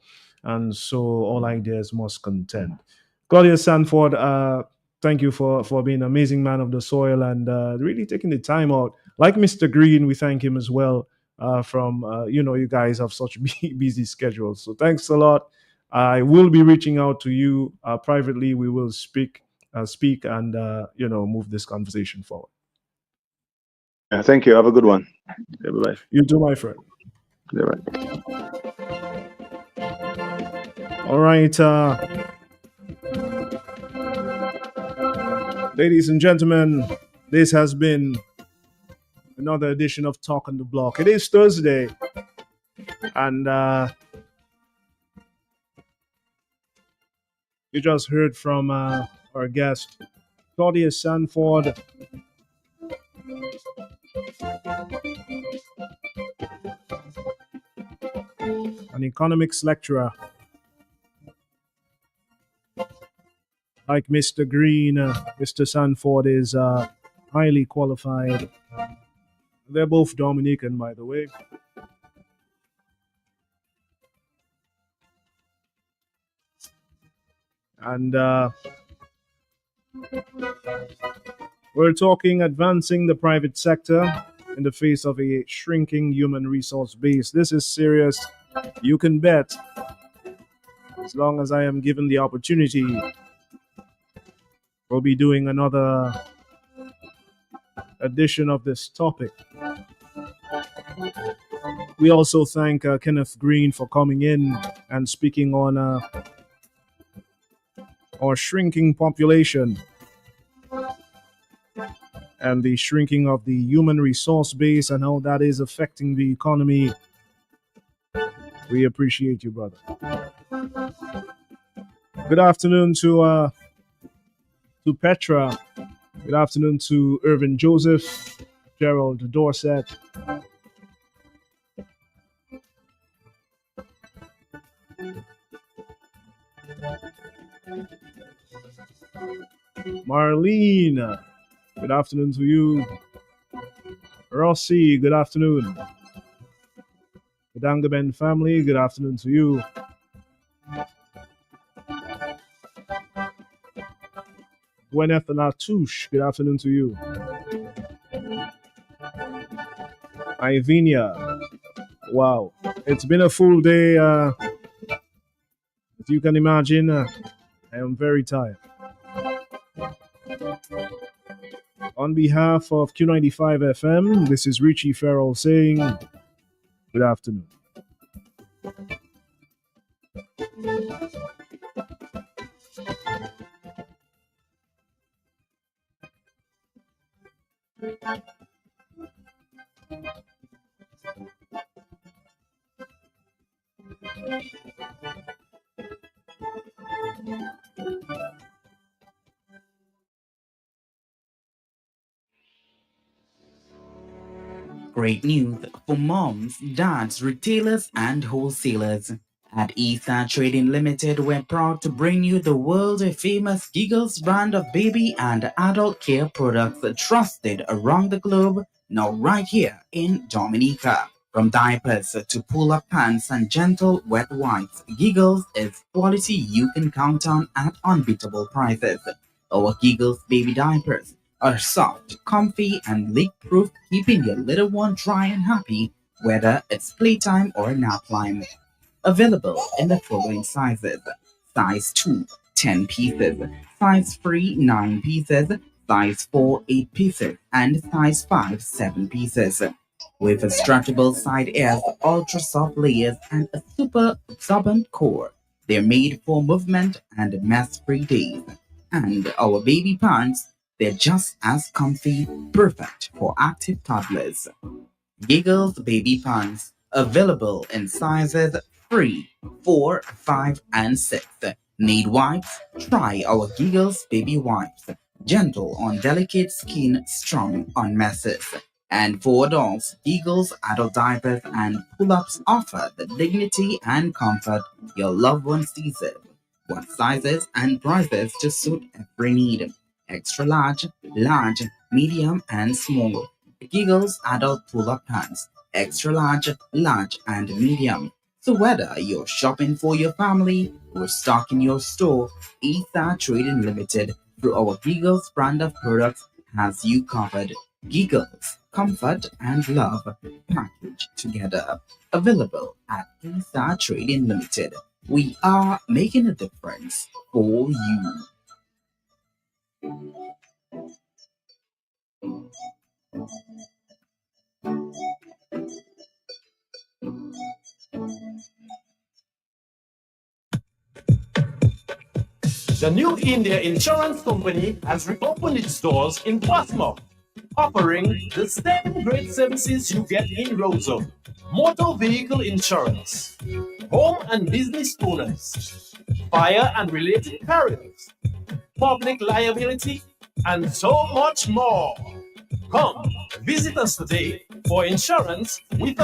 And so all ideas must contend. Claudia Sanford, thank you for being an amazing man of the soil and really taking the time out. Like Mr. Green, we thank him as well from, you guys have such busy schedules. So thanks a lot. I will be reaching out to you privately. We will speak and move this conversation forward. Yeah, thank you. Have a good one. Yeah, bye. You too, my friend. Yeah, bye. All right, ladies and gentlemen, this has been another edition of Talk on the Block. It is Thursday, and you just heard from our guest, Claudia Sanford. An economics lecturer. Like Mr. Green, Mr. Sanford is highly qualified. They're both Dominican, by the way. And we're talking advancing the private sector in the face of a shrinking human resource base. This is serious. You can bet. As long as I am given the opportunity, we'll be doing another edition of this topic. We also thank Kenneth Green for coming in and speaking on our shrinking population and the shrinking of the human resource base and how that is affecting the economy. We appreciate you, brother. Good afternoon to Petra. Good afternoon to Irvin Joseph, Gerald Dorset. Marlene, good afternoon to you. Rossi, good afternoon. Dangaben family, good afternoon to you. Gwyneth Latouche, good afternoon to you. Ivinia, wow, it's been a full day. As you can imagine, I am very tired. On behalf of Q95 FM, this is Richie Farrell saying good afternoon. Great news for moms, dads, retailers, and wholesalers. At Eastside Trading Limited, we're proud to bring you the world-famous Giggles brand of baby and adult care products trusted around the globe, now right here in Dominica. From diapers to pull-up pants and gentle wet wipes, Giggles is quality you can count on at unbeatable prices. Our Giggles baby diapers are soft, comfy, and leak-proof, keeping your little one dry and happy, whether it's playtime or nap time. Available in the following sizes: size 2, 10 pieces, size 3, 9 pieces, size 4, 8 pieces, and size 5, 7 pieces. With stretchable side airs, ultra soft layers, and a super absorbent core, they're made for movement and mess-free days. And our baby pants, they're just as comfy, perfect for active toddlers. Giggles Baby Pants, available in sizes 3, 4, 5, and 6. Need wipes? Try our Giggles Baby Wipes. Gentle on delicate skin, strong on messes. And for adults, Giggles Adult Diapers and Pull-Ups offer the dignity and comfort your loved ones deserve. What sizes and prices to suit every need. Extra large, large, medium, and small. Giggles Adult Pull-Up Pants. Extra large, large, and medium. So whether you're shopping for your family or stocking your store, Ether Trading Limited through our Giggles brand of products has you covered. Giggles, comfort and love packaged together. Available at Ether Trading Limited. We are making a difference for you. The New India Insurance Company has reopened its doors in Portsmouth, offering the same great services you get in Roseau. Motor vehicle insurance, home and business owners, fire and related perils, public liability, and so much more. Come, visit us today for insurance with